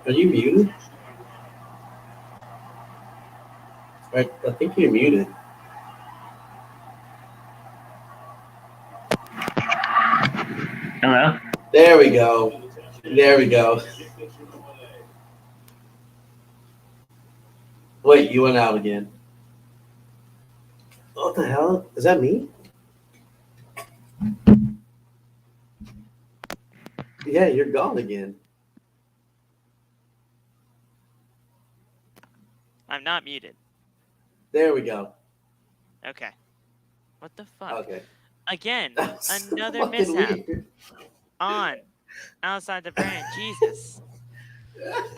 Are you muted? I think you're muted. Hello? There we go. There we go. Wait, you went out again. What the hell? Is that me? Yeah, you're gone again. I'm not muted. There we go. Okay. What the fuck? Okay. Again, That's another fucking mishap weird. on Outside the Brand. Jesus.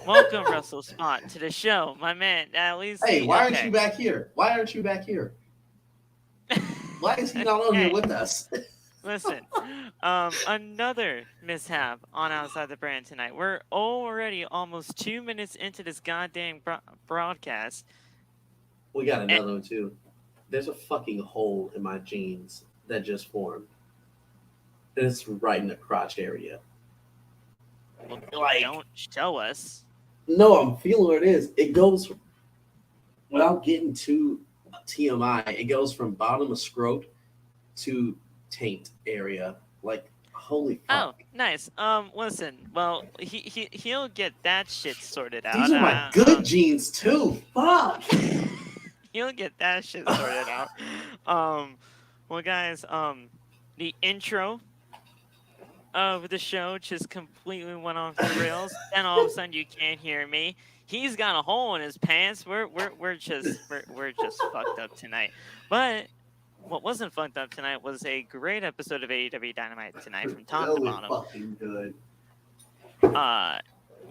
Welcome, Russell Spot, to the show, my man. At least. Hey, why aren't you back here? Why aren't you back here? Why is he not on here with us? Listen, another mishap on Outside the Brand tonight. We're already almost 2 minutes into this goddamn broadcast. We got another one too. There's a fucking hole in my jeans that just formed. And it's right in the crotch area. Well, like, don't show us. No, I'm feeling where it is. It goes, without getting too TMI, it goes from bottom of scrot to taint area. Like, holy fuck. Oh, nice. Listen, well, he'll get that shit sorted out. These are my good jeans too. Fuck. He'll get that shit sorted out. Well, guys, the intro of the show just completely went off the rails. Then all of a sudden you can't hear me. He's got a hole in his pants. We're just fucked up tonight. But what wasn't fucked up tonight was a great episode of AEW Dynamite tonight from top to bottom. Fucking good.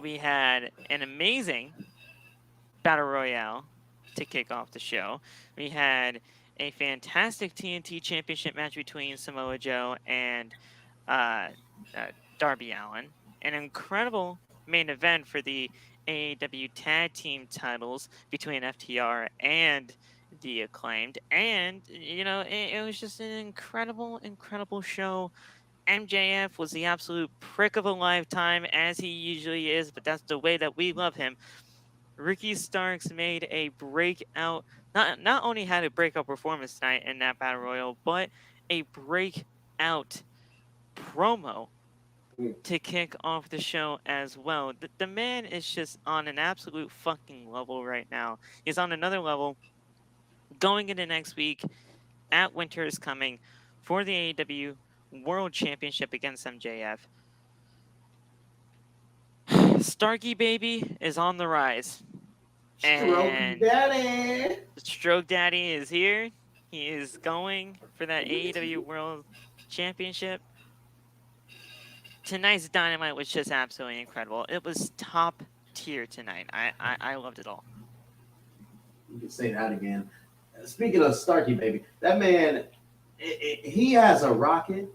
We had an amazing Battle Royale to kick off the show. We had a fantastic TNT Championship match between Samoa Joe and Darby Allin. An incredible main event for the AEW Tag Team titles between FTR and the Acclaimed. And, you know, it was just an incredible show. MJF was the absolute prick of a lifetime, as he usually is, but that's the way that we love him. Ricky Starks made a breakout, not only had a breakout performance tonight in that Battle Royal, but a breakout promo to kick off the show as well. The man is just on an absolute fucking level right now. He's on another level going into next week at Winter is Coming for the AEW World Championship against MJF. Starkey baby is on the rise. And Stroke Daddy is here. He is going for that AEW World Championship. Tonight's Dynamite was just absolutely incredible. It was top tier tonight. I loved it all. You can say that again. Speaking of Starkey baby, that man, he has a rocket,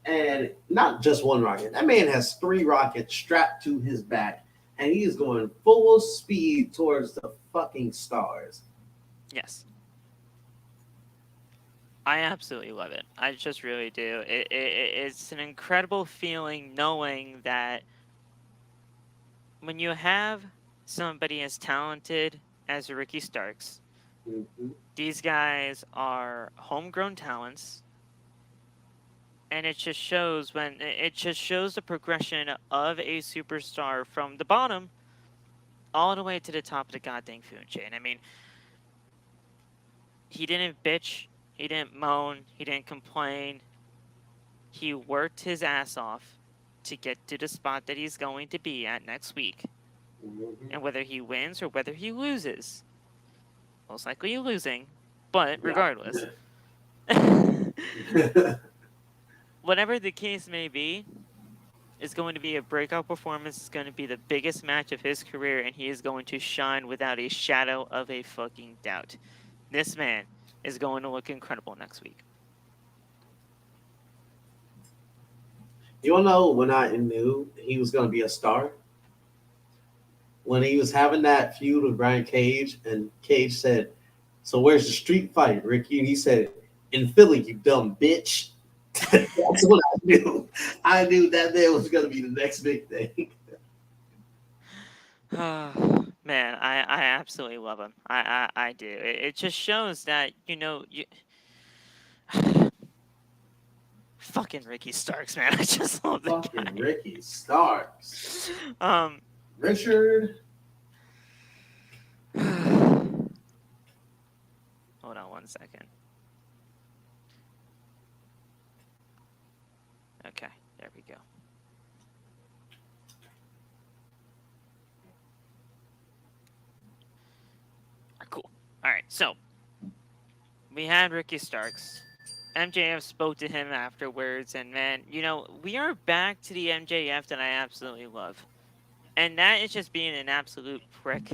and not just one rocket. That man has 3 rockets strapped to his back. And he is going full speed towards the fucking stars. Yes. I absolutely love it. I just really do. It's an incredible feeling knowing that when you have somebody as talented as Ricky Starks, these guys are homegrown talents. And it just shows the progression of a superstar from the bottom all the way to the top of the goddamn food chain. I mean, he didn't bitch, he didn't moan, he didn't complain. he worked his ass off to get to the spot that he's going to be at next week. Mm-hmm. And whether he wins or whether he loses, most likely losing, but Yeah. regardless, whatever the case may be, it's going to be a breakout performance. It's going to be the biggest match of his career, and he is going to shine without a shadow of a fucking doubt. This man is going to look incredible next week. You know when I knew he was going to be a star? When he was having that feud with Brian Cage, and Cage said, "So where's the street fight, Ricky?" And he said, "In Philly, you dumb bitch." That's what I knew. I knew that man was going to be the next big thing. Man, I absolutely love him. I do. It just shows that, fucking Ricky Starks, man. I just love the guy. Fucking Ricky Starks. Um, Richard. hold on one second. Okay, there we go. Cool. All right, so we had Ricky Starks. MJF spoke to him afterwards, and man, we are back to the MJF that I absolutely love. And that is just being an absolute prick.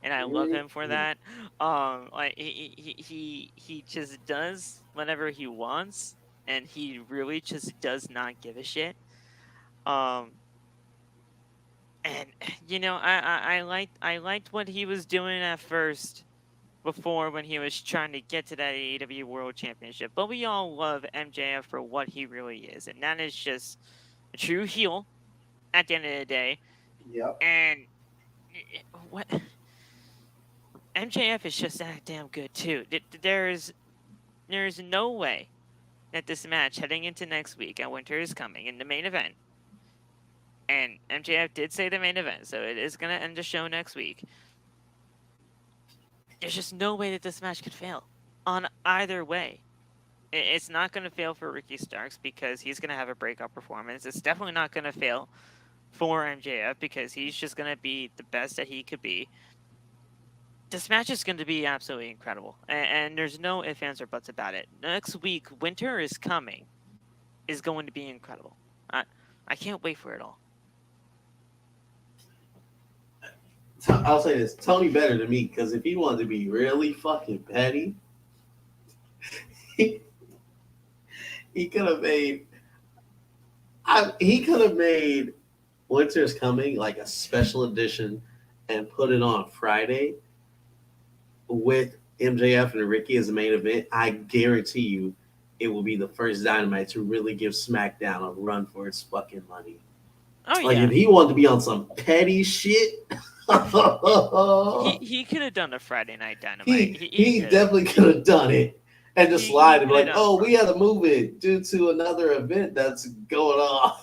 And I love him for that. Like he just does whatever he wants, and he really just does not give a shit. And I liked what he was doing at first, before when he was trying to get to that AEW World Championship. But we all love MJF for what he really is, and that is just a true heel at the end of the day. Yep. And what MJF is just that damn good too. There's no way that this match heading into next week at Winter is Coming in the main event. And MJF did say the main event, so it is going to end the show next week. There's just no way that this match could fail on either way. It's not going to fail for Ricky Starks because he's going to have a breakout performance. It's definitely not going to fail for MJF because he's just going to be the best that he could be. This match is going to be absolutely incredible. And there's no ifs, ands, or buts about it. Next week, Winter is Coming is going to be incredible. I can't wait for it all. I'll say this: Tony better than me, because if he wanted to be really fucking petty, he could have made. He could have made Winter's Coming like a special edition and put it on Friday with MJF and Ricky as the main event. I guarantee you, it will be the first Dynamite to really give SmackDown a run for its fucking money. Oh Like yeah, if he wanted to be on some petty shit. he could have done a Friday Night Dynamite. He definitely could have done it and just lied and be like, "Oh, we had to move it due to another event that's going on."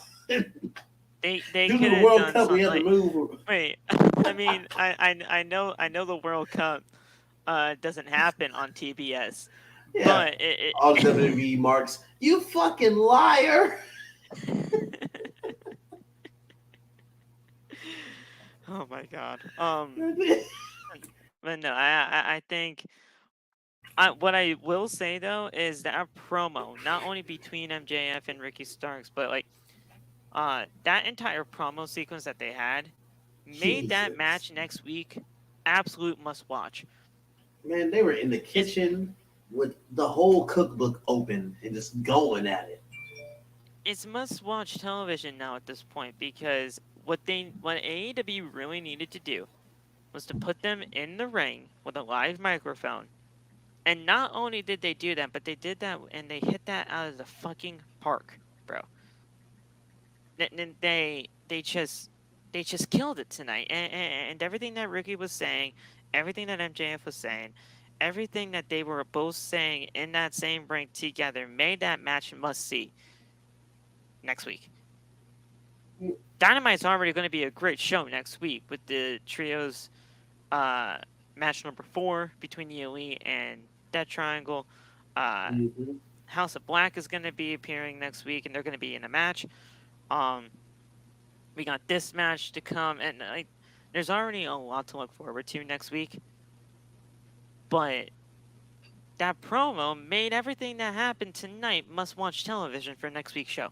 They due could to the have World done Cup, we something. had to move. Wait, I mean, I know the World Cup doesn't happen on TBS, Yeah, but all WWE marks, you fucking liar. Oh my god. But no, I think what I will say though is that our promo, not only between MJF and Ricky Starks, but like that entire promo sequence that they had made that match next week absolute must watch. Man, they were in the kitchen with the whole cookbook open and just going at it. It's must watch television now at this point, because what AEW really needed to do was to put them in the ring with a live microphone. And not only did they do that, but they did that and they hit that out of the fucking park, bro. They just killed it tonight. And everything that Ricky was saying, everything that MJF was saying, everything that they were both saying in that same ring together made that match must see next week. Dynamite's already going to be a great show next week with the trios match number 4 between the Elite and Death Triangle. House of Black is going to be appearing next week, and they're going to be in a match. We got this match to come, and there's already a lot to look forward to next week. But that promo made everything that happened tonight must-watch television for next week's show.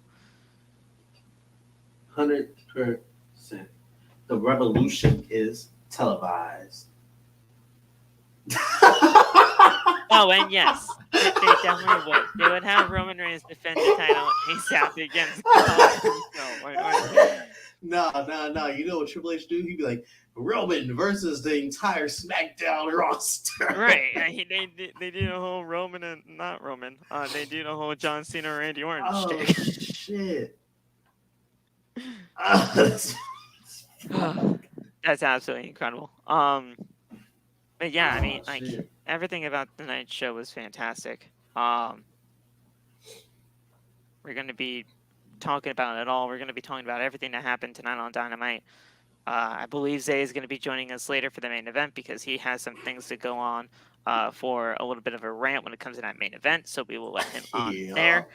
100%. The revolution is televised. Oh, and yes, they definitely would. They would have Roman Reigns defend the title ASAP against No. You know what Triple H do? He'd be like, Roman versus the entire SmackDown roster. Right. They do the whole Roman and not Roman. They do the whole John Cena Randy Orton Oh, shtick. shit. That's absolutely incredible. But yeah, I mean, like shit. everything about tonight's show was fantastic. We're gonna be talking about it all. We're gonna be talking about everything that happened tonight on Dynamite. I believe Zay is gonna be joining us later for the main event because he has some things to go on for a little bit of a rant when it comes to that main event. So we will let him on there.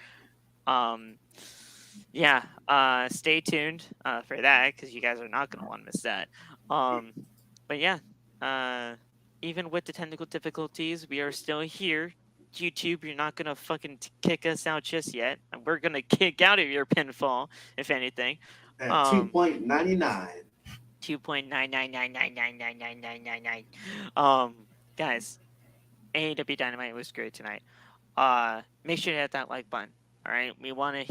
Stay tuned for that because you guys are not gonna want to miss that. But yeah, even with the technical difficulties, we are still here. YouTube, you're not gonna fucking kick us out just yet. We're gonna kick out of your pinfall, if anything. At 2.99. 2.999999999. Guys, AEW Dynamite was great tonight. Make sure to hit that like button. All right, we want to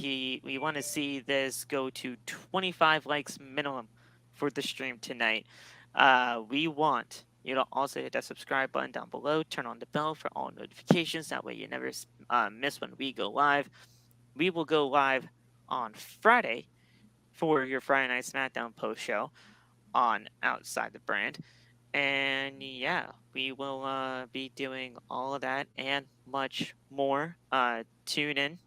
see this go to 25 likes minimum for the stream tonight. We want you to also hit that subscribe button down below. Turn on the bell for all notifications. That way you never miss when we go live. We will go live on Friday for your Friday Night SmackDown post show on Outside the Brand. And yeah, we will be doing all of that and much more. Tune in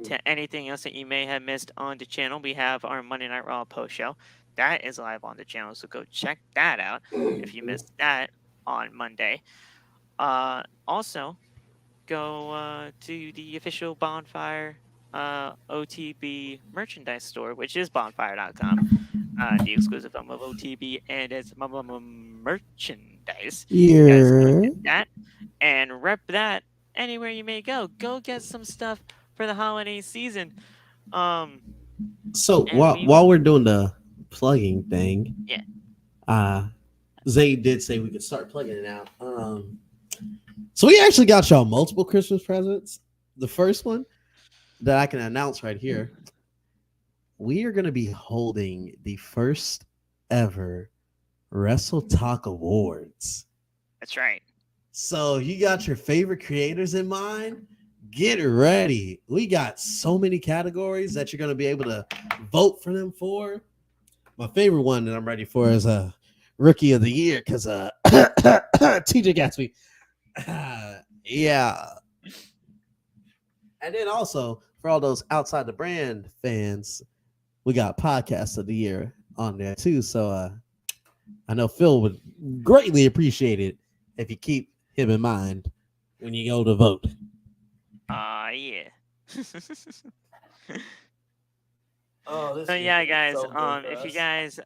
to anything else that you may have missed on the channel. We have our Monday Night Raw post show. That is live on the channel, so go check that out if you missed that on Monday. Also, go to the official Bonfire OTB merchandise store, which is bonfire.com. The exclusive home of OTB and its merchandise. You guys go get that and rep that anywhere you may go. Go get some stuff for the holiday season. So while we're doing the plugging thing, Zay did say we could start plugging it out. So we actually got y'all multiple Christmas presents. The first one that I can announce right here, we are going to be holding the first ever Wrestle Talk Awards. That's right. So you got your favorite creators in mind? Get ready. We got so many categories that you're going to be able to vote for them for. My favorite one that I'm ready for is a Rookie of the Year because TJ Gatsby. Yeah. And then also for all those Outside the Brand fans, we got Podcast of the Year on there too. So I know Phil would greatly appreciate it if you keep him in mind when you go to vote. Yeah. So yeah, guys. So if you guys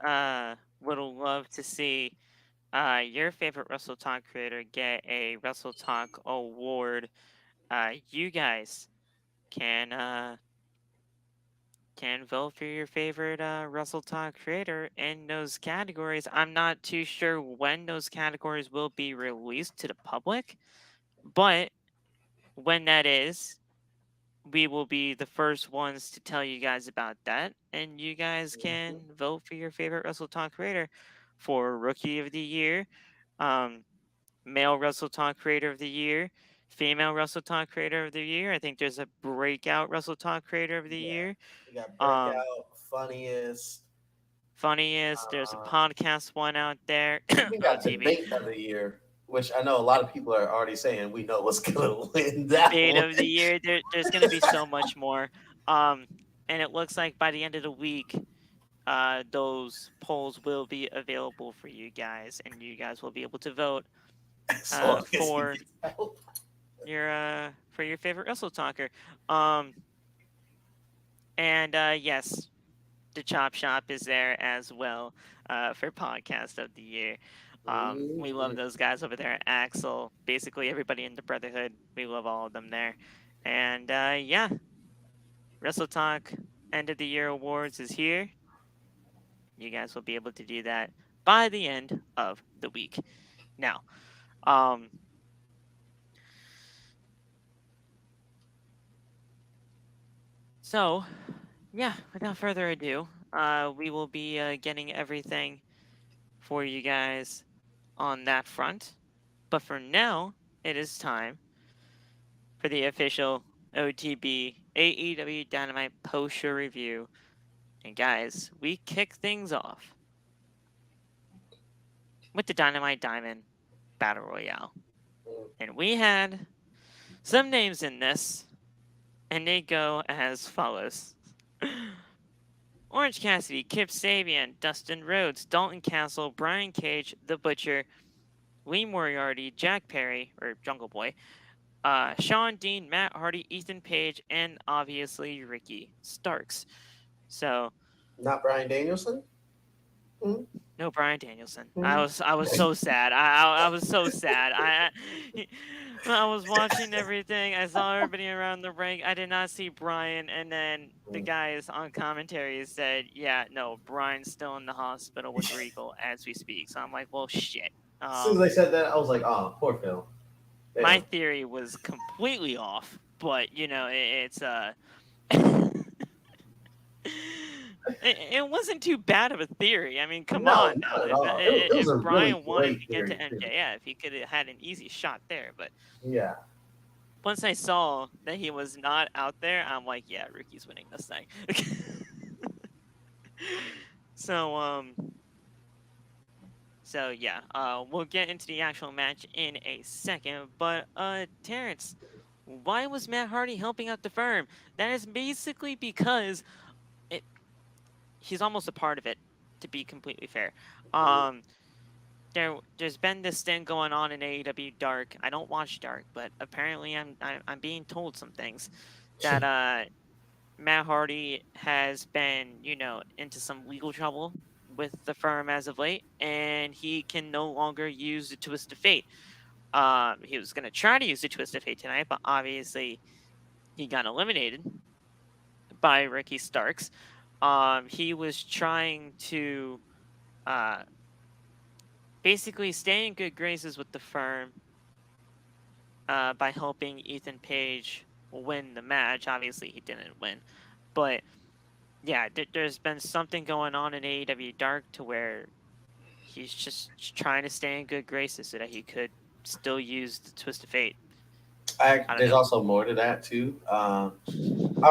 would love to see your favorite Wrestle Talk creator get a Wrestle Talk award, you guys can vote for your favorite Wrestle Talk creator in those categories. I'm not too sure when those categories will be released to the public, but when that is, we will be the first ones to tell you guys about that, and you guys can vote for your favorite Wrestle Talk creator for Rookie of the Year, Male Wrestle Talk Creator of the Year, Female Wrestle Talk Creator of the Year. I think there's a Breakout Wrestle Talk Creator of the Year. We got Breakout, Funniest. There's a podcast one out there. We got Debate of the Year, which I know a lot of people are already saying we know what's gonna win that Debate one. of the Year. There's gonna be so much more. And it looks like by the end of the week, those polls will be available for you guys, and you guys will be able to vote for your favorite wrestle talker. And yes, the Chop Shop is there as well for Podcast of the Year. We love those guys over there. Axel, basically everybody in the Brotherhood. We love all of them there. And yeah, Wrestle Talk End of the Year Awards is here. You guys will be able to do that by the end of the week. Now, so yeah, without further ado, we will be getting everything for you guys on that front. But for now, it is time for the official OTB AEW Dynamite post-show review. And guys, we kick things off with the Dynamite Diamond Battle Royale. And we had some names in this, and they go as follows. Orange Cassidy, Kip Sabian, Dustin Rhodes, Dalton Castle, Brian Cage, The Butcher, Lee Moriarty, Jack Perry, or Jungle Boy, Sean Dean, Matt Hardy, Ethan Page, and obviously Ricky Starks. So, Not Bryan Danielson. no Bryan Danielson. I was so sad. I was so sad. I was watching everything. I saw everybody around the ring. I did not see Bryan, and then the guys on commentary said, "Yeah, no, Bryan's still in the hospital with Regal as we speak." So I'm like, "Well, shit." As soon as they said that, I was like, "Oh, poor Phil." Damn. My theory was completely off, but it's it wasn't too bad of a theory. I mean, come on now. If Bryan wanted to get to MJF, he could have had an easy shot there. But yeah, once I saw that he was not out there, I'm like, yeah, Ricky's winning this thing. So yeah, we'll get into the actual match in a second. But Terrence, why was Matt Hardy helping out the firm? That is basically because he's almost a part of it, to be completely fair. There's been this thing going on in AEW Dark. I don't watch Dark, but apparently I'm being told some things that Matt Hardy has been, into some legal trouble with the firm as of late, and he can no longer use the Twist of Fate. He was gonna try to use the Twist of Fate tonight, but obviously he got eliminated by Ricky Starks. He was trying to basically stay in good graces with the firm by helping Ethan Page win the match. Obviously, he didn't win. But, yeah, there's been something going on in AEW Dark to where he's just trying to stay in good graces so that he could still use the Twist of Fate. There's also more to that, too. I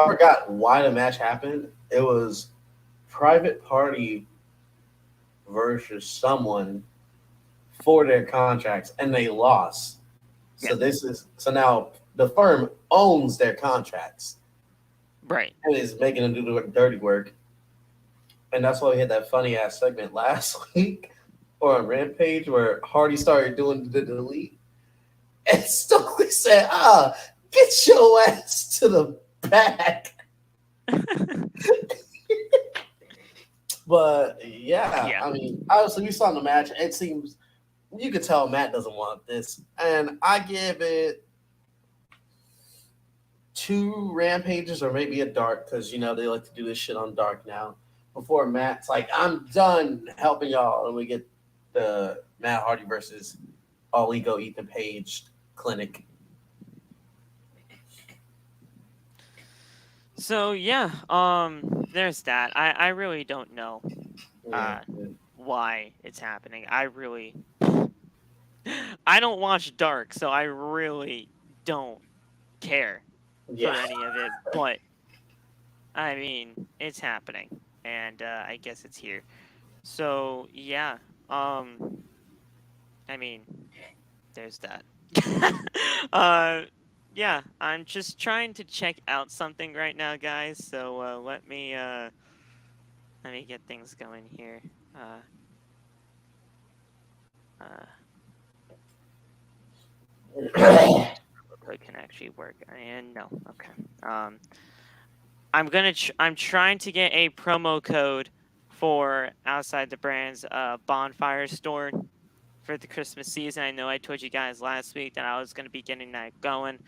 forgot why the match happened. It was Private Party versus someone for their contracts, and they lost. Yeah. So now the firm owns their contracts, right, and is making them do the dirty work. And that's why we had that funny ass segment last week or on Rampage where Hardy started doing the delete, and Stokely said, get your ass to the back." But yeah, I mean, obviously we saw in the match, it seems you could tell Matt doesn't want this, and I give it 2 Rampages or maybe a Dark, because they like to do this shit on Dark now. Before Matt's like, "I'm done helping y'all," and we get the Matt Hardy versus All Ego Ethan Page clinic. So yeah, there's that. I really don't know why it's happening. I don't watch Dark, so I really don't care for any of it. But I mean, it's happening, and I guess it's here. So yeah, I mean, there's that. Yeah, I'm just trying to check out something right now, guys. So let me get things going here. code can actually work. And no, okay. I'm trying to get a promo code for Outside the Brand's Bonfire store for the Christmas season. I know I told you guys last week that I was gonna be getting that going.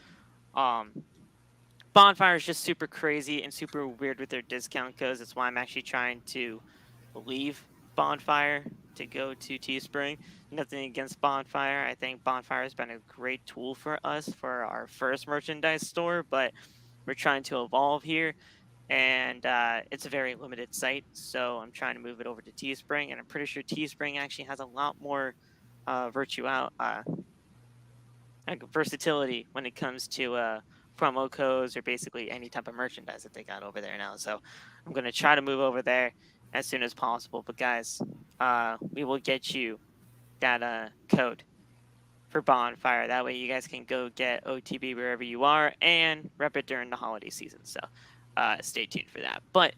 Bonfire is just super crazy and super weird with their discount codes. That's why I'm actually trying to leave Bonfire to go to Teespring. Nothing against Bonfire. I think Bonfire has been a great tool for us for our first merchandise store, but we're trying to evolve here, and it's a very limited site, so I'm trying to move it over to Teespring, and I'm pretty sure Teespring actually has a lot more versatility when it comes to promo codes or basically any type of merchandise that they got over there now. So I'm going to try to move over there as soon as possible. But guys, we will get you that code for Bonfire. That way you guys can go get OTB wherever you are and rep it during the holiday season. So stay tuned for that. But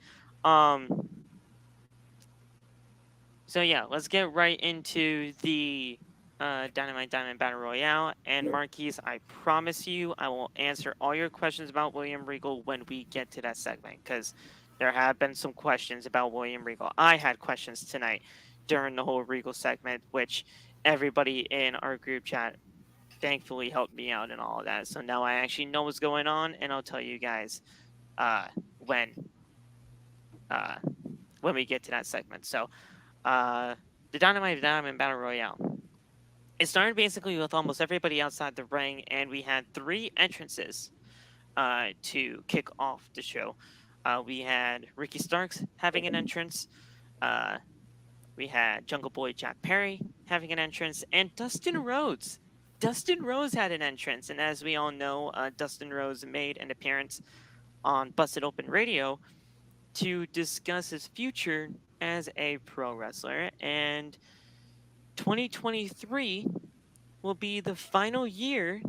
so yeah, let's get right into the Dynamite Diamond Battle Royale. And Marquise, I promise you, I will answer all your questions about William Regal when we get to that segment, because there have been some questions about William Regal. I had questions tonight during the whole Regal segment, which everybody in our group chat thankfully helped me out and all of that. So now I actually know what's going on, and I'll tell you guys when we get to that segment. So the Dynamite Diamond Battle Royale. It started basically with almost everybody outside the ring, and we had 3 entrances to kick off the show. We had Ricky Starks having an entrance. We had Jungle Boy Jack Perry having an entrance, and Dustin Rhodes. Dustin Rhodes had an entrance, and as we all know, Dustin Rhodes made an appearance on Busted Open Radio to discuss his future as a pro wrestler, and 2023 will be the final year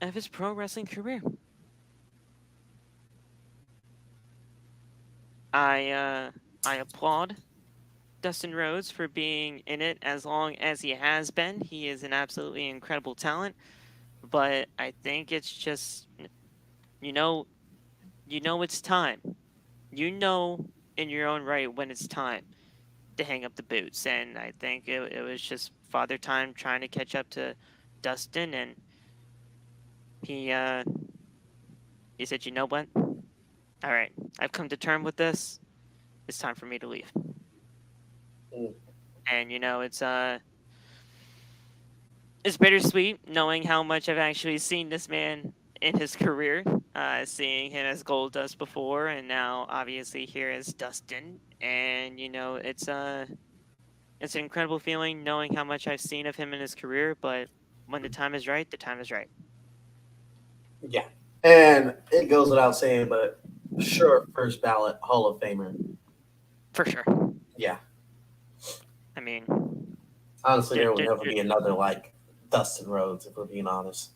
of his pro wrestling career. I applaud Dustin Rhodes for being in it as long as he has been. He is an absolutely incredible talent, but I think it's just, you know it's time. You know in your own right when it's time to hang up the boots, and I think it was just Father Time trying to catch up to Dustin, and he said, you know what? All right, I've come to terms with this. It's time for me to leave. And it's bittersweet knowing how much I've actually seen this man in his career, seeing him as Goldust before, and now obviously here as Dustin. And it's an incredible feeling knowing how much I've seen of him in his career. But when the time is right, the time is right. Yeah, and it goes without saying, but sure, first ballot Hall of Famer for sure. Yeah, I mean, honestly, there will never be another like Dustin Rhodes, if we're being honest.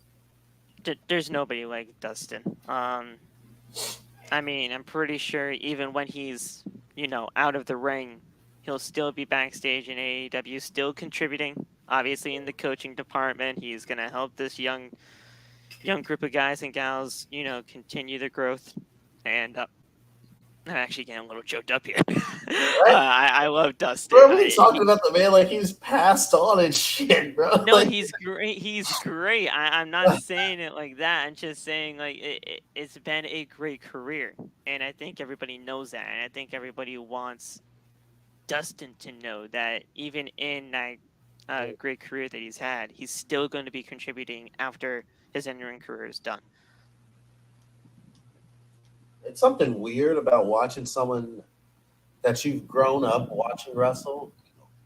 There's nobody like Dustin. I mean, I'm pretty sure even when he's, out of the ring, he'll still be backstage in AEW, still contributing. Obviously, in the coaching department, he's gonna help this young group of guys and gals, continue their growth. And I'm actually getting a little choked up here. I love Dustin. Bro, we talking about the man like he's passed on and shit, bro. No, he's great. He's great. I'm not saying it like that. I'm just saying like it's been a great career, and I think everybody knows that. And I think everybody wants Dustin to know that even in that great career that he's had, he's still going to be contributing after his in-ring career is done. It's something weird about watching someone that you've grown up watching wrestle,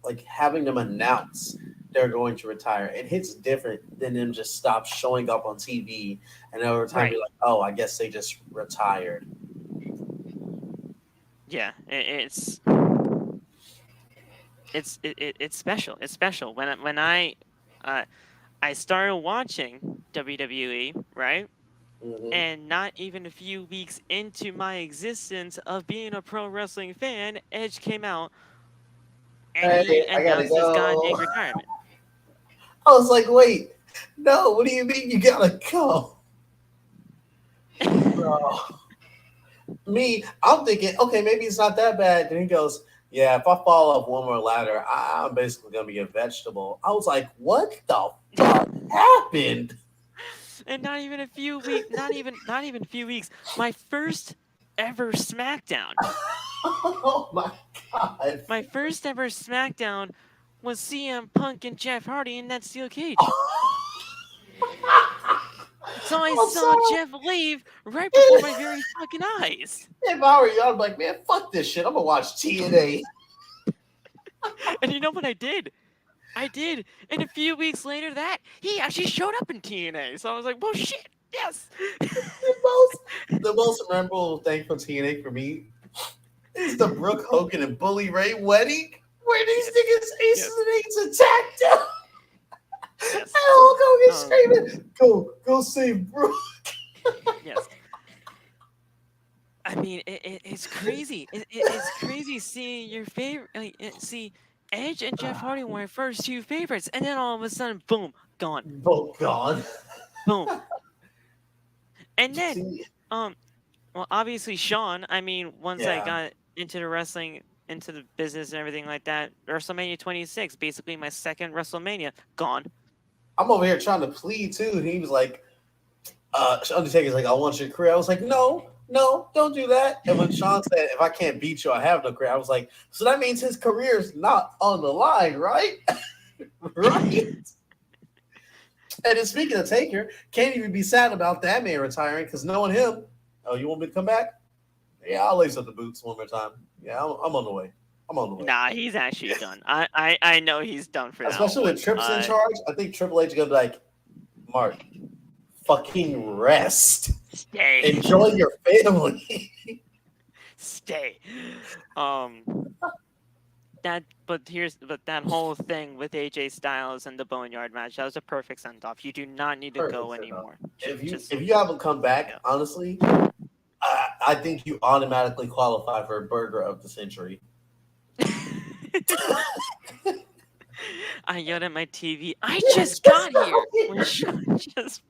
like having them announce they're going to retire. It hits different than them just stop showing up on TV and over time you're like, oh, I guess they just retired. Yeah, it's special. It's special. When I started watching WWE, right? Mm-hmm. And not even a few weeks into my existence of being a pro wrestling fan, Edge came out and he announced his goddamn retirement. I was like, wait, no, what do you mean you gotta go? Oh. Me, I'm thinking, okay, maybe it's not that bad. Then he goes, yeah, if I fall off one more ladder, I'm basically gonna be a vegetable. I was like, what the fuck happened? And not even a few weeks, not even a few weeks. My first ever SmackDown. Oh my god. My first ever SmackDown was CM Punk and Jeff Hardy in that steel cage. So I I'm saw sorry. Jeff leave right before my very fucking eyes. If I were you, I'd be like, man, fuck this shit. I'm gonna watch TNA. And you know what I did? I did. And a few weeks later, he actually showed up in TNA. So I was like, well, shit, yes. The most memorable thing from TNA for me is the Brooke Hogan and Bully Ray wedding where these niggas aces and eights attacked him. Yes. And Hulk Hogan screaming, go save Brooke. Yes. I mean, it's crazy. It's crazy seeing your favorite. See, Edge and Jeff Hardy were my first two favorites, and then all of a sudden, boom, gone. Both gone. Boom. And then, well, obviously Sean. I mean, once I got into the wrestling, into the business and everything like that, WrestleMania 26, basically my second WrestleMania, gone. I'm over here trying to plead too, and he was like, Undertaker's like, I want your career. I was like, no, don't do that. And when Sean said, if I can't beat you, I have no career, I was like, so that means his career is not on the line, right? Right. And then speaking of Taker, can't even be sad about that man retiring because knowing him, oh, you want me to come back? Yeah, I'll lace up the boots one more time. Yeah, I'm on the way. Nah, he's actually done. I know he's done for that. Especially with Trips in charge, I think Triple H is gonna be like, Mark, fucking rest. Stay. Enjoy your family. Stay. But that whole thing with AJ Styles and the Boneyard match, that was a perfect send off. You do not need to go anymore. If you haven't come back, honestly, I think you automatically qualify for a Burger of the Century. I yelled at my TV. I just got here. When Sean just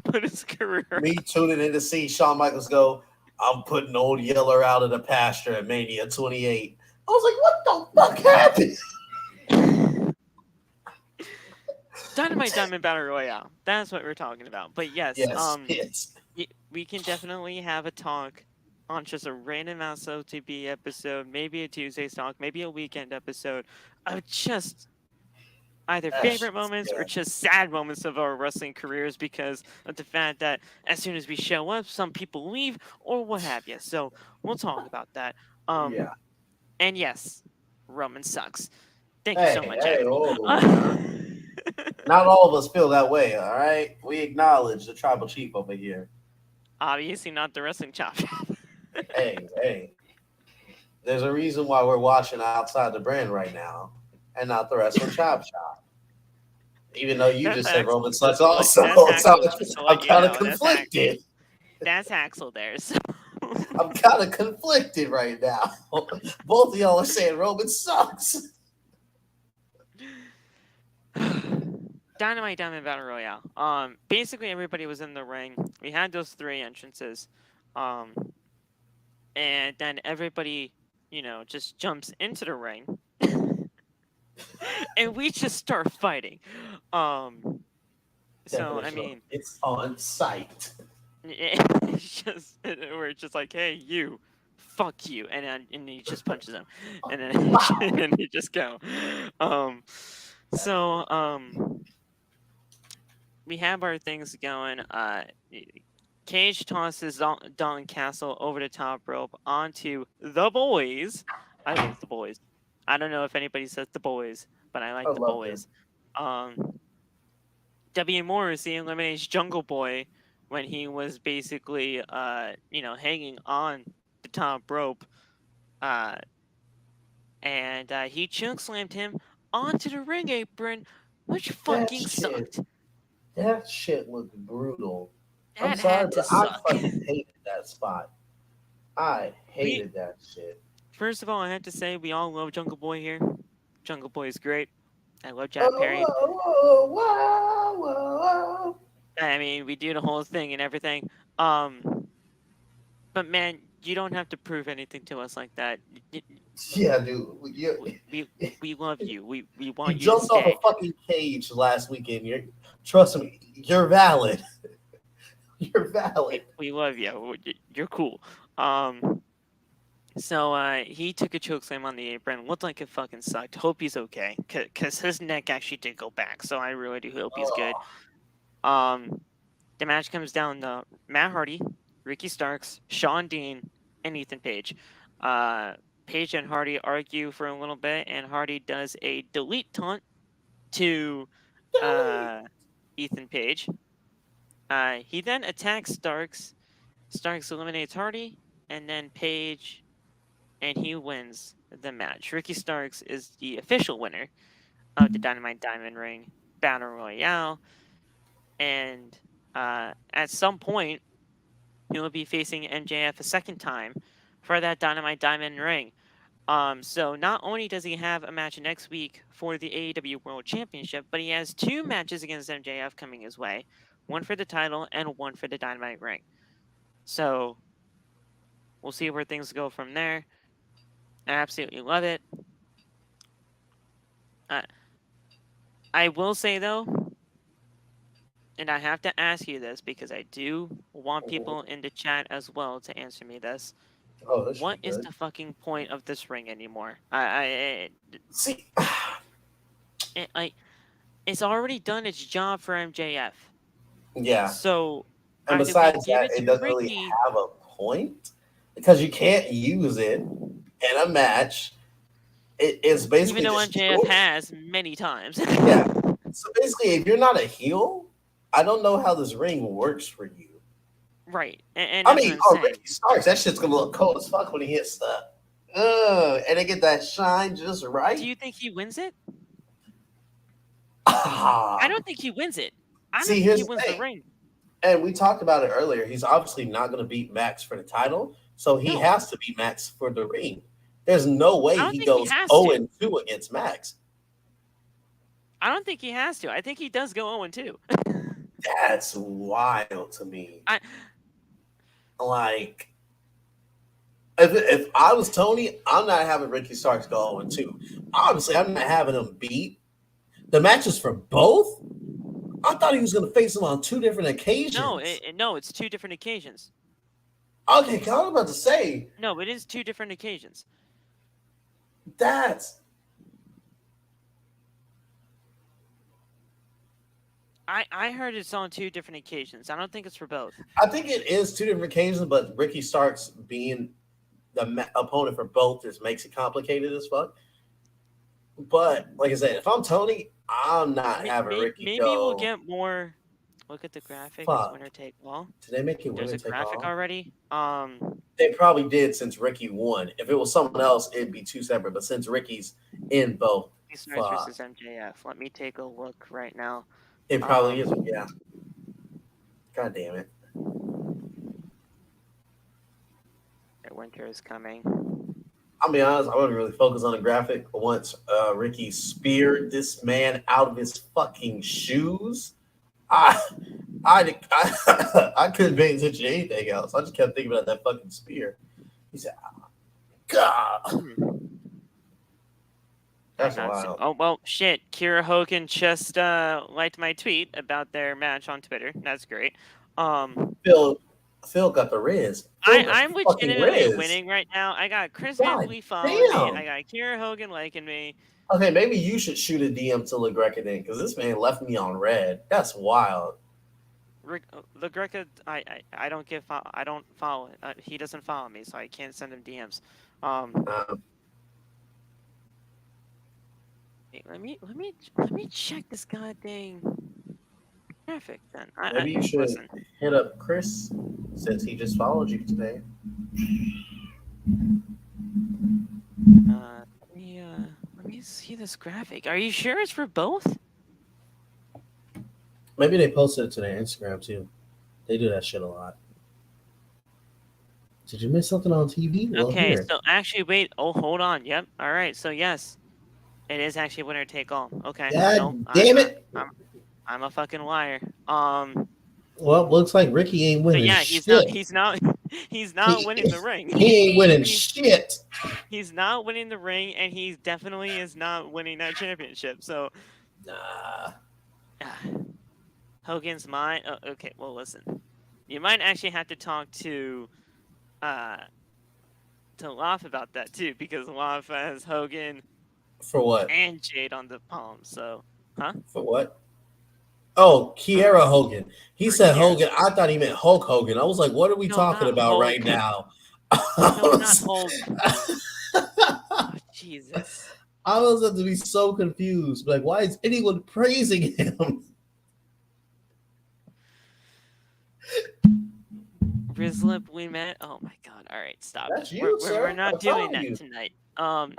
put his career. Me tuning in to see Shawn Michaels go, I'm putting Old Yeller out of the pasture at Mania 28. I was like, what the fuck happened? Dynamite Diamond Battle Royale. That's what we're talking about. But yes. We can definitely have a talk on just a random SOTB episode, maybe a Tuesday talk, maybe a weekend episode of just either favorite moments or just sad moments of our wrestling careers because of the fact that as soon as we show up, some people leave or what have you. So we'll talk about that. And yes, Roman sucks. Thank you so much. Not all of us feel that way, all right? We acknowledge the tribal chief over here. Obviously not the wrestling chop. Hey. There's a reason why we're watching outside the brand right now and not the wrestling chop shop. Even though you just said Roman sucks also. I'm kind of conflicted. That's Axel there. So. I'm kind of conflicted right now. Both of y'all are saying Roman sucks. Dynamite Diamond Battle Royale. Basically everybody was in the ring. We had those three entrances. And then everybody, just jumps into the ring. And we just start fighting. I mean, it's on site. We're just like, hey, you, fuck you, and he just punches him, and then he just go. We have our things going. Cage tosses Dalton Castle over the top rope onto the boys. I love the boys. I don't know if anybody says the boys, but I like the boys. W. Morrissey eliminates Jungle Boy when he was basically, hanging on the top rope. And he chokeslammed him onto the ring apron, which fucking sucked. That shit looked brutal. That I'm sorry, had to but suck. I fucking hated that spot. I hated that shit. First of all, I have to say we all love Jungle Boy here. Jungle Boy is great. I love Jack Perry. Whoa. I mean, we do the whole thing and everything. But man, you don't have to prove anything to us like that. Yeah, dude. We love you. We You want you to jumped off stay. a fucking cage last weekend. Trust me, you're valid. You're valid. We love you. You're cool. So he took a chokeslam on the apron. Looked like it fucking sucked. Hope he's okay, cause his neck actually did go back. So I really do hope he's good. The match comes down to Matt Hardy, Ricky Starks, Shawn Dean, and Ethan Page. Page and Hardy argue for a little bit, and Hardy does a delete taunt to Ethan Page. He then attacks Starks. Starks eliminates Hardy, and then Page, and he wins the match. Ricky Starks is the official winner of the Dynamite Diamond Ring Battle Royale, and at some point, he will be facing MJF a second time for that Dynamite Diamond Ring. So not only does he have a match next week for the AEW World Championship, but he has 2 matches against MJF coming his way. One for the title and one for the Dynamite Ring. So we'll see where things go from there. I absolutely love it. I will say, though, and I have to ask you this because I do want people in the chat as well to answer me this. What is the fucking point of this ring anymore? See, it's already done its job for MJF. yeah. So, and besides that, it doesn't really have a point because you can't use it in a match. It's basically even though MJF has many times. Yeah. So basically, if you're not a heel, I don't know how this ring works for you. Right. And I mean, Ricky Starks, that shit's gonna look cold as fuck when he hits and they get that shine just right. Do you think he wins it? I don't think he wins it. I don't think he wins the ring. And we talked about it earlier. He's obviously not going to beat Max for the title, so he has to beat Max for the ring. There's no way he goes 0-2 against Max. I don't think he has to. I think he does go 0-2. That's wild to me. If I was Tony, I'm not having Ricky Starks go 0-2. Obviously, I'm not having him beat. The match is for both? I thought he was going to face him on 2 different occasions. No, it's 2 different occasions. Okay, I was about to say. No, it is 2 different occasions. I heard it's on 2 different occasions. I don't think it's for both. I think it is 2 different occasions, but Ricky Starks being the opponent for both just makes it complicated as fuck. But like I said, if I'm Tony, I'm not having Ricky maybe go. We'll get more. Look at the graphic. It's winner take all. Did they make it winner take all? There's a graphic already. They probably did since Ricky won. If it was someone else, it'd be 2 separate. But since Ricky's in both, versus MJF. Let me take a look right now. It probably is. Yeah. God damn it. Winter is coming. I'll be honest, I wasn't really focused on the graphic. Once Ricky speared this man out of his fucking shoes, I couldn't pay attention to anything else. I just kept thinking about that fucking spear. He said, God. That's wild. Oh, well, shit. Kiera Hogan just liked my tweet about their match on Twitter. That's great. Phil got the Riz. I'm legitimately winning right now. I got Chris Van Vliet following me. I got Kiera Hogan liking me. Okay, maybe you should shoot a DM to LaGreca then, because this man left me on red. That's wild. LaGreca, I don't give. I don't follow. He doesn't follow me, so I can't send him DMs. Let me check this goddamn graphic then. Maybe you should hit up Chris since he just followed you today. Let me see this graphic. Are you sure it's for both? Maybe they posted it to their Instagram too. They do that shit a lot. Did you miss something on TV? Well, okay, so actually, wait. Oh, hold on. Yep. All right. So yes, it is actually winner take all. Okay. God damn it! I'm a fucking liar. Well, looks like Ricky ain't winning. Yeah, he's not. He's not winning the ring. He ain't winning shit. He's not winning the ring, and he definitely is not winning that championship. So, Nah. Hogan's mine. Oh, okay, well, listen. You might actually have to talk to Loff about that too, because Loff has Hogan For what? and Jade on the palm. So, huh? For what? Oh, Kiera Hogan. He For said Kiera. Hogan. I thought he meant Hulk Hogan. I was like, what are we No, talking not about Hulk. right now? No, not Hulk. Oh, Jesus. I was about to be so confused. Like, why is anyone praising him? Grizzlip, we met. Oh my God! All right, stop. That's it. you, We're sir. not I'm doing telling that you. tonight.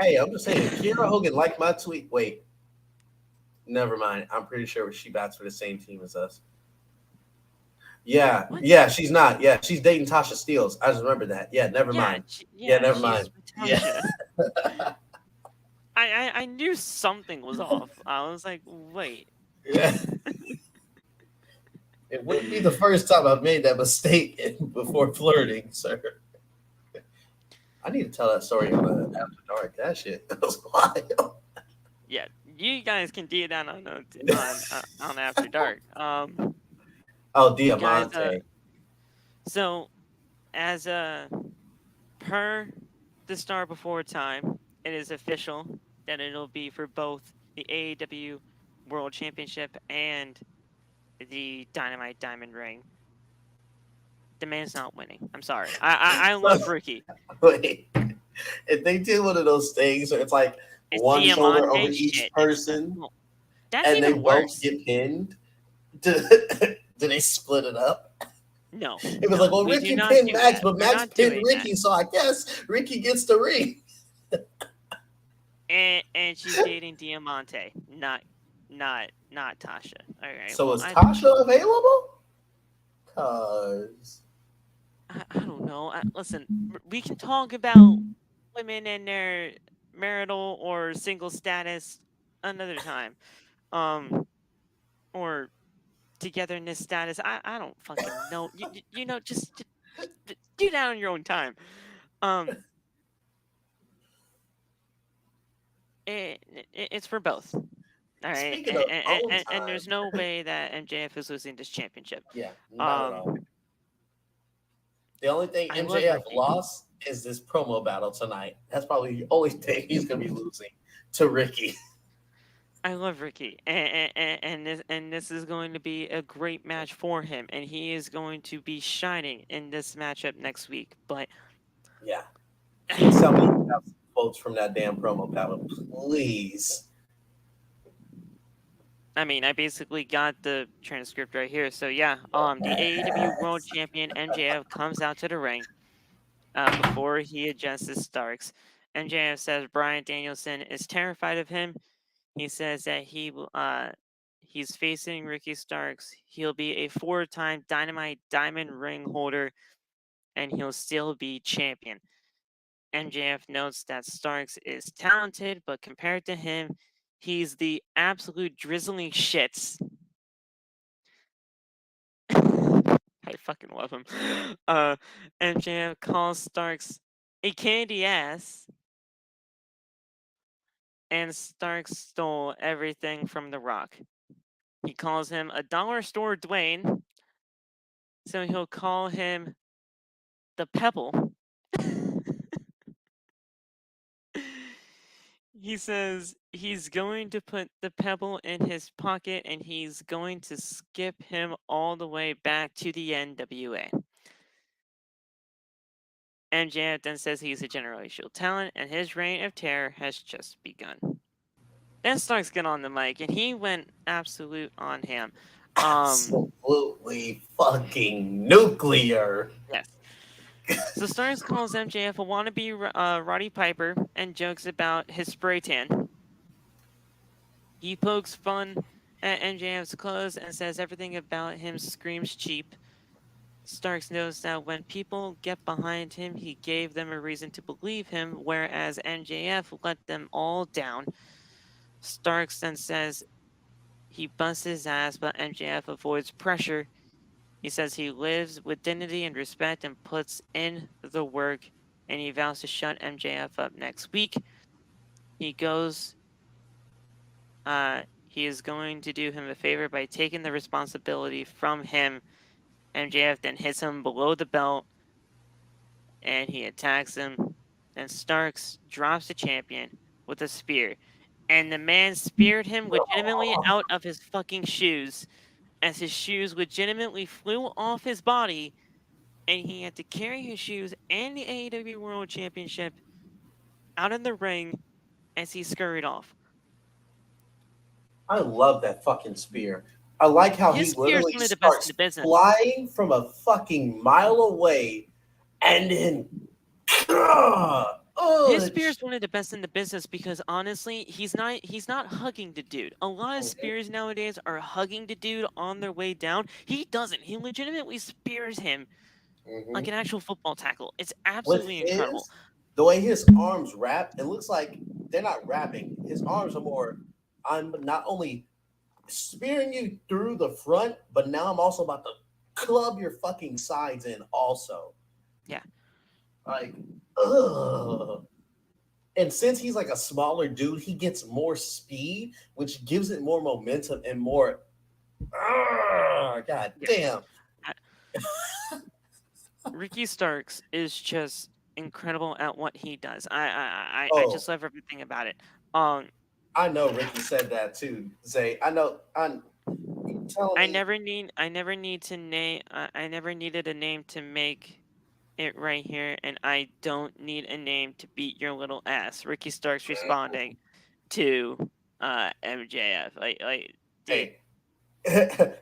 Hey, I'm just saying, Kiera Hogan liked my tweet. Wait, never mind. I'm pretty sure she bats for the same team as us. Yeah, What? yeah, she's not. Yeah, she's dating Tasha Steeles. I just remember that. Yeah, never mind. Never she's mind. with Yeah. Tasha. I knew something was off. I was like, wait. Yeah. It wouldn't be the first time I've made that mistake before flirting, sir. I need to tell that story on After Dark. That shit was wild. Yeah, you guys can do that on After Dark. Oh, Guys, Diamante. so as per the Star Before Time, it is official that it'll be for both the AEW World Championship and the Dynamite Diamond Ring. The man's not winning. I'm sorry. I love Ricky. Wait, if they do one of those things where it's like It's one shoulder Diamante over each shit. person That's and they even worse. both get pinned, do they split it up? No. It was no, like, well, we do Ricky not pinned do Max, that. but We're Max not pinned doing Ricky, so I guess Ricky gets the ring. And she's dating Diamante, not Tasha. All right. So well, is Tasha available? Cause I don't know. Listen, we can talk about women and their marital or single status another time, or togetherness status. I don't fucking know. You know, just do that on your own time. It's for both. All right, speaking of own and time, there's no way that MJF is losing this championship. yeah, not at all. The only thing I love MJF Ricky. lost is this promo battle tonight. That's probably the only thing he's gonna be losing to Ricky. I love Ricky, and this is going to be a great match for him, and he is going to be shining in this matchup next week. But Yeah, please tell me you have some quotes from that damn promo battle, please. I mean, I basically got the transcript right here. So yeah, the AEW World Champion MJF comes out to the ring before he adjusts Starks. MJF says Bryan Danielson is terrified of him. He says that he's facing Ricky Starks. He'll be a 4-time Dynamite Diamond Ring holder, and he'll still be champion. MJF notes that Starks is talented, but compared to him, he's the absolute drizzling shits. I fucking love him. MJF calls Starks a candy ass, and Starks stole everything from The Rock. He calls him a dollar store Dwayne, so he'll call him the Pebble. He says he's going to put the Pebble in his pocket and he's going to skip him all the way back to the NWA. MJF then says he's a generational talent and his reign of terror has just begun. Then Starks got on the mic and he went absolute on him. Absolutely fucking nuclear. Yes. So Starks calls MJF a wannabe Roddy Piper and jokes about his spray tan. He pokes fun at MJF's clothes and says everything about him screams cheap. Starks knows that when people get behind him, he gave them a reason to believe him, whereas MJF let them all down. Starks then says he busts his ass, but MJF avoids pressure. He says he lives with dignity and respect and puts in the work, and he vows to shut MJF up next week. He goes, he is going to do him a favor by taking the responsibility from him. MJF then hits him below the belt, and he attacks him. Then Starks drops the champion with a spear, and the man speared him legitimately out of his fucking shoes, as his shoes legitimately flew off his body, and he had to carry his shoes and the AEW World Championship out of the ring as he scurried off. I love that fucking spear. I like how His he spear is literally one of the best in starts the business. flying from a fucking mile away, and then His spear is one of the best in the business because honestly, he's not hugging the dude. A lot of spears nowadays are hugging the dude on their way down. He doesn't. He legitimately spears him like an actual football tackle. It's absolutely incredible. The way his arms wrap, it looks like they're not wrapping. His arms are more, I'm not only spearing you through the front, but now I'm also about to club your fucking sides in also. Yeah. Like, ugh. And since he's like a smaller dude, he gets more speed, which gives it more momentum and more. God damn. Ricky Starks is just incredible at what he does. I just love everything about it. I know Ricky said that too. Zay, I know. I never needed a name to make it right here, and I don't need a name to beat your little ass. Ricky Starks responding to MJF. Hey,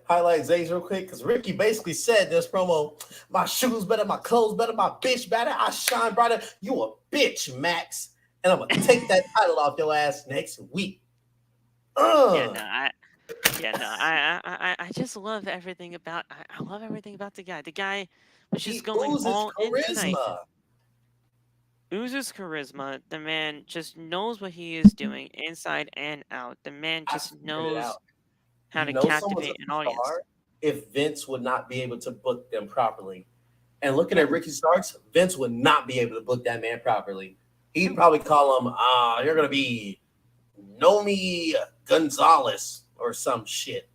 highlight Zay's real quick because Ricky basically said this promo: "My shoes better, my clothes better, my bitch better. I shine brighter. You a bitch, Max, and I'm gonna take that title off your ass next week." I just love everything about. I love everything about the guy. The guy was just going all in tonight. Oozes charisma. The man just knows what he is doing inside and out. The man just knows how to captivate an audience. If Vince would not be able to book them properly, and looking at Ricky Starks, Vince would not be able to book that man properly. He'd probably call him, "You're gonna be Nomi Gonzalez or some shit."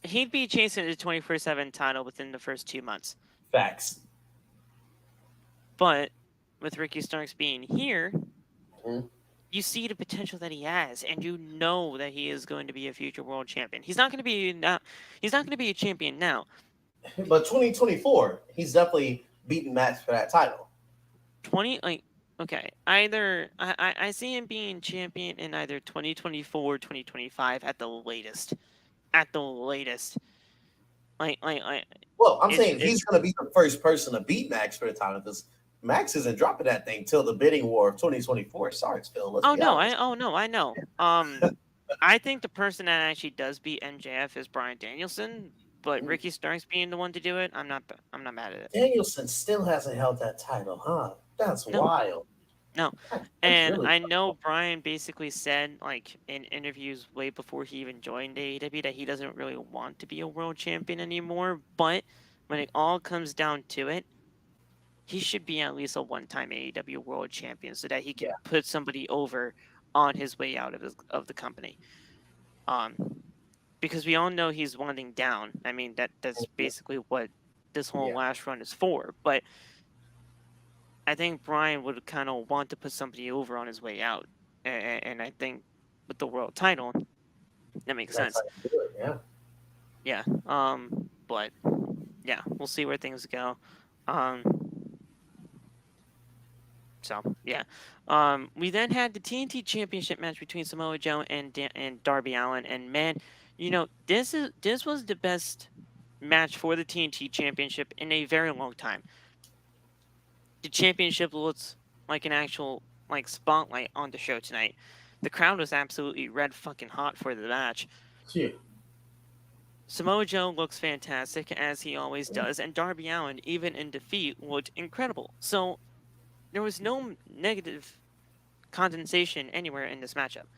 He'd be chasing the 24/7 title within the first 2 months. Facts. But with Ricky Starks being here, you see the potential that he has, and you know that he is going to be a future world champion. He's not going to be a champion now. But 2024, he's definitely beating Max for that title. Either I see him being champion in either 2024 or 2025 at the latest. Well, I'm saying he's going to be the first person to beat Max for the title because Max isn't dropping that thing till the bidding war of 2024. Sorry, Phil. I know. I think the person that actually does beat MJF is Bryan Danielson, but Ricky Starks being the one to do it, I'm not mad at it. Danielson still hasn't held that title, huh? That's wild. No, and really I know Bryan basically said, like, in interviews way before he even joined AEW, that he doesn't really want to be a world champion anymore. But when it all comes down to it, he should be at least a one-time AEW world champion so that he can put somebody over on his way out of the company. Because we all know he's winding down. I mean, that's basically what this whole last run is for. But I think Bryan would kind of want to put somebody over on his way out. And I think with the world title, that makes sense. Yeah. But yeah, we'll see where things go. We then had the TNT Championship match between Samoa Joe and Darby Allin, and man, this was the best match for the TNT Championship in a very long time. The championship looks like an actual spotlight on the show tonight. The crowd was absolutely red fucking hot for the match. Yeah. Samoa Joe looks fantastic as he always does, and Darby Allin, even in defeat, looked incredible. So there was no negative condensation anywhere in this matchup.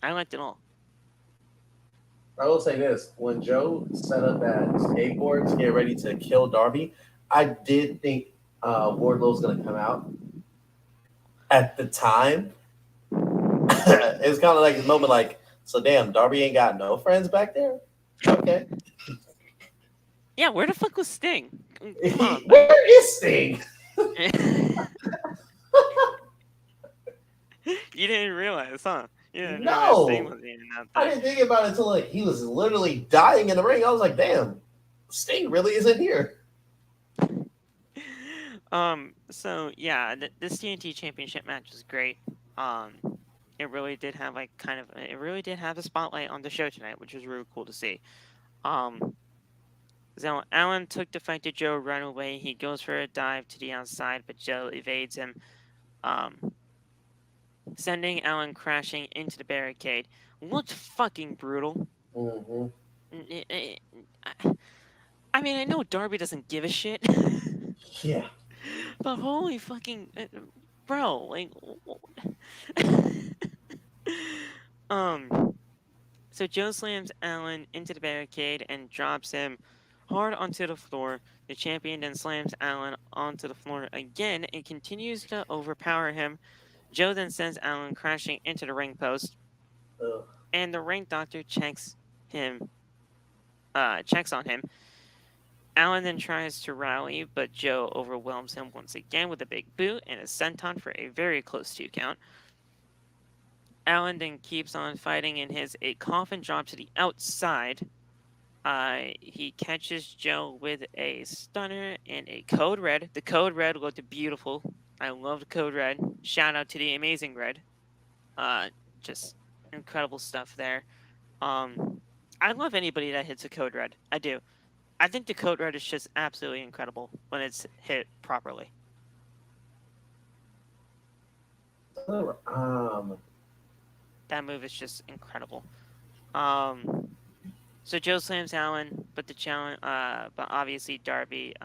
I liked it all. I will say this: when Joe set up that skateboard to get ready to kill Darby, I did think Wardlow's going to come out. At the time, it was kind of like a moment, like, so damn, Darby ain't got no friends back there. Okay, Yeah, where the fuck was Sting? Come on, where is Sting? You didn't realize, huh? You didn't realize No, Sting was even out I there. didn't think about it until like he was literally dying in the ring. I was like, damn, Sting really isn't here. So yeah, this TNT Championship match was great. It really did have it really did have a spotlight on the show tonight, which was really cool to see. So Allin took the fight to Joe right away. He goes for a dive to the outside, but Joe evades him, sending Allin crashing into the barricade. Looked fucking brutal. Mm-hmm. I mean, I know Darby doesn't give a shit. Yeah. But holy fucking bro, like so Joe slams Allin into the barricade and drops him hard onto the floor. The champion then slams Allin onto the floor again and continues to overpower him. Joe then sends Allin crashing into the ring post. Ugh. And the ring doctor checks on him. Allin then tries to rally, but Joe overwhelms him once again with a big boot and a senton for a very close 2 count. Allin then keeps on fighting and hits a coffin drop to the outside. He catches Joe with a stunner and a code red. The code red looked beautiful. I loved code red. Shout out to the amazing red. Just incredible stuff there. I love anybody that hits a code red. I do. I think the code red is just absolutely incredible when it's hit properly. That move is just incredible. So Joe slams Allin, but but obviously Darby,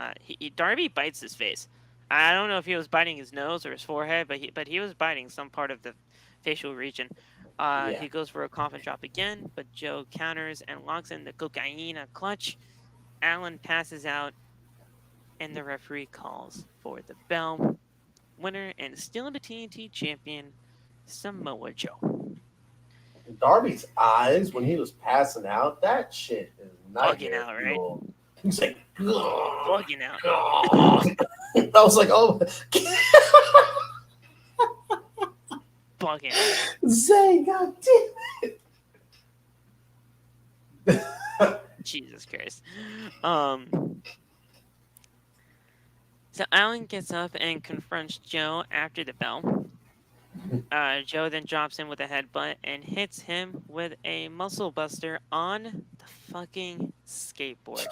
Darby bites his face. I don't know if he was biting his nose or his forehead, but he was biting some part of the facial region. He goes for a coffin drop again, but Joe counters and locks in the cocaine clutch. Allin passes out, and the referee calls for the bell. Winner and still the TNT champion, Samoa Joe. Darby's eyes when he was passing out, that shit is bugging out, right? He's like, bugging out. I was like, oh, bugging out. Zay, god damn it. Jesus Christ. So Allin gets up and confronts Joe after the bell. Joe then drops him with a headbutt and hits him with a muscle buster on the fucking skateboard.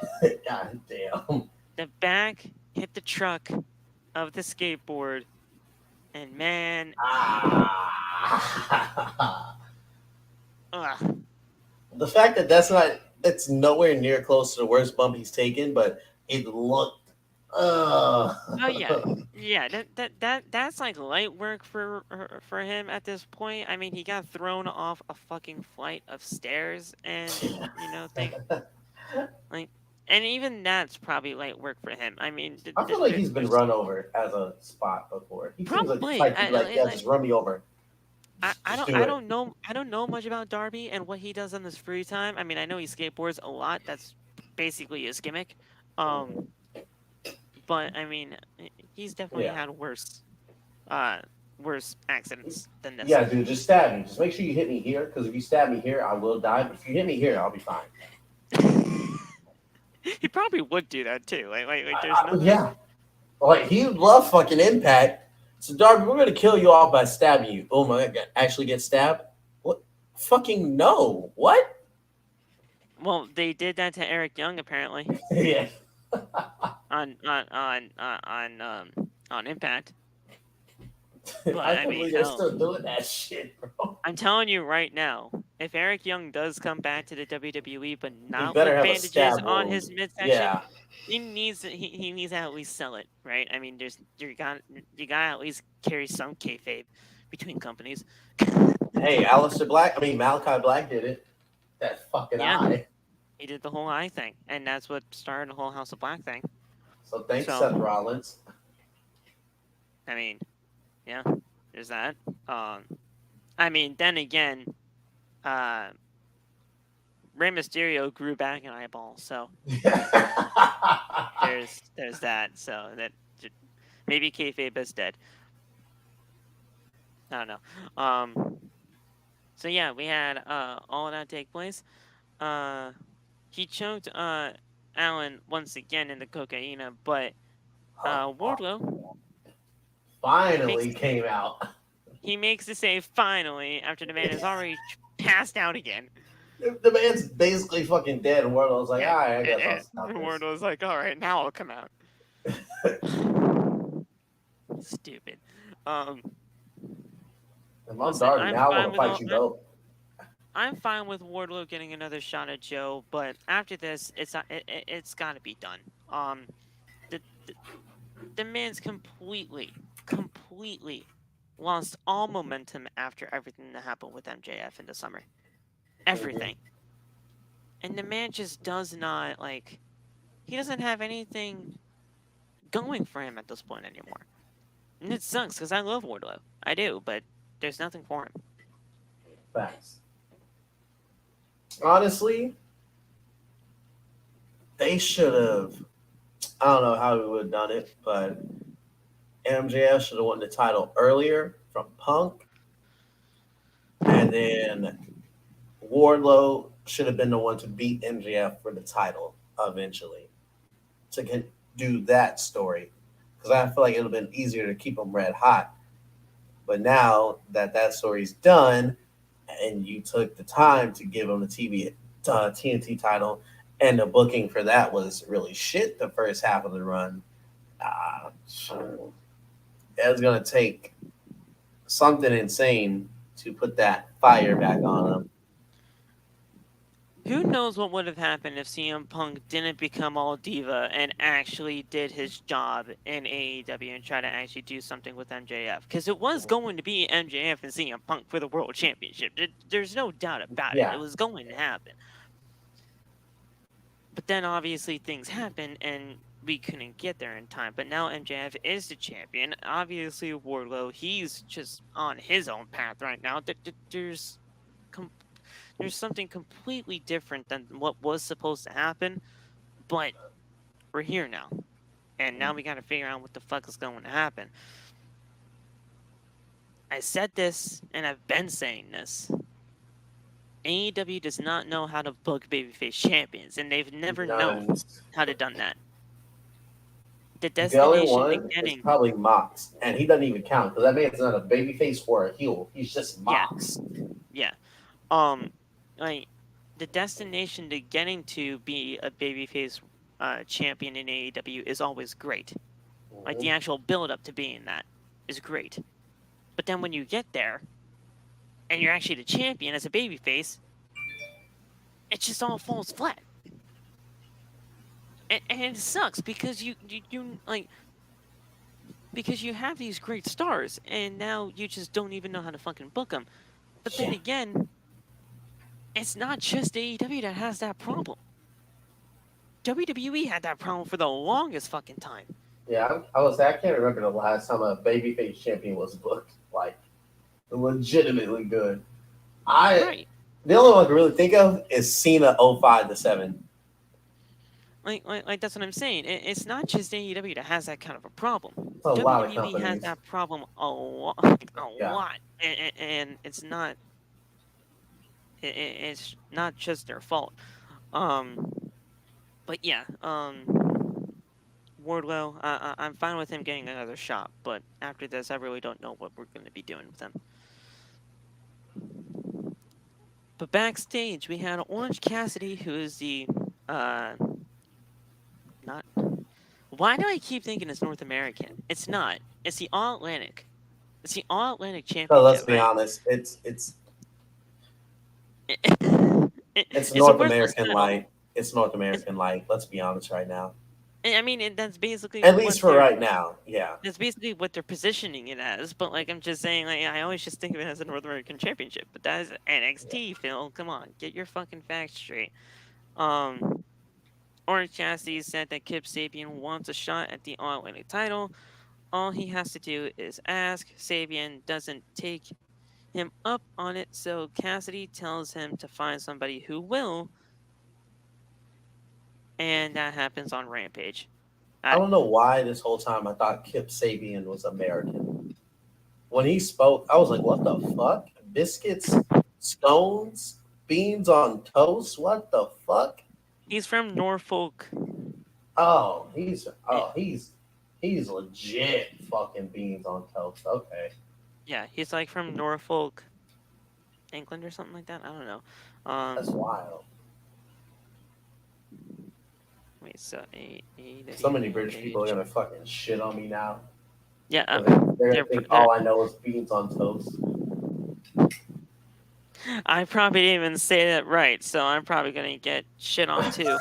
God damn. The back hit the truck of the skateboard, and man, the fact that that's nowhere near close to the worst bump he's taken, but it looked. Oh yeah. That's like light work for him at this point. I mean, he got thrown off a fucking flight of stairs, and and even that's probably light work for him. I mean, I feel like he's been run over as a spot before. He probably seems like just run me over. I don't know much about Darby and what he does on his free time. I mean, I know he skateboards a lot. That's basically his gimmick. But I mean, he's definitely had worse accidents than this. Yeah, dude, just stab me. Just make sure you hit me here, because if you stab me here, I will die. But if you hit me here, I'll be fine. He probably would do that too. Like there's no. Yeah, like he would love fucking Impact. So Darby, we're gonna kill you off by stabbing you. Oh my god, actually get stabbed? What? Fucking no. What? Well, they did that to Eric Young apparently. Yeah. on Impact. But I mean, they're still doing that shit, bro. I'm telling you right now, if Eric Young does come back to the WWE, but not with bandages on his midsection, he needs to at least sell it, right? I mean, you got to at least carry some kayfabe between companies. Hey, Malachi Black did it. that fucking Yeah. eye. He did the whole eye thing, and that's what started the whole House of Black thing. So thanks, So- Seth Rollins. I mean, yeah, there's that. I mean, then again, Rey Mysterio grew back an eyeball, so there's that. So that maybe kayfabe is dead. I don't know. So yeah, we had all of that take place. He choked Allin once again in the cocaina, but Wardlow finally came out. he makes the save finally after the man is already passed out again. The man's basically fucking dead, and Wardlow's like, all right, I guess I'll stop this. Wardlow's like, all right, now I'll come out. Stupid. And I'm Listen, Darby, I'm now I fine want to with fight all- you both. I'm fine with Wardlow getting another shot at Joe, but after this, it's got to be done. The man's completely lost all momentum after everything that happened with MJF in the summer. Everything. And the man just does not, like, he doesn't have anything going for him at this point anymore. And it sucks because I love Wardlow. I do, but there's nothing for him. Facts. Honestly, they should have. I don't know how we would have done it, but MJF should have won the title earlier from Punk. And then Wardlow should have been the one to beat MJF for the title eventually to do that story. Because I feel like it would have been easier to keep him red hot. But now that story's done, and you took the time to give him the TNT title, and the booking for that was really shit the first half of the run. It's going to take something insane to put that fire back on him. Who knows what would have happened if CM Punk didn't become all diva and actually did his job in AEW and try to actually do something with MJF? Because it was going to be MJF and CM Punk for the World Championship. There's no doubt about it. It was going to happen. But then obviously things happened and we couldn't get there in time. But now MJF is the champion. Obviously Wardlow, he's just on his own path right now. There's something completely different than what was supposed to happen, but we're here now. And now we got to figure out what the fuck is going to happen. I said this, and I've been saying this. AEW does not know how to book babyface champions, and they've never known how to done that. The The only destination one is probably Mox, and he doesn't even count because that man's not a babyface or a heel. He's just Mox. Yeah. Like the destination to getting to be a babyface champion in AEW is always great. Like the actual build up to being that is great. But then when you get there and you're actually the champion as a babyface, it just all falls flat. And it sucks because you like because you have these great stars and now you just don't even know how to fucking book them. But then again, it's not just AEW that has that problem. WWE had that problem for the longest fucking time. Yeah, I can't remember the last time a babyface champion was booked like legitimately good. The only one I can really think of is Cena 05-07. Like that's what I'm saying. It's not just AEW that has that kind of a problem. A lot of WWE companies has that problem a lot, and it's not. It's not just their fault. But yeah, Wardlow, I'm fine with him getting another shot, but after this, I really don't know what we're going to be doing with him. But backstage, we had Orange Cassidy, who is the, not... Why do I keep thinking it's North American? It's not. It's the All-Atlantic. It's the All-Atlantic Championship. So let's be honest. It's North American light. It's North American light. Let's be honest right now. I mean, that's basically At what least for they're- right now, yeah. That's basically what they're positioning it as. But like, I'm just saying, like, I always just think of it as a North American Championship. But that is NXT, Phil. Come on, get your fucking facts straight. Orange Cassidy said that Kip Sabian wants a shot at the All Atlantic title. All he has to do is ask. Sabian doesn't take him up on it, so Cassidy tells him to find somebody who will, and that happens on Rampage. I don't know why this whole time I thought Kip Sabian was American. When he spoke, I was like, what the fuck? Biscuits, scones, beans on toast? What the fuck? He's from Norfolk. Oh, he's legit fucking beans on toast. Okay. Yeah, he's like from Norfolk, England or something like that. I don't know. That's wild. Wait, so So many British people are gonna fucking shit on me now. Yeah, They're gonna think all I know is beans on toast. I probably didn't even say that right, so I'm probably gonna get shit on too.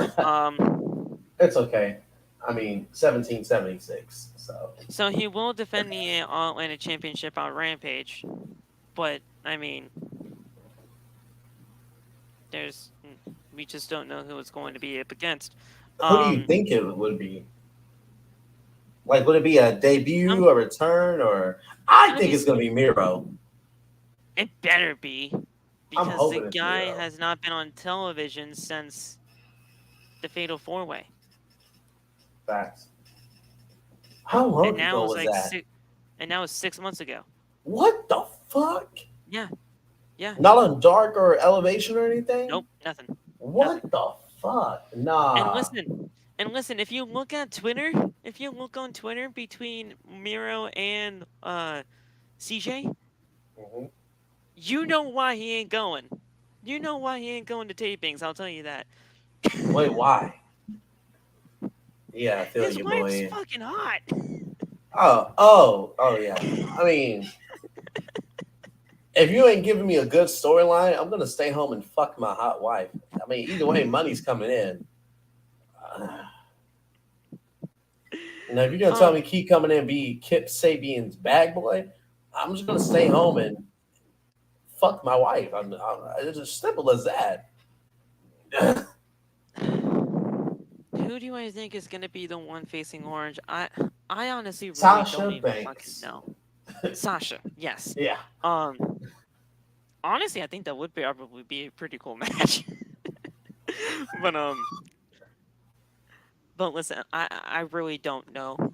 It's okay. I mean, 1776. So he will defend the All Atlantic Championship on Rampage, but I mean, we just don't know who it's going to be up against. Who do you think it would be? Like, would it be a debut, a return, or I think it's gonna be Miro. It better be, because the hoping it's guy Miro. has not been on television since the Fatal 4-Way. Facts. How long And now ago it's was like that? and now it's 6 months ago. What the fuck? Yeah. Not on Dark or Elevation or anything? Nope, nothing. What the fuck? Nah. And listen, if you look at Twitter, if you look on Twitter between Miro and CJ, Mhm. you know why he ain't going. You know why he ain't going to tapings, I'll tell you that. Wait, why? Yeah, I feel His you, wife's boy. fucking hot. Oh, yeah. I mean, if you ain't giving me a good storyline, I'm gonna stay home and fuck my hot wife. I mean, either way, money's coming in. Now, if you're gonna tell me keep coming in and be Kip Sabian's bag boy, I'm just gonna stay home and fuck my wife. It's as simple as that. Who do I think is gonna be the one facing Orange? I honestly really Sasha don't even Banks. fucking know. Sasha, yes. Yeah. Honestly, I think that would probably be a pretty cool match. But listen, I really don't know.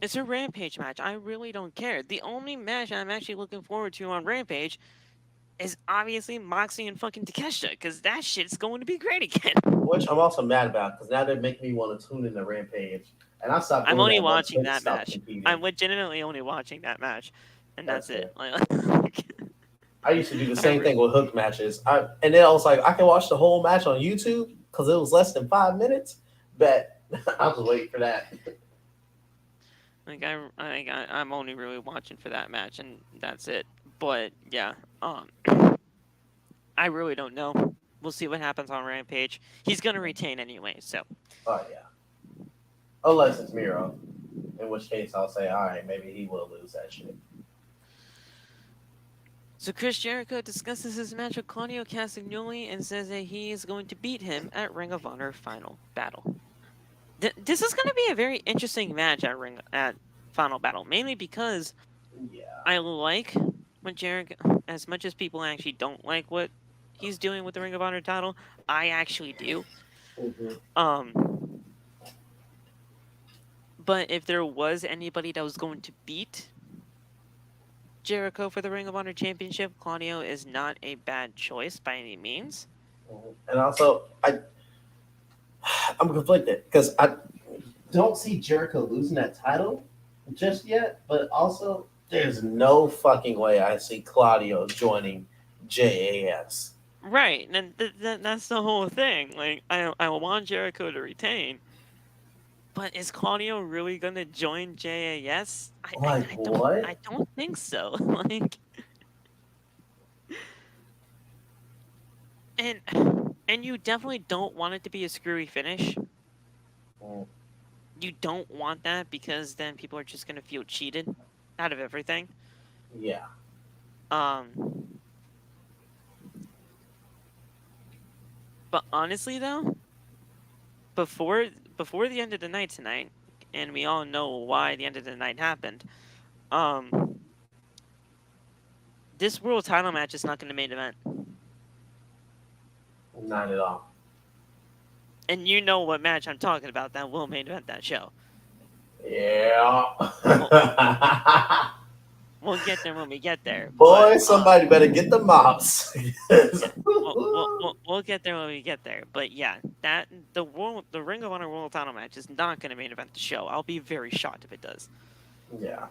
It's a Rampage match. I really don't care. The only match I'm actually looking forward to on Rampage is obviously Moxley and fucking Takeshita, because that shit's going to be great again. Which I'm also mad about, because now they're making me want to tune in to Rampage. And I stopped. I'm only that once watching Vince that stopped match. competing. I'm legitimately only watching that match, and that's it. I used to do the same thing with hook matches. And then I was like, I can watch the whole match on YouTube because it was less than 5 minutes. But I was waiting for that. I'm only really watching for that match, and that's it. But yeah, I really don't know. We'll see what happens on Rampage. He's gonna retain anyway, so. Oh yeah. Unless it's Miro, in which case I'll say, all right, maybe he will lose that shit. So Chris Jericho discusses his match with Claudio Catagnoli and says that he is going to beat him at Ring of Honor Final Battle. This is going to be a very interesting match at Final Battle, mainly because I like when Jericho, as much as people actually don't like what he's doing with the Ring of Honor title, I actually do. Mm-hmm. But if there was anybody that was going to beat Jericho for the Ring of Honor Championship, Claudio is not a bad choice by any means. And also, I'm conflicted because I don't see Jericho losing that title just yet, but also there's no fucking way I see Claudio joining JAS. Right, and that's the whole thing. Like, I want Jericho to retain, but is Claudio really gonna join JAS? I don't think so. Like, and you definitely don't want it to be a screwy finish. Mm. You don't want that because then people are just gonna feel cheated out of everything. Yeah. But honestly though, before the end of the night tonight, and we all know why the end of the night happened. This world title match is not going to main event, Not at all. and you know what match I'm talking about that will main event that show. Yeah. We'll get there when we get there. Boy, but, somebody better get the mops. we'll get there when we get there. But yeah, that the Ring of Honor World Title match is not going to main event the show. I'll be very shocked if it does. Yeah.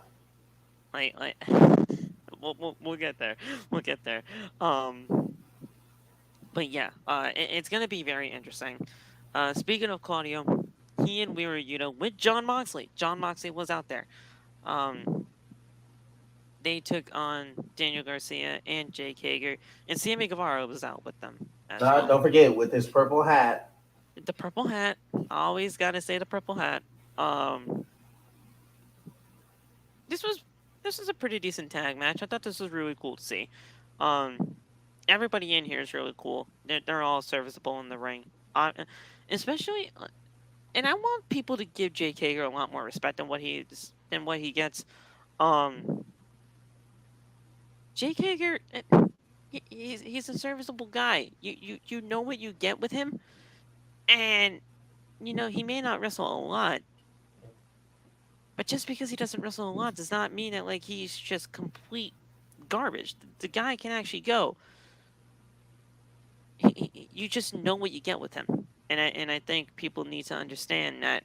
Like we'll get there. We'll get there. But yeah, it's going to be very interesting. Speaking of Claudio, he and Yuta with Jon Moxley. Jon Moxley was out there. They took on Daniel Garcia and Jake Hager, and Sammy Guevara was out with them. As well. Don't forget, with his purple hat. The purple hat. Always got to say the purple hat. This was a pretty decent tag match. I thought this was really cool to see. Everybody in here is really cool. They're all serviceable in the ring. Especially, and I want people to give Jake Hager a lot more respect than what he gets. Jake Hager, he's a serviceable guy. You know what you get with him, and he may not wrestle a lot, but just because he doesn't wrestle a lot does not mean that like he's just complete garbage. The guy can actually go. You just know what you get with him, and I think people need to understand that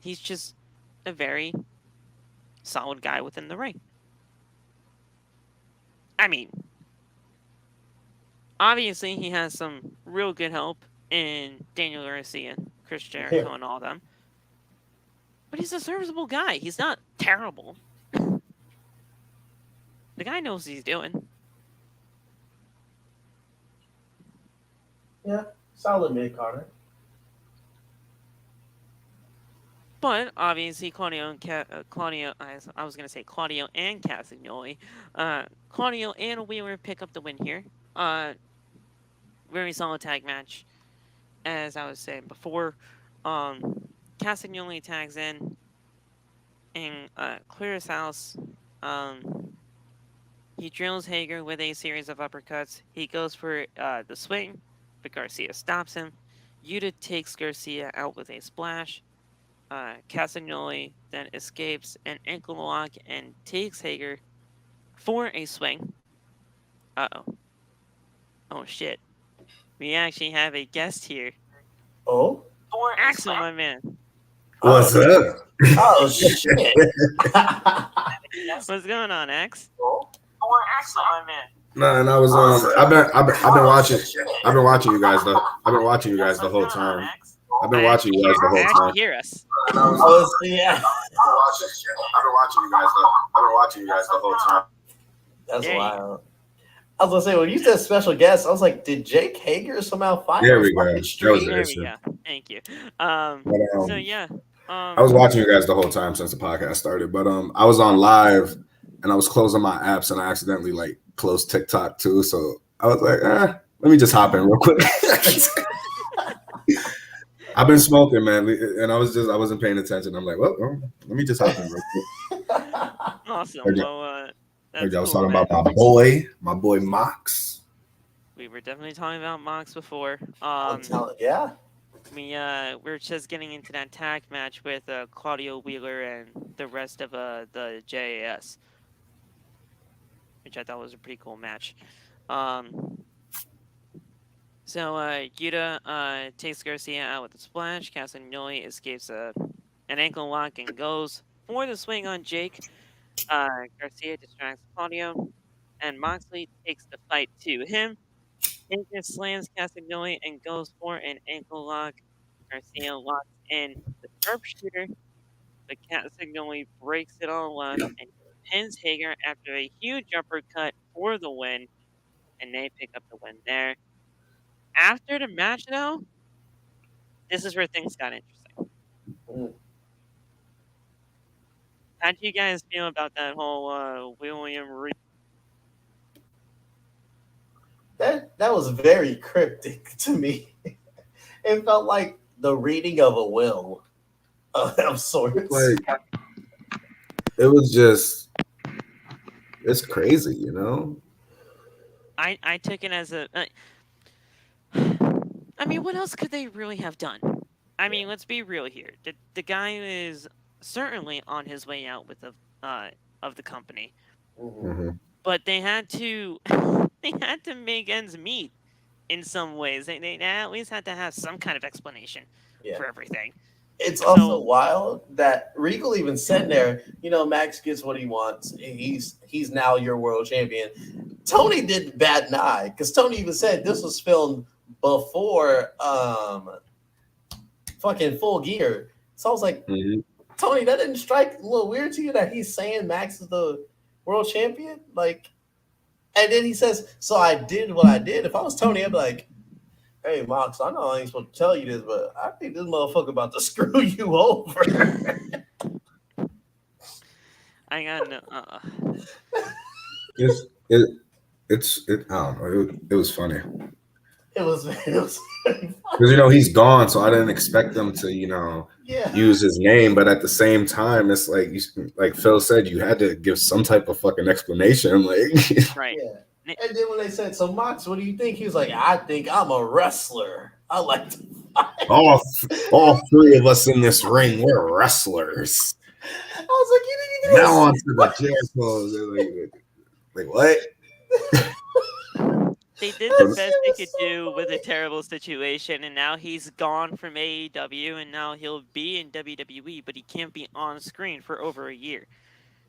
he's just a very solid guy within the ring. I mean, obviously he has some real good help in Daniel Garcia, Chris Jericho, and all them. But he's a serviceable guy. He's not terrible. The guy knows what he's doing. Yeah, solid mid-carder. But obviously, Claudio and Catagnoli. Claudio and Wheeler pick up the win here. Very solid tag match, as I was saying before. Catagnoli tags in and clears house. He drills Hager with a series of uppercuts. He goes for the swing, but Garcia stops him. Yuta takes Garcia out with a splash. Catagnoli then escapes an ankle lock and takes Hager for a swing. Uh-oh. Oh, shit. We actually have a guest here. Oh? Axel, my man. What's up? Oh, shit. What's going on, Ax? Axel, my man. No, and I was I've been watching you guys the whole time. I've been watching you guys the whole time. Hear us. Oh, yeah. I've been watching you guys the whole time. That's wild. I was gonna say when you said special guest, I was like, did Jake Hager somehow find There we go. There we go. Thank you. So yeah. I was watching you guys the whole time since the podcast started, but I was on live and I was closing my apps and I accidentally like closed TikTok too. So I was like, let me just hop in real quick. I've been smoking, man, and I wasn't paying attention. I'm like, well, let me just hop in real quick. Awesome. Well, I was talking about my boy Mox. We were definitely talking about Mox before. Yeah. We're just getting into that tag match with Claudio Wheeler and the rest of the JAS, which I thought was a pretty cool match. So Yuta takes Garcia out with a splash. Catagnoli escapes an ankle lock and goes for the swing on Jake. Garcia distracts Claudio, and Moxley takes the fight to him. Hager slams Catagnoli and goes for an ankle lock. Garcia locks in the sharpshooter, but Catagnoli breaks it all up and pins Hager after a huge uppercut for the win, and they pick up the win there. After the match, though, this is where things got interesting. Mm. How do you guys feel about that whole William Regal? That was very cryptic to me. It felt like the reading of a will of sorts. Like it was just, it's crazy, you know. I took it as a. I mean, what else could they really have done? I mean, let's be real here. The guy is certainly on his way out with the of the company, Mm-hmm. but they had to they had to make ends meet in some ways. They at least had to have some kind of explanation Yeah. for everything. It's also So- wild that Regal even said there, you know, Max gets what he wants. He's now your world champion. Tony didn't bat an eye because Tony even said this was filmed before fucking Full Gear. So I was like, Mm-hmm. Tony, that didn't strike a little weird to you that he's saying Max is the world champion? Like, and then he says, so I did what I did. If I was Tony, I'd be like, hey, Mox, I know I ain't supposed to tell you this, but I think this motherfucker about to screw you over. I got no. It's I don't know. It was funny It was because you know he's gone, so I didn't expect them to yeah. use his name, but at the same time, it's like like Phil said, you had to give some type of fucking explanation, like Right. Yeah. And then when they said, so Mox, what do you think? He was like, I think I'm a wrestler. I like to fight. all three of us in this ring, we're wrestlers. I was like, you didn't even Now on to the Jericho. Like what? They did the best they could do with a terrible situation, and now he's gone from AEW, and now he'll be in WWE, but he can't be on screen for over a year.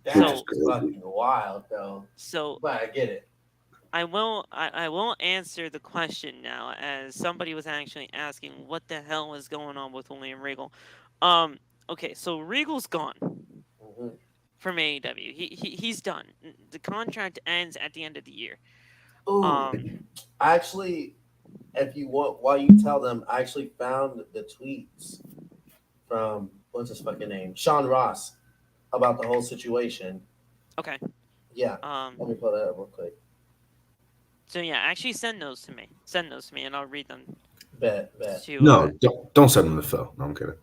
That's So- fucking wild, though. So But I get it. I will answer the question now, as somebody was actually asking what the hell is going on with William Regal. Okay, so Regal's gone Mhm. from AEW. He's done. The contract ends at the end of the year. Ooh, actually, if you want, while you tell them, I actually found the tweets from what's his fucking name, Sean Ross, about the whole situation. Okay. Yeah, let me pull that up real quick. So yeah, actually send those to me. Send those to me, and I'll read them Bet. to No, don't send them to Phil. No, I'm kidding.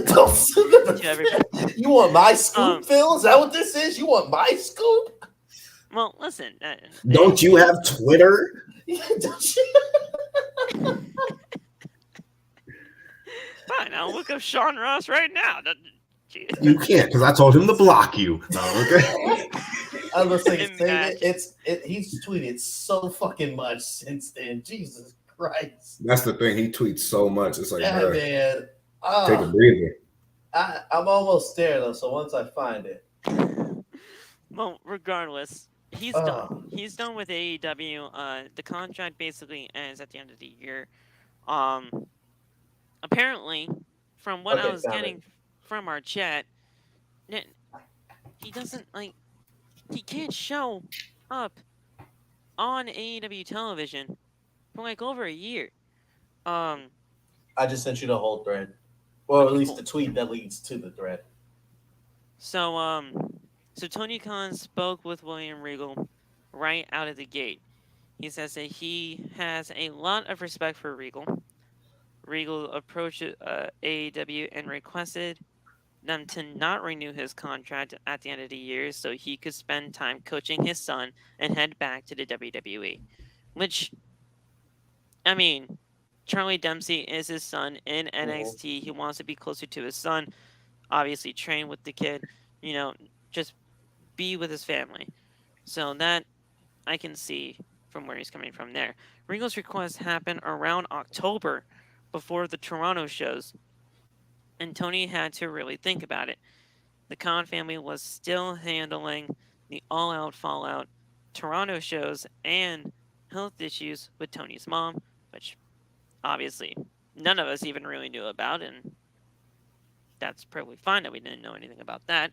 Don't send it to everybody. You want my scoop, Um, Phil? Is that what this is? You want my scoop? Well, listen. Don't you have Twitter? Don't you? Fine, I'll look up Sean Ross right now. Jeez. You can't because I told him to block you. No, okay. I was saying, Imagine. he's tweeted so fucking much since then. Jesus Christ. That's the thing. He tweets so much. It's like, Yeah, bro, man. take a breather. I'm almost there though, so once I find it. Well, regardless, he's Oh. done. He's done with AEW. The contract basically ends at the end of the year. Apparently, from what I Okay, was found getting from our chat, he doesn't he can't show up on AEW television for like over a year. I just sent you the whole thread. Well, at Okay, least cool. the tweet that leads to the thread. So Tony Khan spoke with William Regal right out of the gate. He says that he has a lot of respect for Regal. Regal approached AEW and requested them to not renew his contract at the end of the year so he could spend time coaching his son and head back to the WWE. Which, I mean, Charlie Dempsey is his son in NXT. He wants to be closer to his son. Obviously, train with the kid. Just be with his family. So that I can see from where he's coming from there. Regal's request happened around October before the Toronto shows, and Tony had to really think about it. The Khan family was still handling the all-out Fallout Toronto shows and health issues with Tony's mom, which obviously none of us even really knew about, and that's probably fine that we didn't know anything about that.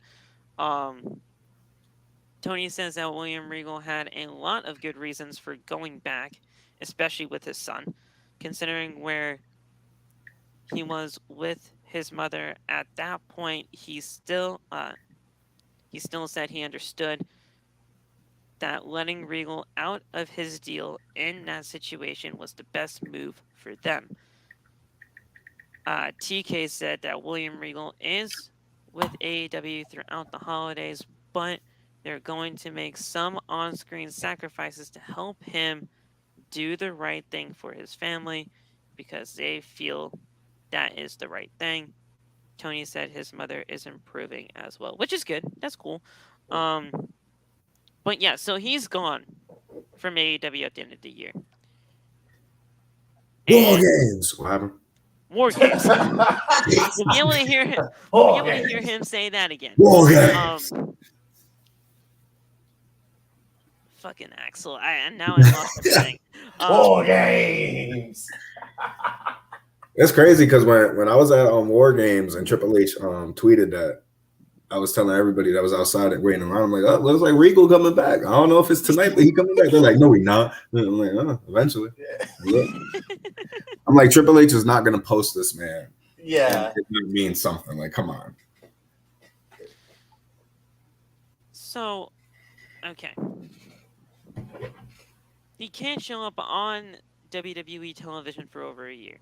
Tony says that William Regal had a lot of good reasons for going back, especially with his son, considering where he was with his mother. At that point, he still said he understood that letting Regal out of his deal in that situation was the best move for them. TK said that William Regal is with AEW throughout the holidays, but they're going to make some on-screen sacrifices to help him do the right thing for his family because they feel that is the right thing. Tony said his mother is improving as well, which is good. That's cool. But yeah, so he's gone from AEW at the end of the year. War games. What happened? War games. We'll be able to hear him. We'll be able to hear him say that again. War games. Fucking Axel. Now I lost everything. War games. It's crazy because when I was at War Games and Triple H tweeted that, I was telling everybody that was outside and waiting around. I'm like, oh, looks like Regal coming back. I don't know if it's tonight, but he coming back. They're like, no, he not. And I'm like, oh, eventually. Yeah. I'm like, Triple H is not gonna post this, man. Yeah, it means something. Like, come on. So, okay. He can't show up on WWE television for over a year.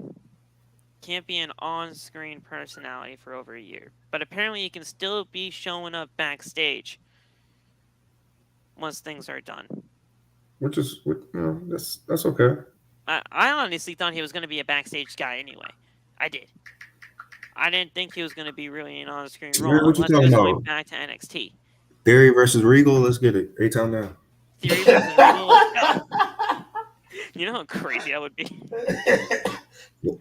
Can't be an on-screen personality for over a year. But apparently he can still be showing up backstage once things are done. Which is, that's okay. I honestly thought he was going to be a backstage guy anyway. I did. I didn't think he was going to be really an on-screen role What you unless he was talking going about? back to NXT. Theory versus Regal. Let's get it. 8-time down. Theory versus Regal. Let's go. You know how crazy that would be?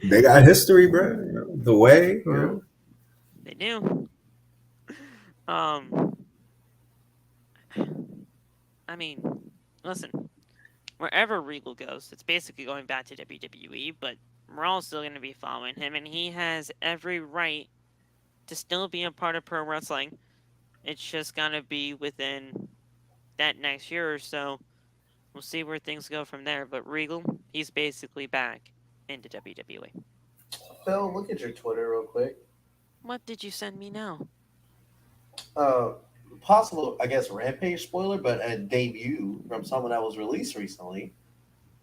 They got history, bro. You know, the way. You know. They do. I mean, listen. Wherever Regal goes, it's basically going back to WWE, but we're all still going to be following him, and he has every right to still be a part of pro wrestling. It's just going to be within that next year or so. We'll see where things go from there, but Regal, he's basically back into WWE. Phil, look at your Twitter real quick. What did you send me now? Possible, I guess, Rampage spoiler, but a debut from someone that was released recently.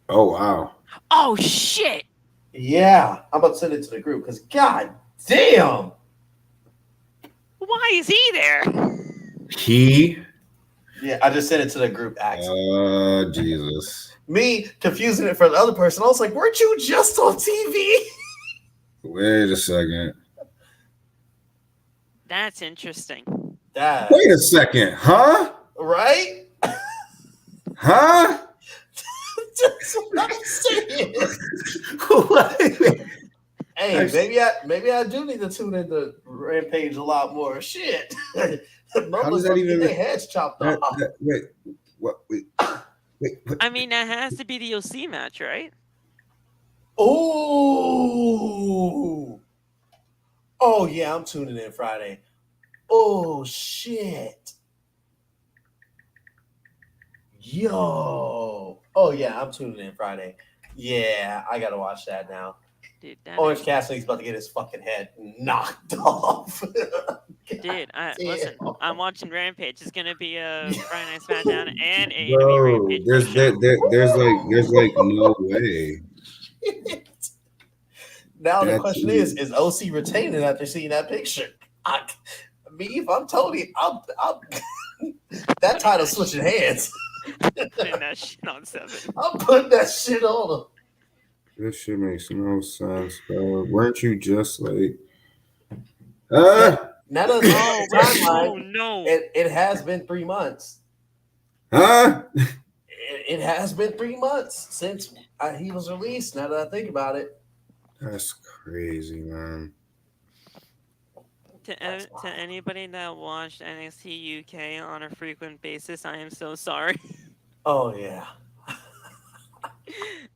Oh, wow. Oh, shit! Yeah, I'm about to send it to the group because, god damn! Why is he there? Yeah, I just sent it to the group, Axel. Jesus. Me confusing it for the other person. I was like, weren't you just on TV? Wait a second. That's interesting. Wait a second. Huh? Right? Huh? That's what I'm saying. Hey, maybe I do need to tune into Rampage a lot more. Shit. How does that even get their heads chopped off? Wait. I mean, that has to be the OC match, right? Oh yeah, I'm tuning in Friday. Oh shit. Yo. Oh yeah, I'm tuning in Friday. Yeah, I gotta watch that now. Dude, Orange Cassidy's about to get his fucking head knocked off. Dude, listen, I'm watching Rampage. It's gonna be a Friday Night SmackDown and a Bro, Rampage. there's like no way. Now the question is OC retaining after seeing that picture? If I'm Tony, I'm that title switching hands. Putting that shit on 7. I'm putting that shit on him. This shit makes no sense, bro. Weren't you just like Now that timeline, no. it has been 3 months. Huh? It has been 3 months since he was released. Now that I think about it, That's crazy, man. To anybody that watched NXT UK on a frequent basis, I am so sorry. oh yeah.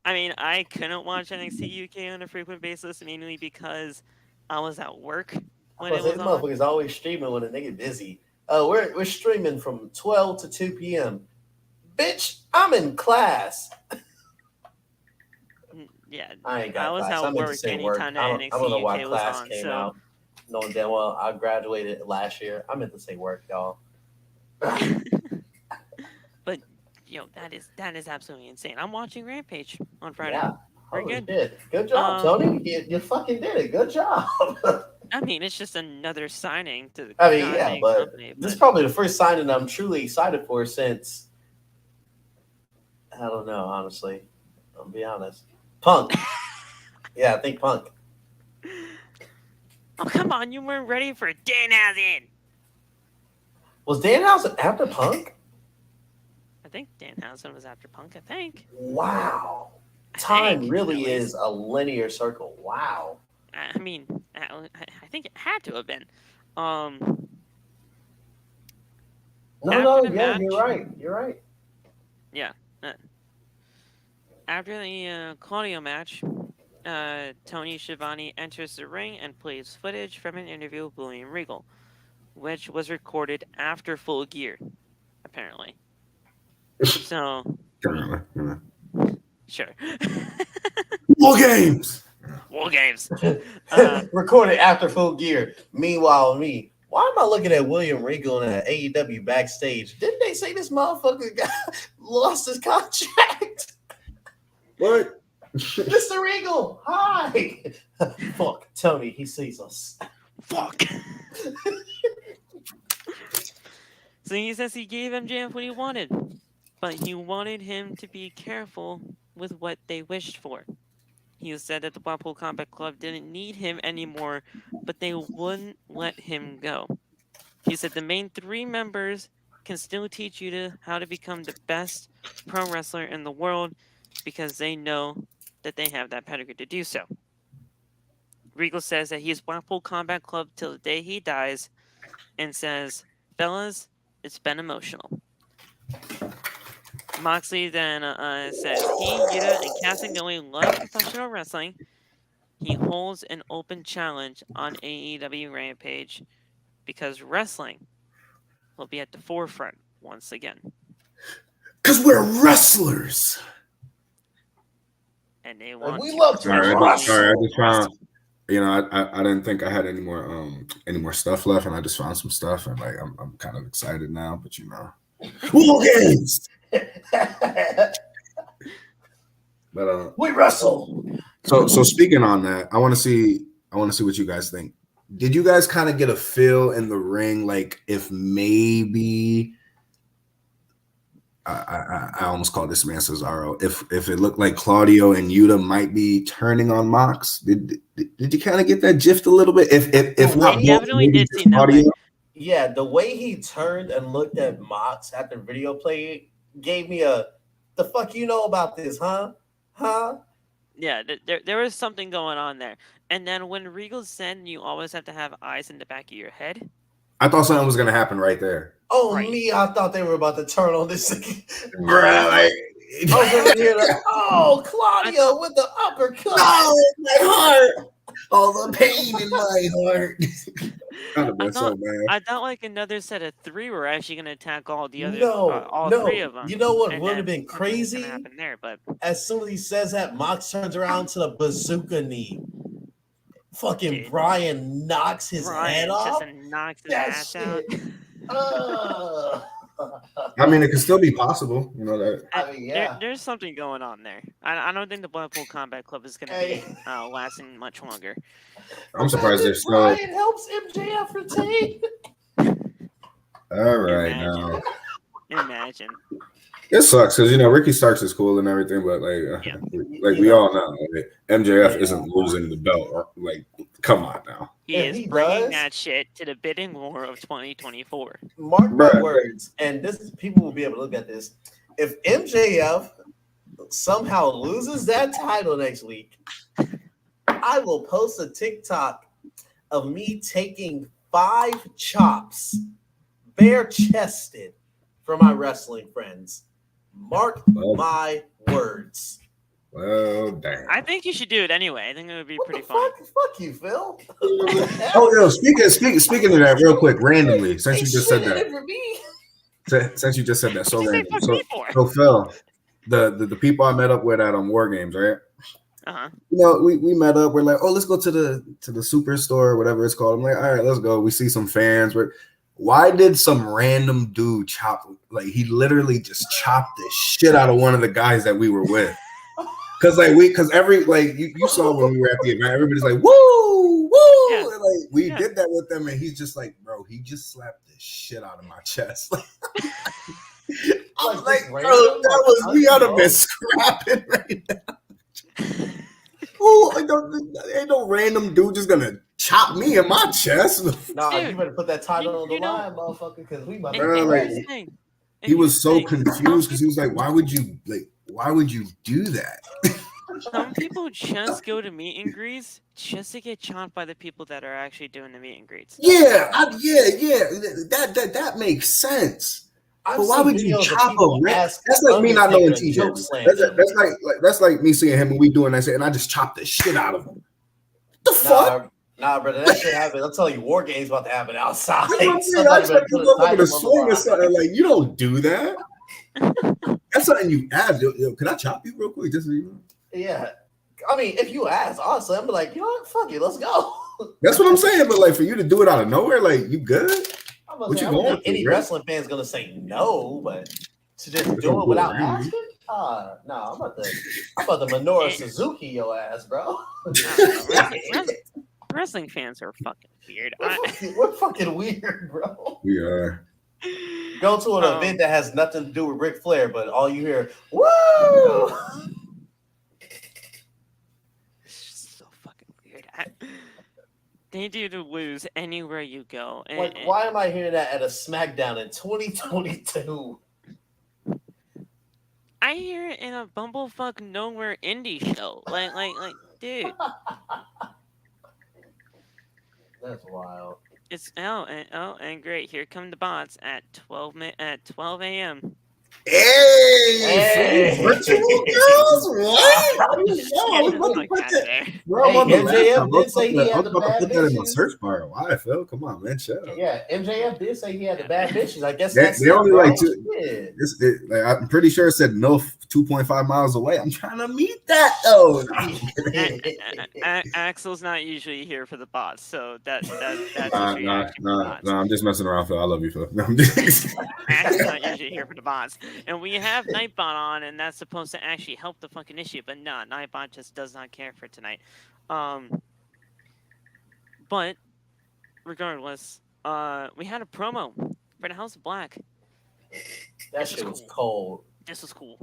I mean, I couldn't watch NXT UK on a frequent basis mainly because I was at work when it was on. Motherfuckers always streaming when they get busy. We're streaming from 12 to 2 p.m. Bitch, I'm in class. Yeah, I ain't got I was class. at I'm into work say work. anytime I that don't know NXT why UK was class on. came So, out. Knowing damn well I graduated last year. I meant to say work, y'all. but that is absolutely insane. I'm watching Rampage on Friday. Yeah. Very Holy good. shit. Good job, Tony. You fucking did it. Good job. I mean, it's just another signing to the I mean, yeah, main but company. this is But probably the first signing I'm truly excited for since I don't know, honestly. I'll be honest. Punk. Yeah, I think Punk. oh come on, you weren't ready for Danhausen. Was Danhausen after Punk? I think Danhausen was after Punk. I think. Wow. I Time think, really at least. is a linear circle. Wow. I mean, I think it had to have been. No, After the yeah, match- you're right. You're right. After the Claudio match, Tony Schiavone enters the ring and plays footage from an interview with William Regal, which was recorded after Full Gear, apparently. So, sure. War games. War games. Recorded after Full Gear. Meanwhile, me. Why am I looking at William Regal in an AEW backstage? Didn't they say this motherfucker lost his contract? What? Mr. Regal, hi. Fuck, Tony, he sees us. Fuck. So he says he gave MJF what he wanted, but he wanted him to be careful with what they wished for. He said that the Blackpool Combat Club didn't need him anymore, but they wouldn't let him go. He said the main 3 members can still teach you how to become the best pro wrestler in the world because they know that they have that pedigree to do so. Regal says that he is Blackpool Combat Club till the day he dies and says, fellas, it's been emotional. Moxley then says he, Yuta, and Catagnoli love professional wrestling. He holds an open challenge on AEW Rampage because wrestling will be at the forefront once again. Because we're wrestlers. And they want we to love to Sorry, wrestle. I just found. You know, I didn't think I had any more stuff left, and I just found some stuff, and like I'm kind of excited now. But you know, war games. But we wrestle. So speaking on that, I want to see what you guys think. Did you guys kind of get a feel in the ring, like if maybe I almost called this man Cesaro, if it looked like Claudio and Yuta might be turning on Mox? Did you kind of get that gift a little bit? If not, They definitely did seem that way. Yeah, the way he turned and looked at Mox after the video play gave me the fuck you know about this, huh? Yeah, there was something going on there. And then when Regal said you always have to have eyes in the back of your head. I thought something was gonna happen right there. Oh, Right. me, I thought they were about to turn on this. Bruh, like, I was gonna hear Claudio with the uppercut. oh, my heart. All the pain in my heart. I thought like another set of 3 were actually going to attack all the other, No, 3 of them. You know what And would then have been something was crazy? gonna happen there, but As soon as he says that, Mox turns around to the bazooka knee. Fucking Dude. Brian knocks his head Brian off. just knocks his That ass out. shit. I mean, it could still be possible, you know that. I mean, yeah. There's something going on there. I don't think the Blackpool Combat Club is going to Hey. be lasting much longer. I'm surprised they're still. Brian helps MJF retain. All right, Imagine. now Imagine. it sucks because you know Ricky Starks is cool and everything, but like, Yeah. we all know, like, MJF isn't losing the belt. Like, come on now. He If is he bringing does- that shit to the bidding war of 2024. Mark my Bruh. words, and people will be able to look at this. If MJF somehow loses that title next week, I will post a TikTok of me taking 5 chops, bare chested, for my wrestling friends. Mark my words. Well, damn. I think you should do it anyway. I think it would be pretty fun. Fuck you, Phil. Oh, yo, speaking of that, real quick, randomly, since you just said that, For me. since you just said that, so What did you say random. fuck me for? So Phil, the people I met up with at War Games, right? You know, we met up. We're like, oh, let's go to the superstore or whatever it's called. I'm like, all right, let's go. We see some fans. Why did some random dude chop? Like, he literally just chopped the shit out of one of the guys that we were with. Because you saw when we were at the event, everybody's like, woo, woo. Yeah. And, like, we did that with them, and he's just like, bro, he just slapped the shit out of my chest. I'm like, bro, that was we ought to be scrapping right now. Ain't no random dude just gonna chop me in my chest. Nah, Dude, you better put that title on the you know- line, motherfucker, because we about to Bro, And like, here's the thing. He was so confused because he was like, why would you do that? Some people just go to meet and greets just to get chomped by the people that are actually doing the meet and greets. Yeah. That makes sense. But why would you chop a rip? That's like me not knowing TJ. That's like me seeing him and we doing that shit, and I just chopped the shit out of him. The fuck? Nah, brother, that shit happened. I'm telling you, War Games about to happen outside. That's what I'm saying. I expect you to go over the swing or something. Like, you don't do that. That's something you ask. Yo, can I chop you real quick? Just so you know? Yeah. I mean, if you ask, honestly, I'm like, you know what? Fuck it, let's go. That's what I'm saying. But like, for you to do it out of nowhere, like, you good? What you going? Any wrestling fan's gonna say no, but to just do it without asking? No, I'm about to Minoru Suzuki your ass, bro. Wrestling fans are fucking weird. We're fucking weird, bro. We are. Go to an event that has nothing to do with Ric Flair, but all you hear, woo! It's just so fucking weird. They do to lose anywhere you go. Like, why am I hearing that at a SmackDown in 2022? I hear it in a bumblefuck nowhere indie show. Like, dude. That's wild. It's and great. Here come the bots at 12 a.m. Hey, virtual girls, what? Bro, MJF did say he had the bad put that in my bitches. search bar. Why, Phil? Come on, man, shut up. Yeah, MJF did say he had the bad bitches. I guess they only bro. like two. Like, I'm pretty sure it said no 2.5 miles away. I'm trying to meet that though. Axel's not usually here for the bots, so that's no. I'm just messing around, Phil. I love you, Phil. No, Axel's not usually here for the bots. And we have Nightbot on, and that's supposed to actually help the fucking issue, but no, Nightbot just does not care for tonight. But regardless, we had a promo for the House of Black. That shit was cold. This was cool.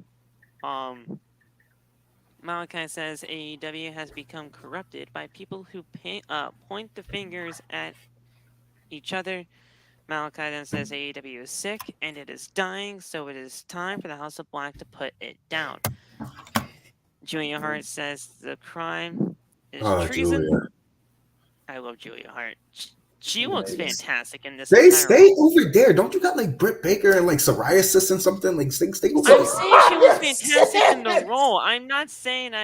Malachi says AEW has become corrupted by people who point the fingers at each other. Malachi then says AEW is sick and it is dying, so it is time for the House of Black to put it down. Julia Hart says the crime is treason. Julia. I love Julia Hart. She looks fantastic in this. Stay over there. Don't you got like Britt Baker and like psoriasis and something? Like stay over there. I'm saying she looks fantastic in the role. I'm not saying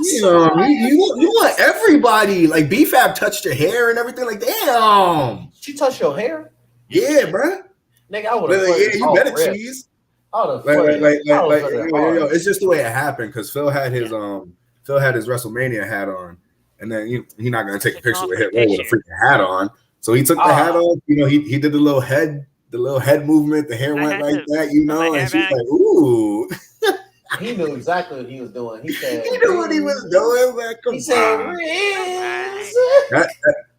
you want everybody. Like BFAB touched your hair and everything. Like damn. She touched your hair? Yeah, bro. Nigga, I would have. Yeah, you better cheese. Yo, it's just the way it happened because Phil had his WrestleMania hat on, and then he's not gonna take a picture with him with a freaking hat on. So he took the hat off. You know, he did the little head movement. The hair went like that. You know, and she's like, ooh. He knew exactly what he was doing. He said he knew what he was doing. Man. He said,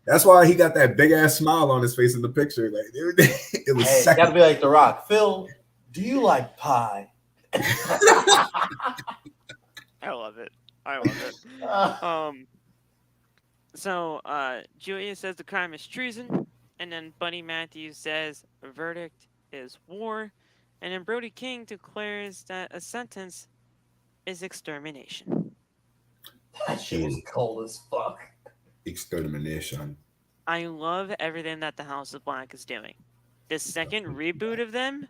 that's why he got that big ass smile on his face in the picture. Like it was. Hey, gotta be like The Rock. Phil, do you like pie? I love it. So Julia says the crime is treason, and then Buddy Matthews says a verdict is war, and then Brody King declares that a sentence is extermination. That shit was cold as fuck. Extermination. I love everything that the House of Black is doing. The second reboot of them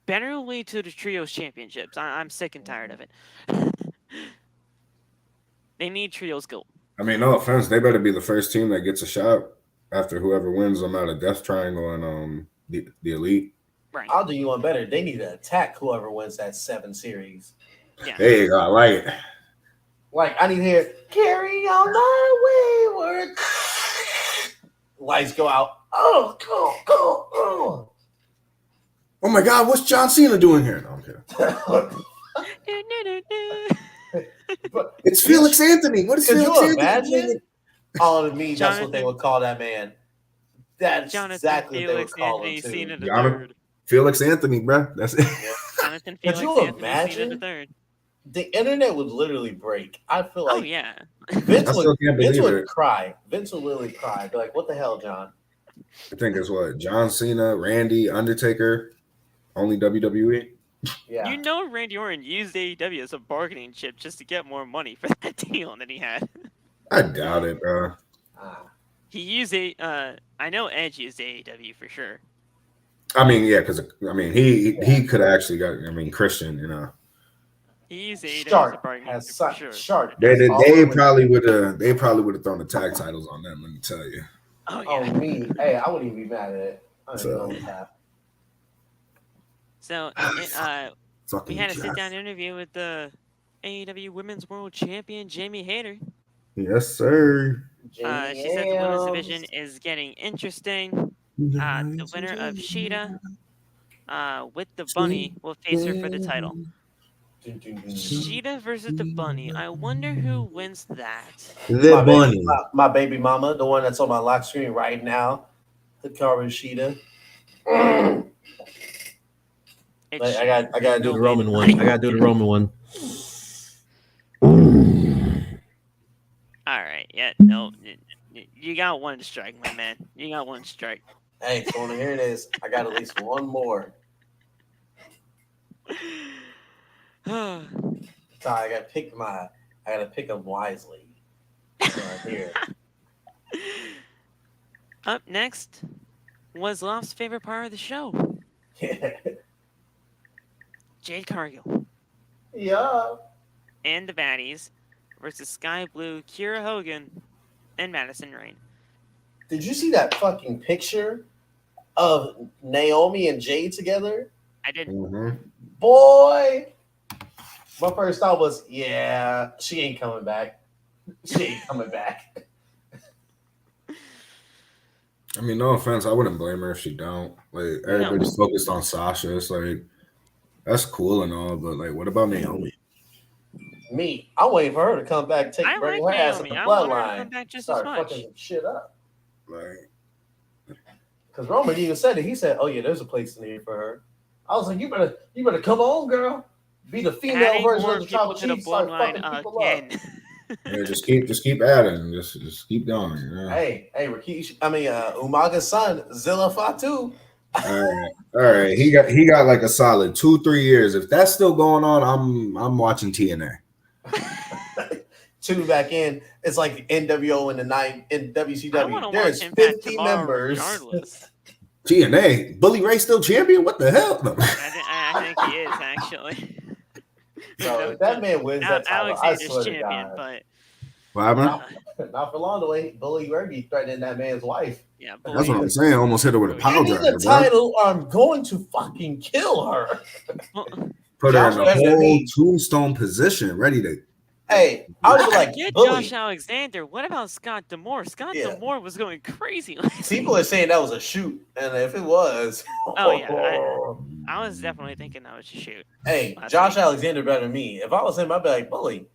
better lead to the Trios Championships. I'm sick and tired of it. They need Trios Gold. I mean, no offense, they better be the first team that gets a shot after whoever wins them out of Death Triangle and the Elite. Right. I'll do you one better. They need to attack whoever wins that 7 series. Yeah. There you go. I like it. Like, I need to hear, carry on my wayward. Lights go out. Oh, go. Oh my God, what's John Cena doing here? No, I'm kidding. It's Felix Anthony. What is Could Felix you Anthony imagine? doing? Oh, to me, that's what Jonathan- they would call that man. That's Jonathan exactly what they would Felix call Anthony him, too. Cena the Got him. third. Felix Anthony, bro. That's it. Jonathan Could Felix you Anthony Cena imagine? the third. The internet would literally break. I feel like Oh yeah. Vince I still can't Vince believe would it. cry. Vince would literally cry. Be like, what the hell, John? I think it's what? John Cena, Randy, Undertaker, only WWE. Yeah. You know Randy Orton used AEW as a bargaining chip just to get more money for that deal than he had. I doubt it, bro. He used I know Edge used AEW for sure. I mean, yeah, because he could have actually got. I mean, Christian, you know, He used AEW as a Shark bargaining has chip for such sure. shark. they Always- probably would have thrown the tag titles on them. Let me tell you. Oh Oh, yeah. me. Hey, I wouldn't even be mad at it. I don't So- know what's happening. So we Fucking had a Jeff. sit-down interview with the AEW Women's World Champion Jamie Hayter. Yes, sir. She said the women's division is getting interesting. The winner of Sheeta with the Bunny will face her for the title. Sheeta versus the Bunny. I wonder who wins that. The bunny. My baby mama, the one that's on my lock screen right now, the Carver Sheeta. It's Like, I gotta do Do the the Roman one. I gotta do the Roman one. all right. Yeah. No. You got one strike, my man. You got one strike. Hey, so here it is. I got at least one more. Oh, So I gotta pick them wisely. Right here. Up next was Loft's favorite part of the show. Jade Cargill Yeah. and the Baddies versus Sky Blue, Kiera Hogan, and Madison Rayne. Did you see that fucking picture of Naomi and Jade together? I did. Mhm. Boy, my first thought was, yeah, she ain't coming back. She ain't coming back. I mean, no offense, I wouldn't blame her if she don't. Like everybody's focused on Sasha. It's like that's cool and all, but like, what about Naomi? Me, I'm waiting for her to come back, I bring like her ass in Naomi. the I want her to come bloodline, back just as start much. fucking some shit up. Like, Because Roman even said it. He said, "Oh yeah, there's a place in here for her." I was like, "You better come on, girl. Be the female Adding version more of the people tribal to the chief. Start bloodline fucking people again. up." yeah, just keep adding, just keep going. You know? Hey, Rikishi. I mean, Umaga's son, Zilla Fatu. All right. He got like a solid 2-3 years. If that's still going on, I'm watching TNA. Tune back in. It's like NWO in the night in I want WCW. to There's watch him back 50 tomorrow members. regardless. TNA. Bully Ray still champion? What the hell? No. I think he is, actually. So if that man wins that title, I Alexander's swear to champion, God. but What happened? Not for long the way Bully Ray be threatening that man's wife. yeah, That's what I'm saying. Almost hit her with a power Give me driver, the bro. title, or I'm going to fucking kill her. Put her in Josh the better than whole me. tombstone position, ready to. Hey, I was like, Get Bully. Josh Alexander. What about Scott D'Amore? Scott Yeah. D'Amore was going crazy last People week. are saying that was a shoot, and if it was, Oh, yeah, I was definitely thinking that was a shoot. hey, last Josh week. Alexander better than me. If I was him, I'd be like, Bully,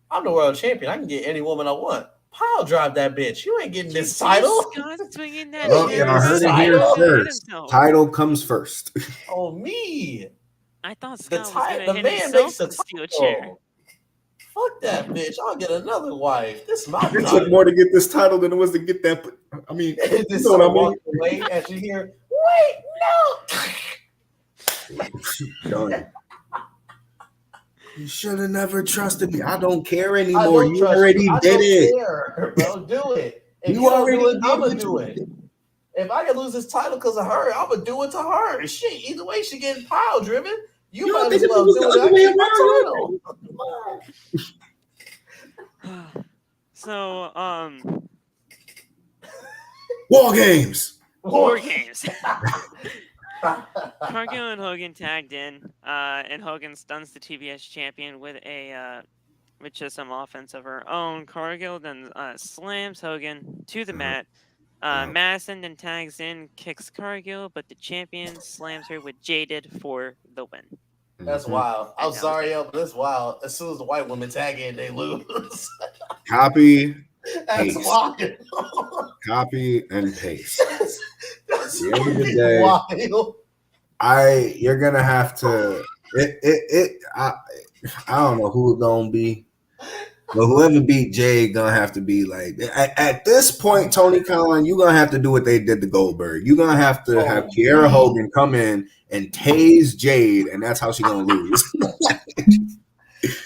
I'm the world champion. I can get any woman I want. Pile drive that bitch. You ain't getting Did you this see title. Scott swinging that Well, chair? y'all heard it He here was gonna hit first. himself. Title comes first. Oh, me. I thought The Scott was the going to hit man himself makes the with the steel title. chair. Fuck that bitch. I'll get another wife. This is my It took title. more to get this title than it was to get that. I mean, This you know what I mean? walked away and she hear, wait, no. Done. You should have never trusted me. I don't care I anymore. don't You trust already you. I did don't it. care, bro. Do it. If You you don't already do it, I'm did gonna do what it. you did. If I can lose this title because of her, I'm gonna do it to her. Shit, either way, she getting pile driven. You You don't might think as it well was do the it. I other way keep my around? title. So, War games. War Games. Cargill and Hogan tagged in, and Hogan stuns the TBS champion with a with just some offense of her own. Cargill then slams Hogan to the mat. Madison then tags in, kicks Cargill, but the champion slams her with Jaded for the win. That's wild. I'm sorry, yo, but that's wild. As soon as the white women tag in, they lose. Copy, That's paste. wild. Copy and paste. That's At the end of the day, wild. you're gonna have to. I don't know who it's gonna be, but whoever beat Jade gonna have to be like. At this point, Tony Khan, you're gonna have to do what they did to Goldberg. You're gonna have to have Kiera Hogan come in and tase Jade, and that's how she's gonna lose.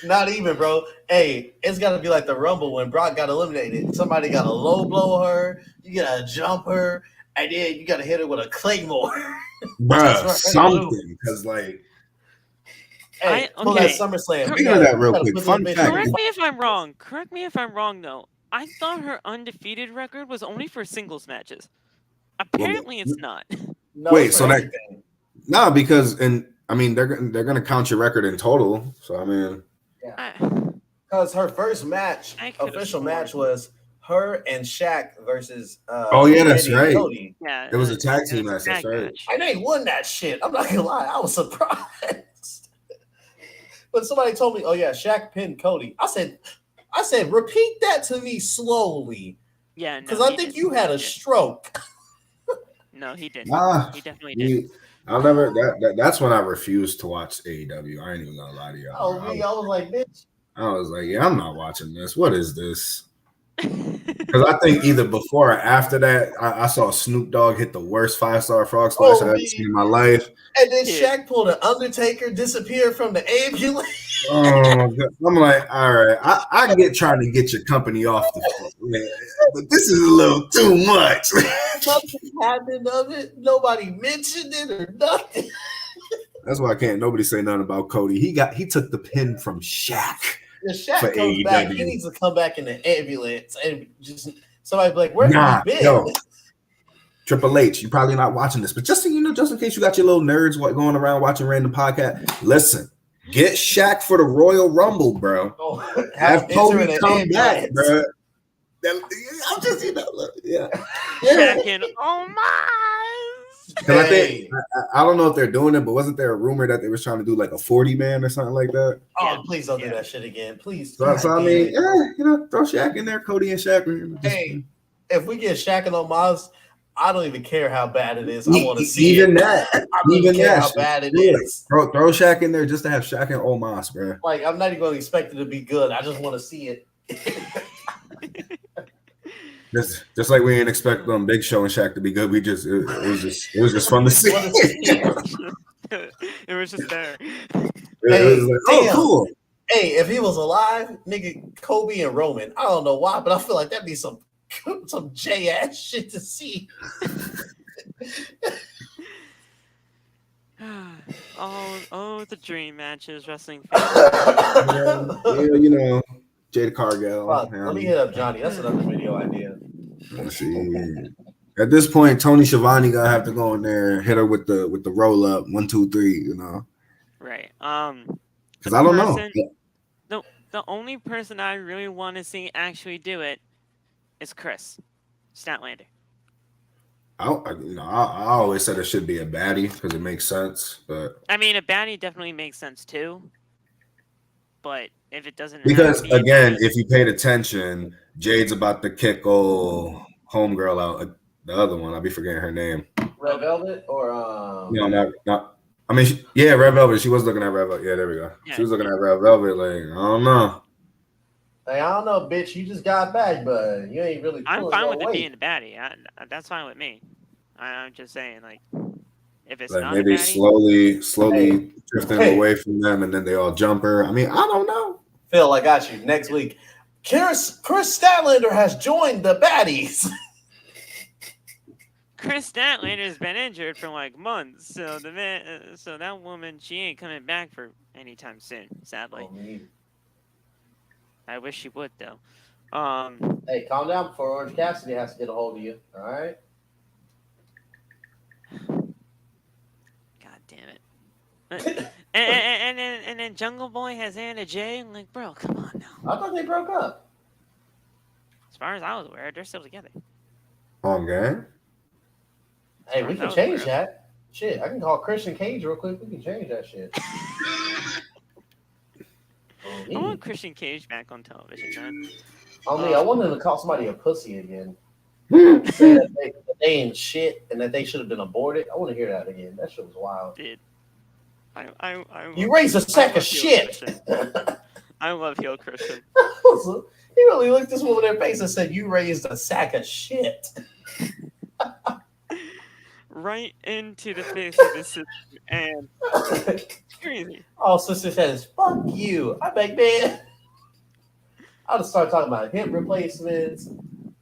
Not even, bro. Hey, it's got to be like the Rumble when Brock got eliminated. Somebody got to low blow her. You got to jump her. And then you got to hit her with a Claymore. Bruh, something. Because, like... Hey, pull that SummerSlam. Speaking of that real quick, fun fact. Correct me if I'm wrong. Correct me if I'm wrong, though. I thought her undefeated record was only for singles matches. Apparently, it's not. No, wait, so that... No, because... I mean, they're gonna count your record in total. So I mean, because her first match, official match, was her and Shaq versus. Oh yeah, that's right. Cody. Yeah, it was a tag team match. That's right. And they won that shit. I'm not gonna lie, I was surprised. But somebody told me, "Oh yeah, Shaq pinned Cody." I said, repeat that to me slowly. Yeah, because I think you had a stroke. No, he didn't. He definitely did. I'll never. That's when I refused to watch AEW. I ain't even gonna lie to y'all. Oh, me, I was like, bitch. I was like, yeah, I'm not watching this. What is this? Because I think either before or after that, I saw Snoop Dogg hit the worst 5-star frog splash I've ever seen in my life. And then Shaq pulled an Undertaker, disappeared from the ambulance. Oh, I'm like, all right, I get trying to get your company off the floor, but this is a little too much. Nothing happened of it. Nobody mentioned it or nothing. That's why I can't nobody say nothing about Cody. He took the pin from Shaq. If Shaq comes back, he needs to come back in the ambulance and just somebody be like, where have you been? Yo, Triple H, you're probably not watching this, but just so you know, just in case you got your little nerds going around watching random podcast, listen. Get Shaq for the Royal Rumble, bro. Oh, have Cody come back, bro. I'm just, yeah. Shaq and Omos. I think I don't know if they're doing it, but wasn't there a rumor that they was trying to do like a 40-man or something like that? Oh, please don't do that shit again, please. So I mean, throw Shaq in there, Cody and Shaq. Hey, if we get Shaq and Omos, I don't even care how bad it is. I want to see even it. that. I don't even care how bad it is. Throw Shaq in there just to have Shaq and Omos, bro. Like, I'm not even going to expect it to be good. I just want to see it. Just like we didn't expect Big Show and Shaq to be good. It was just fun to see. It was just there. It was like, oh, cool. Hey, if he was alive, nigga, Kobe and Roman. I don't know why, but I feel like that'd be some J ass shit to see. The dream matches, wrestling. You know, Jade Cargill. Let me hit up Johnny. That's another video idea. Let's see. At this point, Tony Schiavone gonna have to go in there and hit her with the roll up 1, 2, 3. You know, right? Because I don't know. The only person I really want to see actually do it is Chris Statlander. I always said it should be a baddie because it makes sense, but I mean, a baddie definitely makes sense too. But if it doesn't, because again, if you paid attention, Jade's about to kick old homegirl out. The other one, I'll be forgetting her name. Red Velvet or no, not. I mean, Red Velvet. She was looking at Red Velvet. Yeah, there we go. Yeah. She was looking at Red Velvet. Like, I don't know. Hey, I don't know, bitch. You just got back, but you ain't really. I'm fine with it being a baddie. That's fine with me. I'm just saying, like, if it's like not maybe a baddie, slowly drifting away from them, and then they all jump her. I mean, I don't know. Phil, I got you. Next week, Chris Statlander has joined the Baddies. Chris Statlander has been injured for like months, so so that woman, she ain't coming back for anytime soon. Sadly. I wish she would though. Hey, calm down before Orange Cassidy has to get a hold of you. All right. God damn it. and then Jungle Boy has Anna Jay. I'm like, bro, come on now. I thought they broke up. As far as I was aware, they're still together. On game. Hey, we That can was change weird. that. Shit, I can call Christian Cage real quick. We can change that shit. I want Christian Cage back on television, man. Only I want him to call somebody a pussy again. Say that they ain't shit and that they should have been aborted. I want to hear that again. That shit was wild. Dude, You raised a sack of shit. I love heel Christian. He really looked this woman in the face and said, "You raised a sack of shit." Right into the face of the sister, and crazy. All sister says, "Fuck you." I'm like, man. I'll just start talking about hip replacements,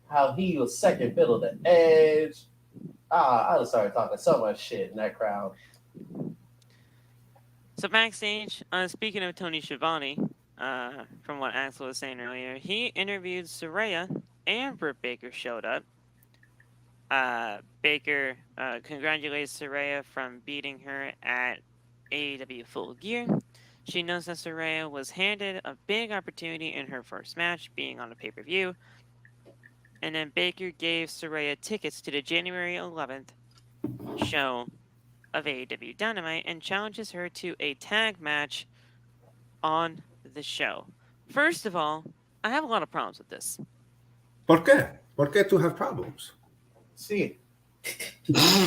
how he was second fiddle to Edge. I just started talking so much shit in that crowd. So backstage, speaking of Tony Schiavone, from what Axel was saying earlier, he interviewed Saraya and Britt Baker showed up. Baker congratulated Saraya from beating her at AEW Full Gear. She knows that Saraya was handed a big opportunity in her first match, being on a pay-per-view. And then Baker gave Saraya tickets to the January 11th show of AEW Dynamite and challenges her to a tag match on the show. First of all, I have a lot of problems with this. ¿Por qué? ¿Por qué tú have problems? See,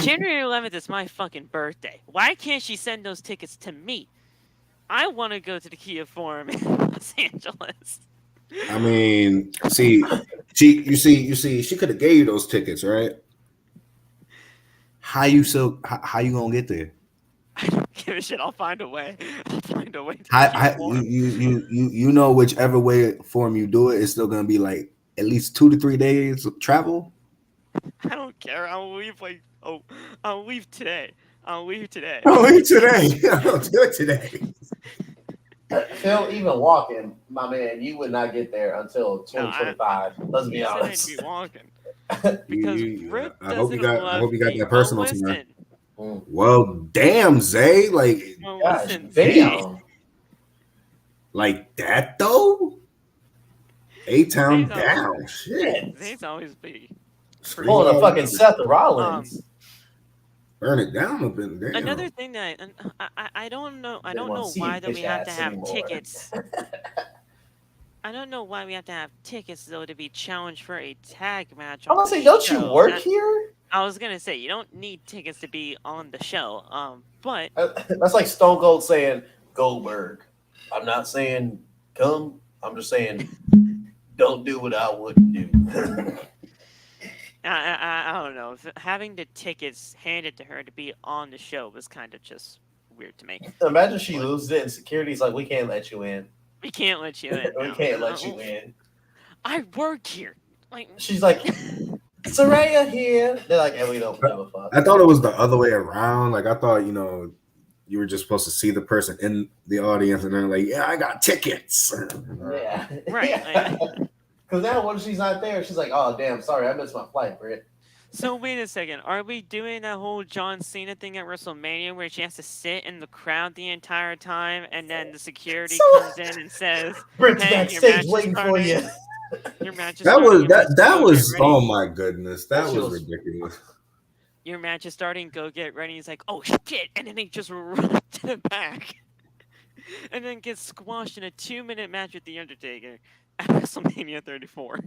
January 11th is my fucking birthday. Why can't she send those tickets to me? I want to go to the Kia Forum in Los Angeles. I mean, you see, she could have gave you those tickets, right? How you gonna get there? I don't give a shit. I'll find a way. I'll find a way. To the Kia Forum. You know, whichever way form you do it, it's still gonna be like at least 2 to 3 days of travel. I don't care. I'll leave I'll leave today. I'll leave today. I'll do it today. Phil, even walking, my man, you would not get there until 2025. Let's be honest. I'd be walking. Because Britt I hope you got me. that personal Well, tonight. listen. Well, damn, Zay, like Gosh, Listen, damn. like that though. A-Town Zay's down, shit. Zay's always be. Pulling a fucking Seth Rollins. Burn it down a bit. Damn. Another thing that I don't know. I Didn't don't wanna know see why you that we bitch have to ass have anymore. tickets. I don't know why we have to have tickets though to be challenged for a tag match. I'm on gonna say, the don't you show. work here? I was gonna say you don't need tickets to be on the show. But That's like Stone Cold saying Goldberg. I'm not saying come. I'm just saying don't do what I wouldn't do. I don't know. Having the tickets handed to her to be on the show was kind of just weird to me. Imagine she loses it and security's like, we can't let you in. We can't let you in. We no. can't let you in. I work here. Like She's like, Saraya here. They're like, we don't give a fuck. I thought it was the other way around. Like I thought, you were just supposed to see the person in the audience, and they're like, "Yeah, I got tickets." Yeah. right. Because now when she's not there, she's like, oh, damn, sorry, I missed my flight, Britt. So wait a second. Are we doing that whole John Cena thing at WrestleMania where she has to sit in the crowd the entire time, and then the security comes in and says, Britt's "Hey, your match backstage is waiting for you. starting. Your match is That starting. was You must that go was. get ready. Oh my goodness, that That shit was was- ridiculous. Your match is starting. Go get ready." He's like, "Oh shit!" And then he just runs to the back, and then gets squashed in a 2-minute match with the Undertaker at WrestleMania 34.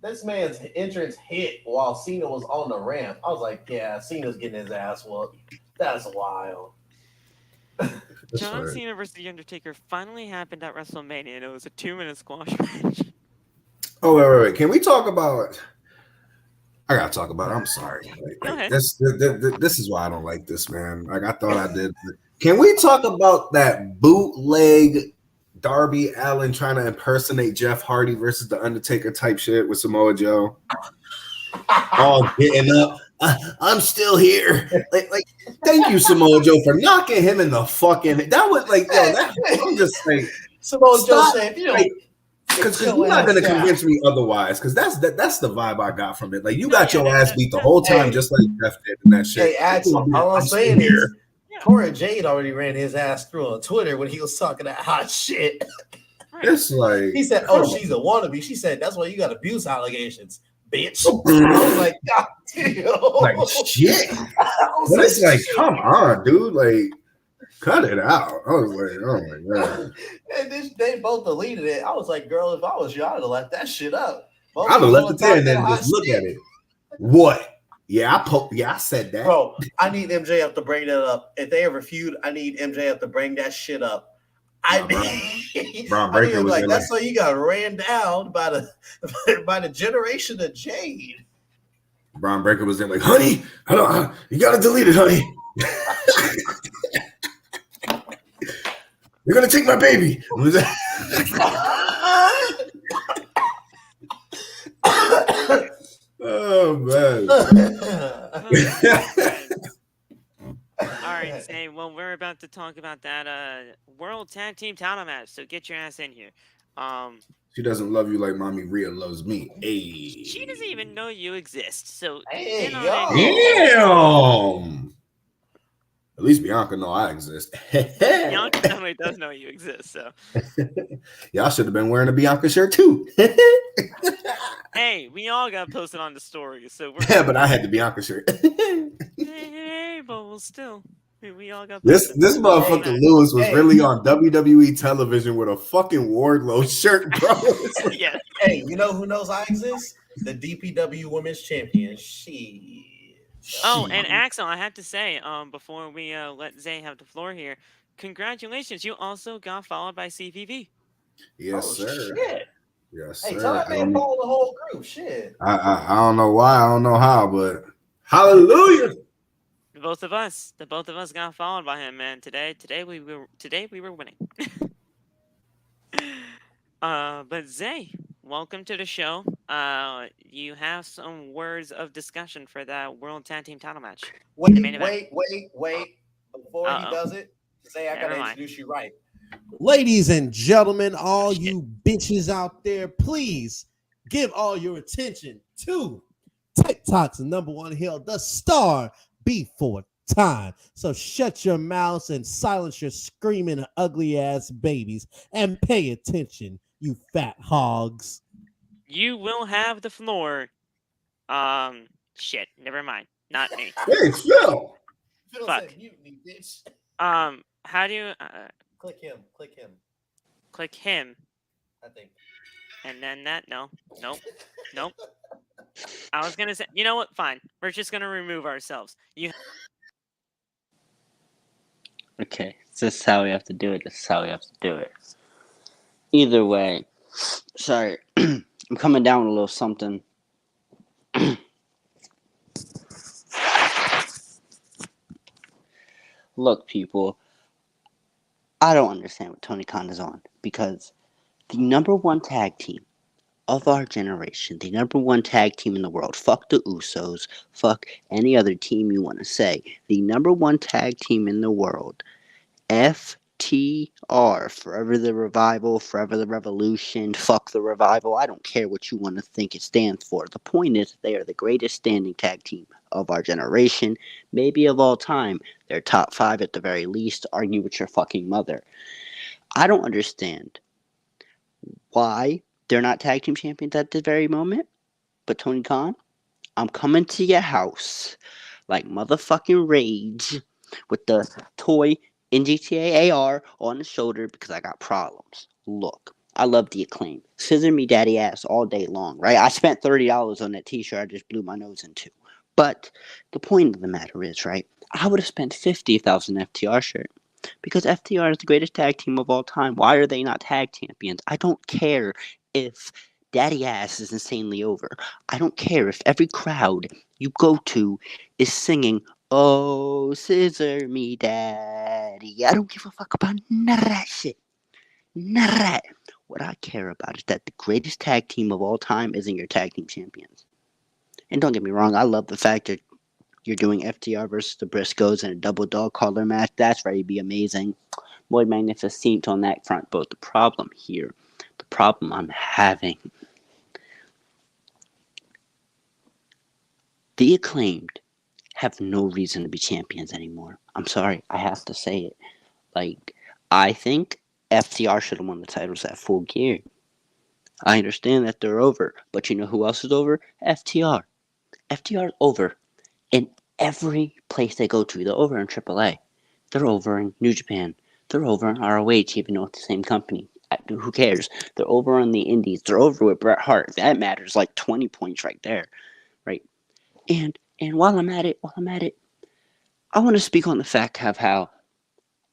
This man's entrance hit while Cena was on the ramp. I was like, yeah, Cena's getting his ass whooped. That's wild. John right. Cena versus the Undertaker finally happened at WrestleMania, and it was a 2-minute squash match. Oh wait. Can we talk about? I gotta talk about it. I'm sorry. Go ahead. This is why I don't like this, man. Like I thought I did. Can we talk about that bootleg Darby Allin trying to impersonate Jeff Hardy versus the Undertaker type shit with Samoa Joe? All getting up. I'm still here. Like, thank you, Samoa Joe, for knocking him in the fucking. That was like, I'm just like, Samoa Joe Stop. said, because you're not gonna convince me otherwise. Because that's the vibe I got from it. Like you got your ass beat the whole time, just like Jeff did in that shit. Hey, Axel, all I'm saying is, Cora Jade already ran his ass through on Twitter when he was talking that hot shit. Right. It's like He said, "Oh, she's a wannabe." She said, "That's why you got abuse allegations, bitch." I was like, "God damn!" like shit. I was But it's like, shit. come on, dude. Like, cut it out. I was like, oh my god. And they both deleted it. I was like, "Girl, if I was you, I'd have left that shit up." Both I'd have of left them it there and talking then hot just look shit. at it. What? Yeah, I said that. Bro, I need MJF to bring that up. If they ever feud, I need MJF to bring that shit up. Braun Breaker I was like, in that's why you got ran down by the generation of Jade. Braun Breaker was in like, honey, you gotta delete it, honey. You're gonna take my baby. Oh man. All right, say, well, we're about to talk about that World Tag Team Title match, so get your ass in here. She doesn't love you like Mommy Rhea loves me. Hey. She doesn't even know you exist, so Hey, get on yo. it. Damn. At least Bianca know I exist. Bianca definitely does know you exist, so. Y'all should have been wearing a Bianca shirt too. Hey, we all got posted on the story, so we're. Yeah, but I had the Bianca shirt. Hey, but we'll still. We all got This posted. motherfucker Lewis was really on WWE television with a fucking Wardlow shirt, bro. Yeah. Hey, you know who knows I exist? The DPW Women's Champion. Oh, and Axel, I have to say, before we let Zay have the floor here, congratulations! You also got followed by CVV. Yes, Oh, sir. shit. Yes, Hey, sir. tell that man follow the whole group. Shit. I don't know why, I don't know how, but hallelujah. The both of us got followed by him, man. Today we were winning. But Zay, welcome to the show. You have some words of discussion for that World Tag Team Title match. Wait. The main event. Before he does it, say I Never gotta mind. introduce you right. Ladies and gentlemen, all you bitches out there, please give all your attention to TikTok's #1 heel, the star before time. So shut your mouths and silence your screaming ugly ass babies and pay attention, you fat hogs. You will have the floor. Shit. Never mind. Not me. Hey, Phil. Phil Fuck. said mutiny, bitch. How do you Click him. click him? I think. And then that? Nope. I was gonna say, you know what? Fine. We're just gonna remove ourselves. Okay, this is how we have to do it. Either way, sorry, I'm coming down with a little something. Look, people, I don't understand what Tony Khan is on, because the #1 tag team of our generation, the #1 tag team in the world, fuck the Usos, fuck any other team you want to say, the #1 tag team in the world, FTR, Forever the Revival, Forever the Revolution, fuck the Revival, I don't care what you want to think it stands for. The point is, they are the greatest standing tag team of our generation, maybe of all time. They're top 5 at the very least. Argue with your fucking mother. I don't understand why they're not tag team champions at this very moment. But Tony Khan, I'm coming to your house like motherfucking Rage with the toy NGTA AR on the shoulder because I got problems. Look, I love the Acclaim. Scissor me daddy ass all day long, right? I spent $30 on that t-shirt I just blew my nose into. But the point of the matter is, right, I would have spent $50 if that was an FTR shirt. Because FTR is the greatest tag team of all time. Why are they not tag champions? I don't care if Daddy Ass is insanely over. I don't care if every crowd you go to is singing, "Oh, scissor me, daddy." I don't give a fuck about none of that shit. None of that. What I care about is that the greatest tag team of all time isn't your tag team champions. And don't get me wrong, I love the fact that you're doing FTR versus the Briscoes in a double dog collar match. That's ready to be amazing. More magnificent on that front. But the problem I'm having, the Acclaimed have no reason to be champions anymore. I'm sorry, I have to say it. Like, I think FTR should have won the titles at Full Gear. I understand that they're over, but you know who else is over? FTR. FTR is over in every place they go to. They're over in AAA. They're over in New Japan. They're over in ROH, even though it's the same company. Who cares? They're over on the Indies. They're over with Bret Hart. That matters like 20 points right there, right? And while I'm at it, I want to speak on the fact of how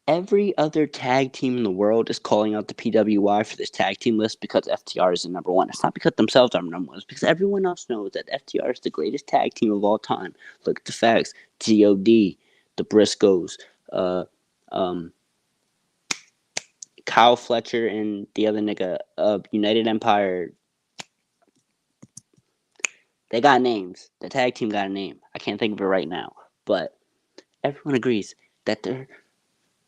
every other tag team in the world is calling out the PWI for this tag team list because FTR is the number one. It's not because themselves are number one. It's because everyone else knows that FTR is the greatest tag team of all time. Look at the facts. God, the Briscoes, Kyle Fletcher, and the other nigga, United Empire. They got names. The tag team got a name. I can't think of it right now. But everyone agrees that they're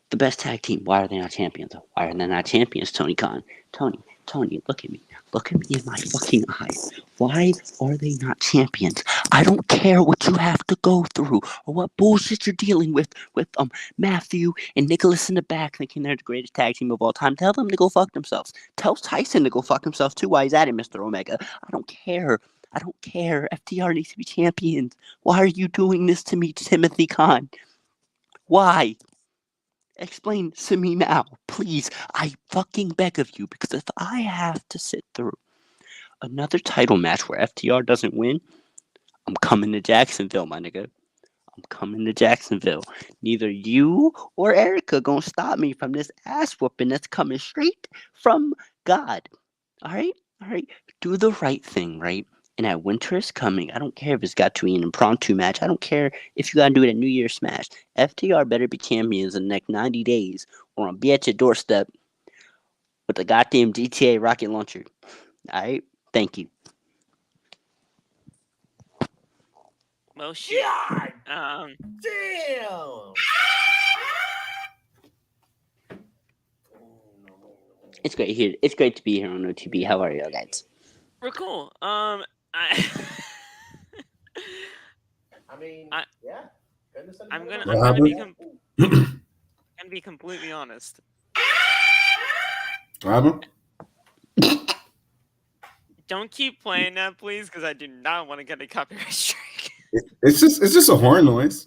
the best tag team. Why are they not champions? Why are they not champions, Tony Khan? Tony, look at me. Look at me in my fucking eyes. Why are they not champions? I don't care what you have to go through or what bullshit you're dealing with Matthew and Nicholas in the back thinking they're the greatest tag team of all time. Tell them to go fuck themselves. Tell Tyson to go fuck himself too while he's at it, Mr. Omega. I don't care. FTR needs to be champions. Why are you doing this to me, Timothy Khan? Why? Explain to me now, please. I fucking beg of you, because if I have to sit through another title match where FTR doesn't win, I'm coming to Jacksonville, my nigga. I'm coming to Jacksonville. Neither you or Erica gonna stop me from this ass whooping that's coming straight from God. All right? Do the right thing, right? And that winter is coming. I don't care if it's got to be an impromptu match. I don't care if you got to do it at New Year's Smash. FTR better be champions in the next 90 days or I'll be at your doorstep with the goddamn GTA rocket launcher. All right? Thank you. Well, shit. Damn. It's great here. It's great to be here on OTB. How are you guys? We're cool. Yeah. I'm What gonna happened? be completely honest. What happened? Don't keep playing that, please, because I do not want to get a copyright strike. It's just a horn noise.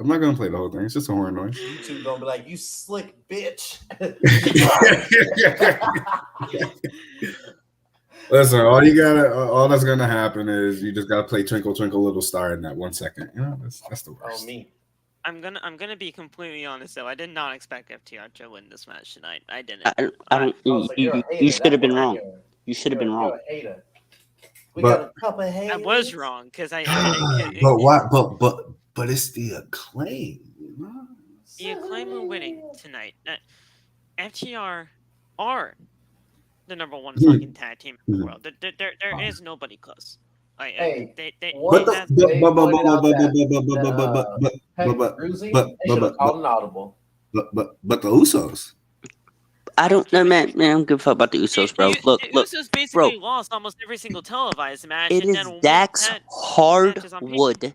I'm not gonna play the whole thing. It's just a horn noise. YouTube gonna be like, you slick bitch. Listen, all that's gonna happen is you just gotta play Twinkle Twinkle Little Star in that 1 second. You know, that's the worst. Oh, me. I'm gonna be completely honest though. I did not expect FTR to win this match tonight. I didn't. I don't. Oh, so you're a hater. You should have been That's what wrong. I hear. You should have been You're wrong. a hater. We But- got a couple of haters. I was wrong because I. But why? But it's the Acclaim. You know? The Acclaim are winning tonight. FTR are the number one fucking tag team in the world. There is nobody close. Like, Hey, they what But the- the they but pointed out Hey, but Ruzy, but- they should but- have called an audible. the Usos. I don't know, man. I don't give a fuck about the Usos, bro. Look. Usos basically lost almost every single televised match. It and is then won Dax matches on Hardwood.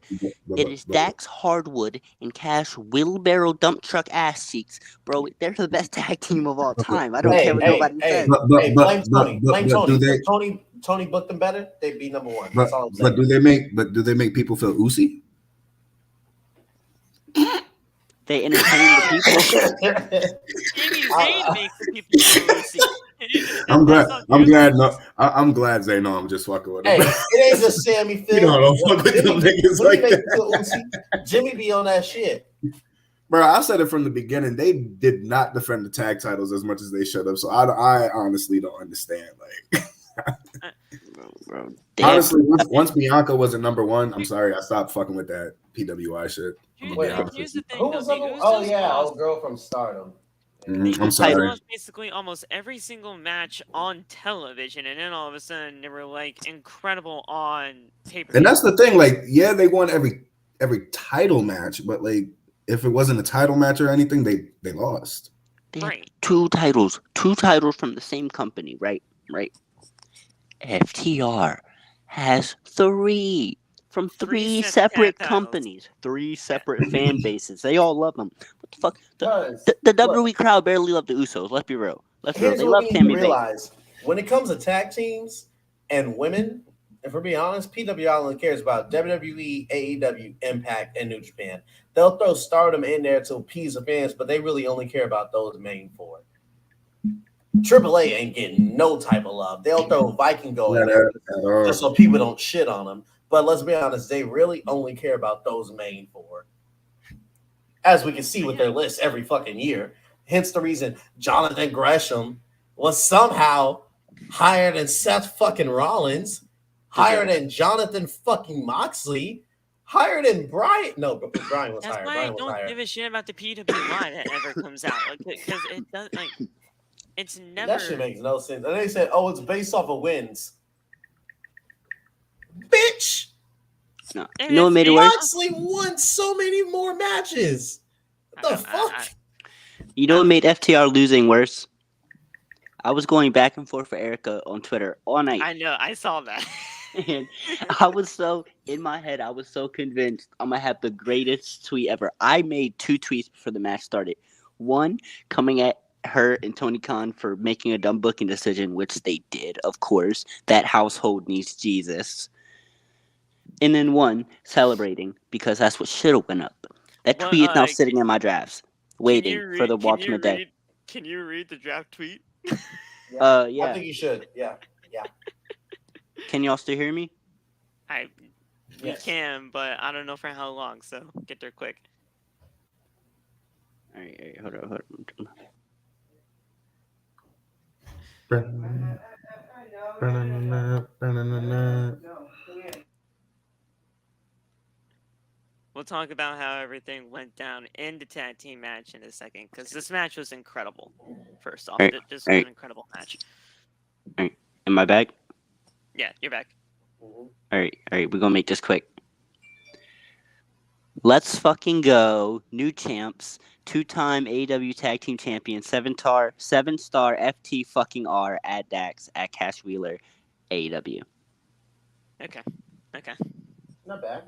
But- It is but- Dax Hardwood and Cash Wheelbarrow Dump Truck Ass Cheeks, bro. They're the best tag team of all time. I don't care what nobody says. But- blame Tony. but- Blame but Tony. do they- If Tony booked them better, they'd be number one. But, That's all I'm saying. but do they make people feel oozy? They entertain the people. Jamie Hayter makes the people feel lucy. I'm That's glad. not I'm true. glad. No, I'm glad they know. I'm just fucking with Hey, them. it ain't just Sammy Phil. You know, don't fuck with them niggas Jimmy like make that. you feel oozy. Jimmy be on that shit. Bro, I said it from the beginning. They did not defend the tag titles as much as they should have. So I honestly don't understand. Like, Bro, honestly, once Bianca was a number one, I'm sorry, I stopped fucking with that PWI shit. I'm gonna be honest Here's with the thing, Who though. was The number? Oh Usos yeah, lost- old girl from Stardom. you. The I'm Usos sorry. lost basically almost every single match on television, and then all of a sudden they were like incredible on paper. And that's the thing. Like, yeah, they won every title match, but like, if it wasn't a title match or anything, they lost. They had Right. two titles from the same company, right? FTR has three from Three three sets of separate tag titles. companies, 3 separate fan bases. They all love him. What the fuck? Because The WWE crowd barely loved the Usos. Let's be real. here's They what love we need to Tammy Baker. realize: when it comes to tag teams and women, if we're being honest, PW only cares about WWE, AEW, Impact, and New Japan. They'll throw Stardom in there to appease the fans, but they really only care about those main 4. AAA ain't getting no type of love. They'll throw Vikingo in there just so people don't shit on them. But let's be honest, they really only care about those main 4. As we can see with their list every fucking year. Hence the reason Jonathan Gresham was somehow higher than Seth fucking Rollins, higher than Jonathan fucking Moxley, higher than Brian. No, but Brian was That's higher. why Brian I was don't higher. give a shit about the PWI that ever comes out, like, because it doesn't like. It's never. That shit makes no sense. And they said, "Oh, it's based off of wins." Bitch, No, And you know what it's made it based worse? off- Moxley won so many more matches. What the fuck? You know what made FTR losing worse? I was going back and forth for Erica on Twitter all night. I know. I saw that. And I was so in my head, I was so convinced I'm gonna have the greatest tweet ever. I made 2 tweets before the match started. One coming at her and Tony Khan for making a dumb booking decision, which they did, of course. That household needs Jesus. And then one celebrating because that's what should have went up. That Well, tweet is now sitting in my drafts, waiting for the watch of the day. Can you read the draft tweet? I Yeah. think you should. Yeah. Can y'all still hear me? We Yes. can, but I don't know for how long. So get there quick. All right, hold on. We'll talk about how everything went down in the tag team match in a second, because this match was incredible. First off, Alright, this was alright. an incredible match. Am I back? Yeah, you're back. All right, we're gonna make this quick. Let's fucking go, new champs, 2-time AEW Tag Team Champion, 7-star FT fucking R at Dax at Cash Wheeler, AEW. Okay. Not bad.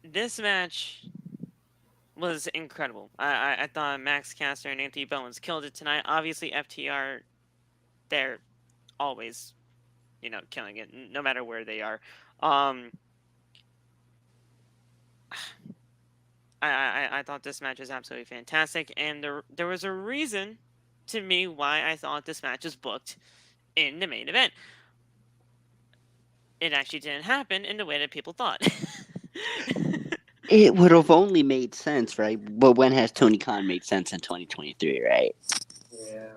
This match was incredible. I thought Max Caster and Anthony Bowens killed it tonight. Obviously, FTR, they're always, killing it, no matter where they are. I thought this match was absolutely fantastic, and there was a reason to me why I thought this match was booked in the main event. It actually didn't happen in the way that people thought. It would have only made sense, right? But when has Tony Khan made sense in 2023, right? Yeah.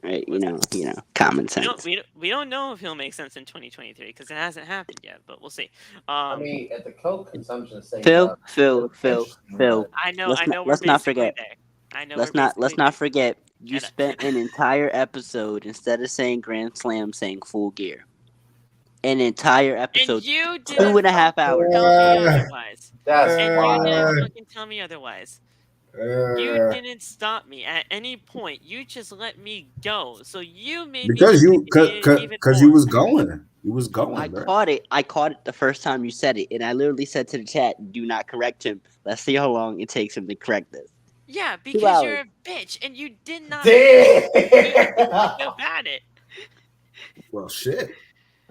Right, you know, common sense. We don't know if he'll make sense in 2023 because it hasn't happened yet, but we'll see. I mean, at the Coke consumption stage. Phil. I know. Let's not forget. There. I know. Let's not forget. You spent an entire episode instead of saying Grand Slam, saying Full Gear. An entire episode, And you 2.5 hours. Tell me otherwise. That's And you wild. didn't fucking tell me otherwise. You didn't stop me at any point. You just let me go. So you made because me you because you was going. You was going. I bro. caught it the first time you said it, and I literally said to the chat, "Do not correct him. Let's see how long it takes him to correct this." Yeah, because you're a bitch and you did not Damn. go at it. Well, shit.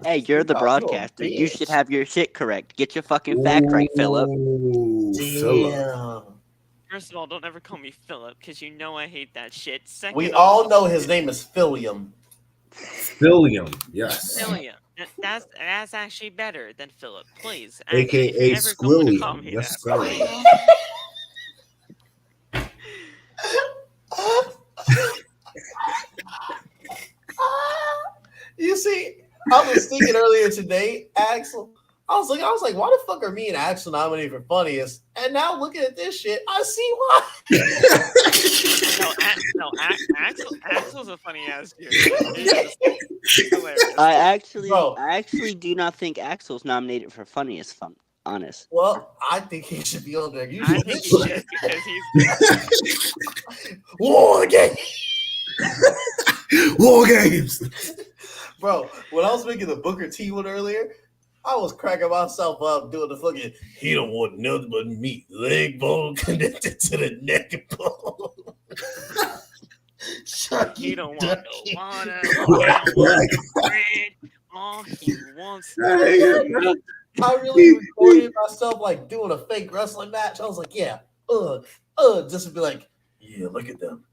Hey, you're the Oh, broadcaster. you're a You bitch. should have your shit correct. Get your fucking fact right, Philip. Ooh, Philip. Damn. First of all, don't ever call me Philip because you know I hate that shit. Second We of all know his name is Philium. Philium. Yes. Philium. That's actually better than Philip. Please. AKA if you're ever going to call Squillium. me Yes, that, sir. You see, I was thinking earlier today, Axel. I was like, why the fuck are me and Axel nominated for funniest? And now looking at this shit, I see why. Axel's a funny ass dude. He's hilarious. I actually Bro. do not think Axel's nominated for funniest. If I'm honest. Well, I think he should be on there. You I think he should because he's War game. War games. Bro, when I was making the Booker T one earlier, I was cracking myself up doing the fucking. He don't want nothing but meat, leg bone connected to the neck and bone. He don't want no water. He don't want no bread. All he wants. I really recorded myself like doing a fake wrestling match. I was like, yeah, just to be like, yeah, look at them.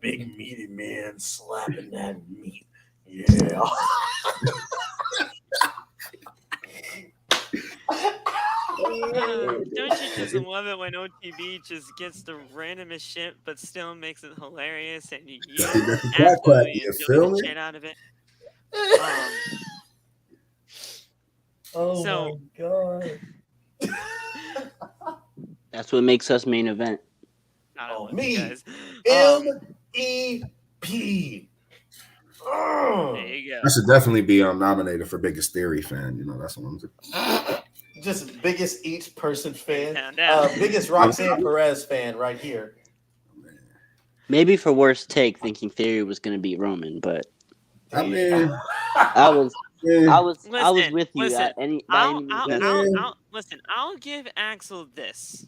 Big meaty man slapping that meat. Yeah. Don't you just love it when OTB just gets the randomest shit but still makes it hilarious and you absolutely you enjoy feel the me? shit out of it? Oh So- my god. That's what makes us main event. I Oh, don't know me. you guys. MEP. There you go. I should definitely be nominated for biggest theory fan. You know, that's what I'm doing. Just biggest each person fan. Found out. Biggest Roxanne Perez fan right here. Maybe for worst take, thinking Theory was going to beat Roman, but I mean, I was Listen, with you. listen, At any, by any means. Listen, I'll give Axel this.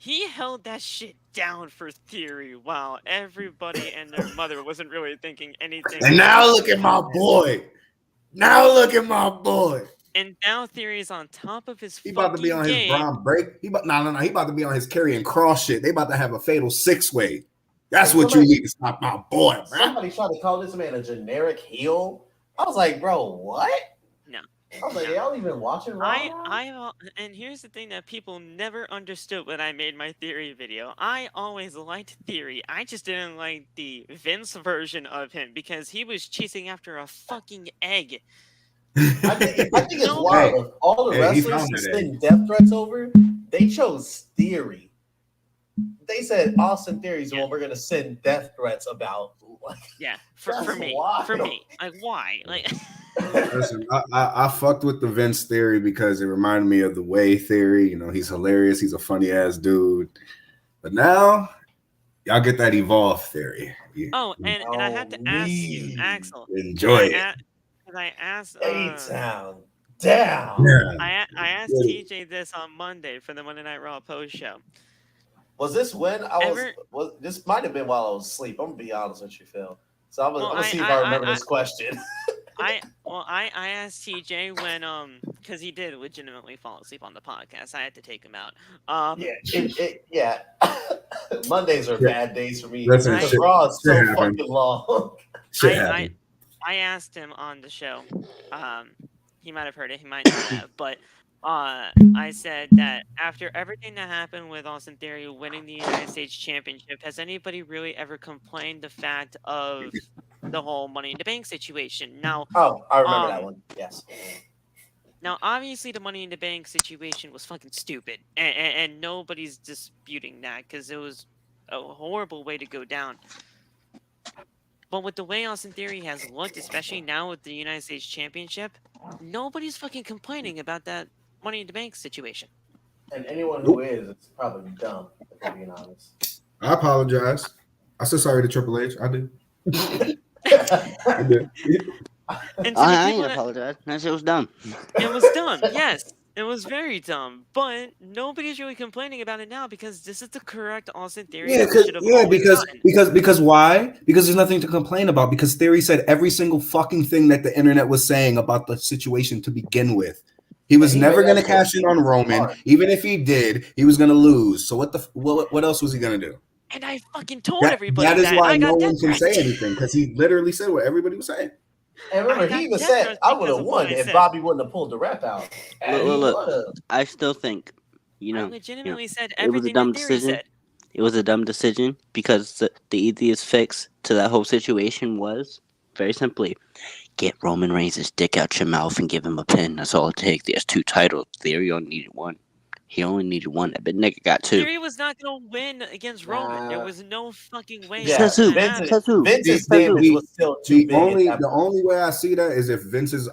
He held that shit down for Theory while everybody and their mother wasn't really thinking anything. and now look at my boy. Now look at my boy. And now Theory's on top of his He about to be on his game. Braun break. He about He about to be on his carrying cross shit. They about to have a fatal 6-way. That's what you need to stop my boy, man. Somebody tried to call this man a generic heel. I was like, bro, what? No. I was like, y'all even watching Raw? And here's the thing that people never understood when I made my Theory video. I always liked Theory. I just didn't like the Vince version of him because he was chasing after a fucking egg. I think it's No. wild. Of all the Hey, he wrestlers found to it, send death threats over, they chose Theory. They said Austin Theory's the Yeah. one we're gonna send death threats about. Like, Yeah, for That's me. wild. For me. Like, why? Like, Listen, I fucked with the Vince theory because it reminded me of the Way theory. You know, he's hilarious. He's a funny ass dude. But now, y'all get that Evolve theory. oh, and I had to ask you, me. Axel. Enjoy it. Because I asked. A-Town down. Yeah. I asked Yeah. TJ this on Monday for the Monday Night Raw post show. Was this when I Ever- was? This might have been while I was asleep. I'm gonna be honest with you, Phil. So I'm gonna Well, see if I remember this question. I asked TJ when because he did legitimately fall asleep on the podcast. I had to take him out. Yeah. Mondays are bad days for me. Listen, Because shit- Raw is so shit happened. fucking long. Shit I happened. asked him on the show. He might have heard it. He might not have. But I said that after everything that happened with Austin Theory winning the United States Championship, has anybody really ever complained the fact of the whole Money in the Bank situation? Now, Oh, I remember that one. Yes. Now, obviously, the Money in the Bank situation was fucking stupid, and nobody's disputing that because it was a horrible way to go down. But with the way Austin Theory has looked, especially now with the United States Championship, nobody's fucking complaining about that Money in the Bank situation. And anyone who is, it's probably dumb, if I'm being honest. I apologize. I said sorry to Triple H. I did. I did. And to the I people ain't that- apologize. That shit was dumb. It was dumb, yes. It was very dumb. But nobody's really complaining about it now because this is the correct Austin Theory. Yeah, that we should have always gotten. because why? Because there's nothing to complain about. Because Theory said every single fucking thing that the internet was saying about the situation to begin with. He was He never made going to that cash in on Roman. smart. Even if he did, he was going to lose. So what else was he going to do? And I fucking told everybody that is that. why I got no one death can say threats. anything because he literally said what everybody was saying. And remember, I got he even death said, threats I would because have of what won I if said. Bobby wouldn't have pulled the rep out. And Look, he look, would've. I still think, I legitimately said it was a everything dumb that Theory decision. said. It was a dumb decision because the easiest fix to that whole situation was very simply get Roman Reigns' dick out your mouth and give him a pin. That's all it takes. There's 2 titles. Theory only needed 1. He only needed 1. That big nigga got 2. Theory was not going to win against Roman. There was no fucking way. Yeah, that was gonna Vince- happen. Says who? Vince's The- damage the- was still too big. at that The point. only way I see that is if Vince's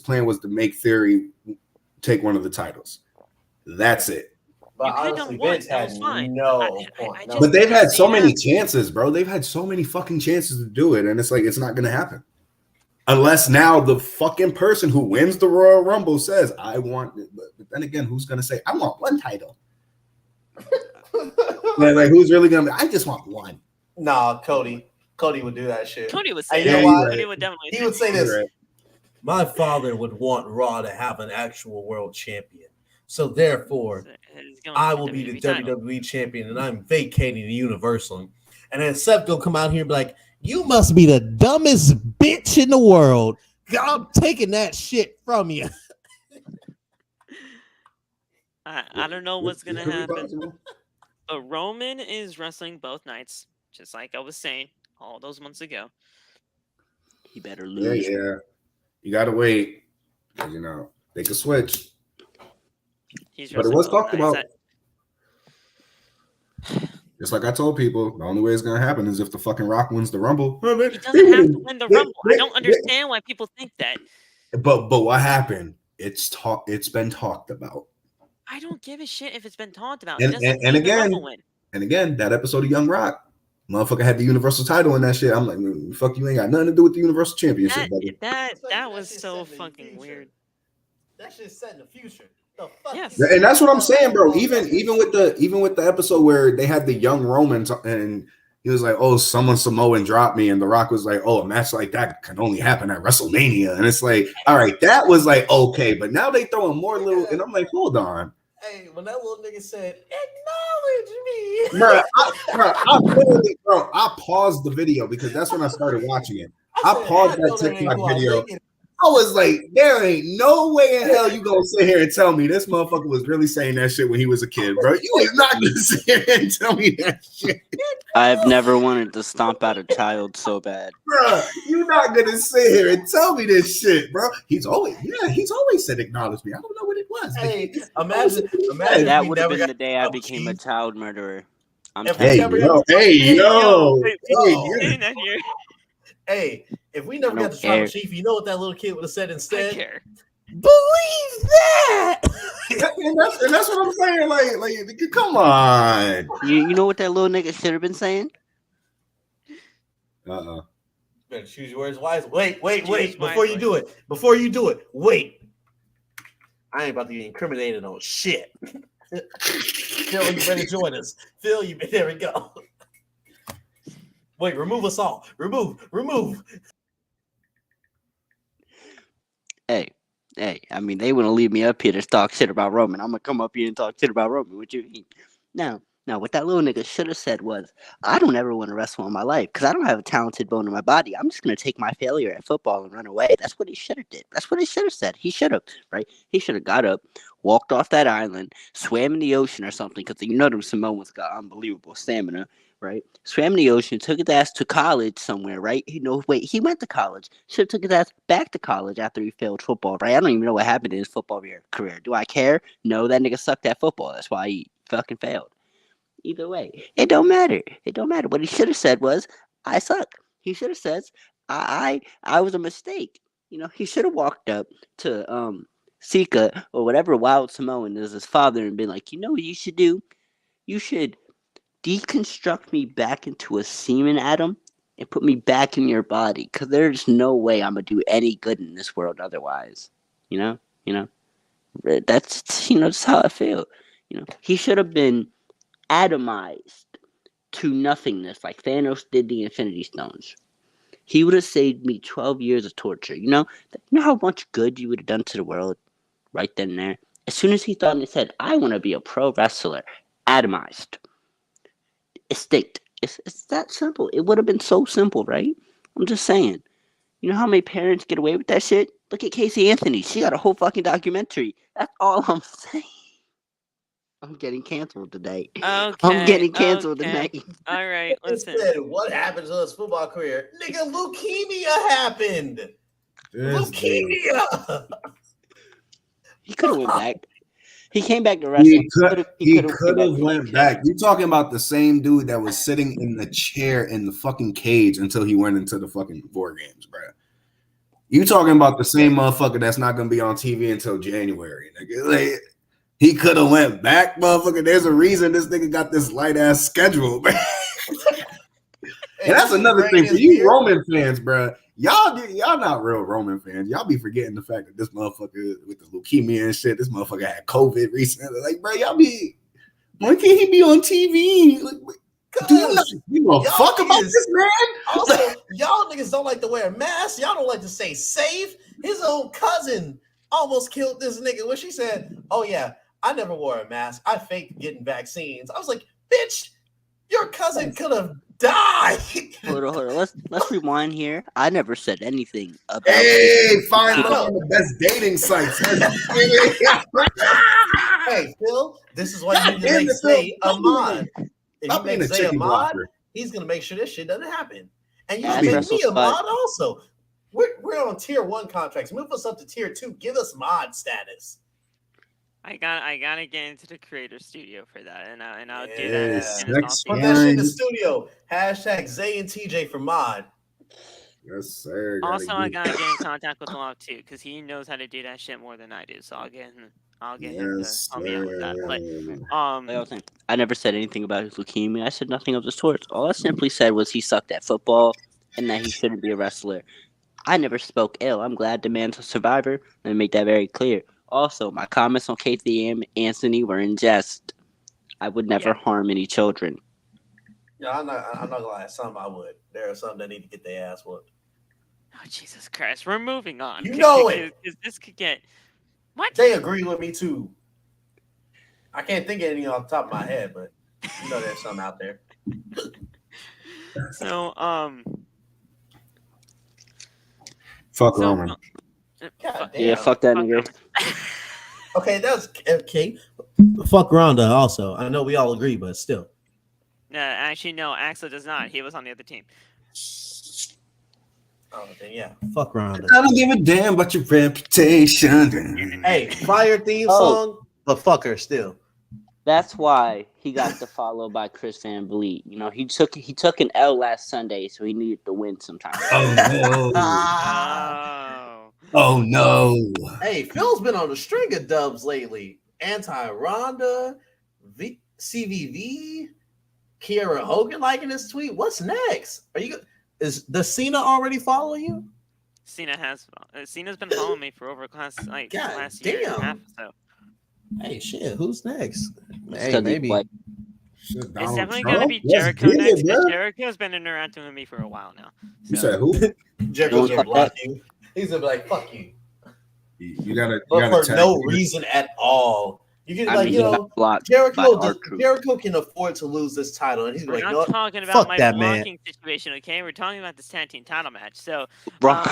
plan was to make Theory take one of the titles. That's it. But You could've honestly, done one, Vince that had was fine. no I point. just- No. But they've had so Yeah. many chances, bro. They've had so many fucking chances to do it, and it's like it's not gonna happen. Unless now the fucking person who wins the Royal Rumble says, I want it. But then again, who's going to say, I want one title? Like, who's really going to be, I just want one. Nah, Cody. Cody would do that shit. Cody would Hey, say you know that. why? Cody would definitely He say would say this. Right. My father would want Raw to have an actual world champion. So therefore, He's going I for will be the title. WWE champion and I'm vacating the Universal. And then Seth will come out here and be like, you must be the dumbest bitch in the world. I'm taking that shit from you. I don't know what's going to Could be happen. possible. But Roman is wrestling both nights, just like I was saying all those months ago. He better Yeah, lose. yeah. You got to wait. 'Cause, you know, they could switch. He's But it wrestling was both talked nights. about. Just like I told people, the only way it's going to happen is if the fucking Rock wins the Rumble. He doesn't have to win the Rumble. I don't understand why people think that. But what happened? It's been talked about. I don't give a shit if it's been talked about. And- He doesn't and need the again- Rumble win. And again, that episode of Young Rock, motherfucker had the Universal title in that shit. I'm like, fuck, you ain't got nothing to do with the Universal Championship, buddy. That was so fucking weird. That shit's set in the future. The fuck Yes. And that's what I'm saying, bro. Even with the episode where they had the young Romans and he was like, "Oh, someone Samoan dropped me," and The Rock was like, "Oh, a match like that can only happen at WrestleMania," and it's like, all right, that was like okay, but now they throwing more little, and I'm like, hold on, Hey, when that little nigga said, acknowledge me. bro, I paused the video because that's when I started watching it. I paused that TikTok video. I was like, there ain't no way in hell you gonna sit here and tell me this motherfucker was really saying that shit when he was a kid, bro. You is not gonna sit here and tell me that shit, I've never wanted to stomp out a child so bad. bro. You're not gonna sit here and tell me this shit, bro. He's always said acknowledge me. I don't know what it was. Hey, imagine if That we would have never been got the day I no became a cheese. child murderer. I'm If telling we you. never got- Wait, yo. in that here. Hey, if we never I got don't the tribal care. chief, you know what that little kid would have said I instead? care. Believe that. and that's what I'm saying. Like, come on. You know what that little nigga should have been saying? Better choose your words wisely. Wait. Choose Before you do it, wait. I ain't about to get incriminated on shit. Phil, you better join us. Phil, there we go. Wait, remove us all. Remove. Hey, I mean, they want to leave me up here to talk shit about Roman. I'm going to come up here and talk shit about Roman. What you mean? Now, what that little nigga should have said was, I don't ever want to wrestle in my life because I don't have a talented bone in my body. I'm just going to take my failure at football and run away. That's what he should have did. That's what he should have said. He should have, right? He should have got up, walked off that island, swam in the ocean or something because you know them Samoans got unbelievable stamina, right? Swam in the ocean, took his ass to college somewhere, right? He went to college. Should have took his ass back to college after he failed football, right? I don't even know what happened in his football career. Do I care? No, that nigga sucked at football. That's why he fucking failed. Either way, it don't matter. It don't matter. What he should have said was, I suck. He should have said, I was a mistake. You know, he should have walked up to Sika or whatever wild Samoan is his father and been like, you know what you should do? You should deconstruct me back into a semen atom and put me back in your body. Because there's no way I'm going to do any good in this world otherwise. You know? That's, just how I feel. You know, he should have been atomized to nothingness like Thanos did the Infinity Stones. He would have saved me 12 years of torture. You know how much good you would have done to the world right then and there? As soon as he thought in his head, I want to be a pro wrestler, atomized. Extinct. It's that simple. It would have been so simple, right? I'm just saying. You know how many parents get away with that shit? Look at Casey Anthony. She got a whole fucking documentary. That's all I'm saying. I'm getting canceled today. Okay. I'm getting canceled tonight. All right, listen. Said, what happened to his football career? Nigga, leukemia happened. Leukemia. He could have went back. He came back to wrestling. He could have went back. You're talking about the same dude that was sitting in the chair in the fucking cage until he went into the fucking War Games, bro. You talking about the same motherfucker that's not gonna be on TV until January, nigga. Like, he could have went back, motherfucker. There's a reason this nigga got this light ass schedule, man. And that's another thing for you Roman fans, bro. Y'all not real Roman fans. Y'all be forgetting the fact that this motherfucker with the leukemia and shit, this motherfucker had COVID recently. Like, bro, why can't he be on TV? Like, do you not give a fuck about this man? Also, y'all niggas don't like to wear a mask. Y'all don't like to stay safe. His own cousin almost killed this nigga when she said, "Oh yeah, I never wore a mask. I faked getting vaccines." I was like, "Bitch, your cousin could have died." Hold on. Let's rewind here. I never said anything about. Hey, find love on the best dating sites. Hey, Phil, this is why you need to make Zay a mod. If you make Zay a mod, he's gonna make sure this shit doesn't happen. And you should make me a mod also. We're on tier 1 contracts. Move us up to tier 2. Give us mod status. I gotta get into the creator studio for that, and I'll do that. Put that shit in the studio. #Zay and TJ for mod. Yes, sir. Also, I gotta get in contact with Law too, because he knows how to do that shit more than I do. So I'll get him to help me out with that. But I never said anything about his leukemia. I said nothing of the sort. All I simply said was he sucked at football and that he shouldn't be a wrestler. I never spoke ill. I'm glad the man's a survivor. Let me make that very clear. Also, my comments on KTM Anthony were in jest. I would never harm any children. Yeah, I'm not gonna lie. Some I would. There are some that need to get their ass whooped. Oh, Jesus Christ, we're moving on. You know it. This could get what? They agree with me too. I can't think of any off the top of my head, but you know there's some out there. So fuck Roman. Yeah, fuck that nigga. Okay, that's okay. Fuck Ronda also. I know we all agree, but still. Actually, no, Axel does not. He was on the other team. Oh, then yeah. Fuck Ronda. I don't give a damn about your reputation. Hey, fire theme song, but fuck her still. That's why he got the follow by Chris Van Vliet. You know, he took an L last Sunday, so he needed to win sometime. Oh no! Oh no! Hey, Phil's been on a string of dubs lately. Anti-Ronda, CVV, Kiera Hogan liking this tweet. What's next? Does Cena already follow you? Cena's been following me for over last year and a half. So. Hey, shit, who's next? Hey, maybe. It's definitely going to be Jericho next, because Jericho's been interacting with me for a while now. So. You said who? Jericho's going to block you. He's going to be like, fuck you. You gotta for no reason at all. You can Jericho can afford to lose this title, and he's We're like, not talking about my blocking situation, okay? We're talking about the tag team title match. So, bro,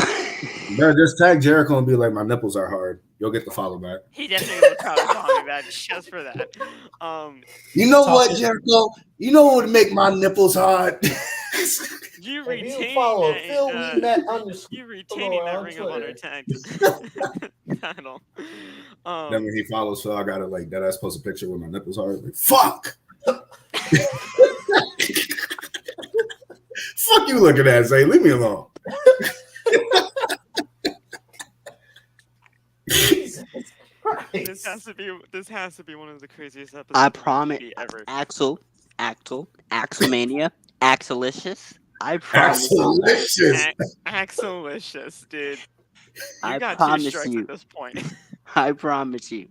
just tag Jericho and be like, my nipples are hard. You'll get the follow back. He definitely will probably follow me back just for that. You know what, Jericho? You know what would make my nipples hard? You retaining that Ring of Honor tag title. Then when he follows Phil, I gotta like that. I post a picture with my nipples hard. Like, fuck. Fuck you looking at, Zay. Leave me alone. Jesus Christ. This has to be one of the craziest episodes. I promise. Ever. Axelmania, Axelicious. I promise. Axelicious, dude. You got promise 2 strikes you. at this point. I promise you.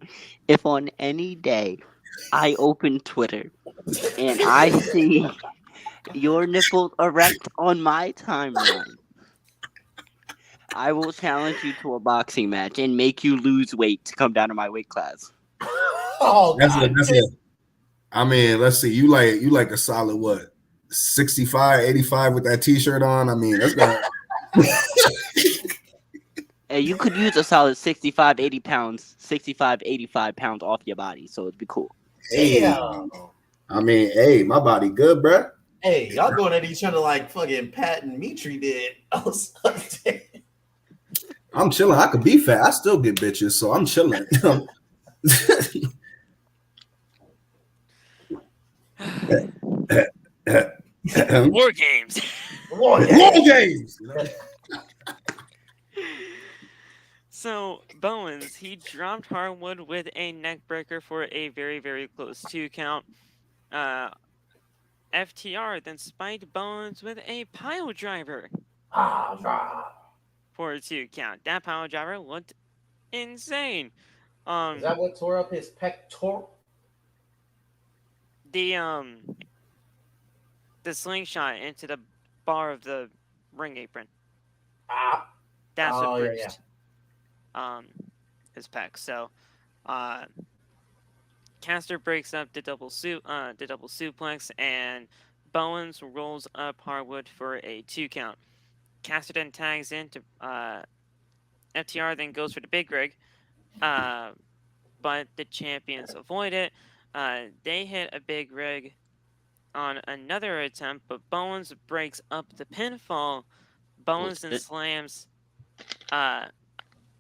If on any day I open Twitter and I see your nipples erect on my timeline, I will challenge you to a boxing match and make you lose weight to come down to my weight class. Oh, that's it. I mean, let's see. You like a solid what? 65, 85 with that t-shirt on. I mean, that's got. Hey, you could use a solid 65, 85 pounds off your body, so it'd be cool. Hey, I mean, hey, my body good, bruh. Hey, y'all going at each other like fucking Pat and Mitri did on Sunday. I'm chilling. I could be fat. I still get bitches, so I'm chilling. War games. War games. So, Bowens, he dropped Harwood with a neck breaker for a very, very close 2 count. FTR then spiked Bowens with a pile driver for a 2 count. That pile driver looked insane. Is that what tore up his pectoral? The slingshot into the bar of the ring apron. That's what bruised his pec. So Caster breaks up the double suplex, and Bowens rolls up Hardwood for a 2 count. Caster then tags into FTR, then goes for the big rig, but the champions avoid it. They hit a big rig on another attempt, but Bowens breaks up the pinfall. Bowens then slams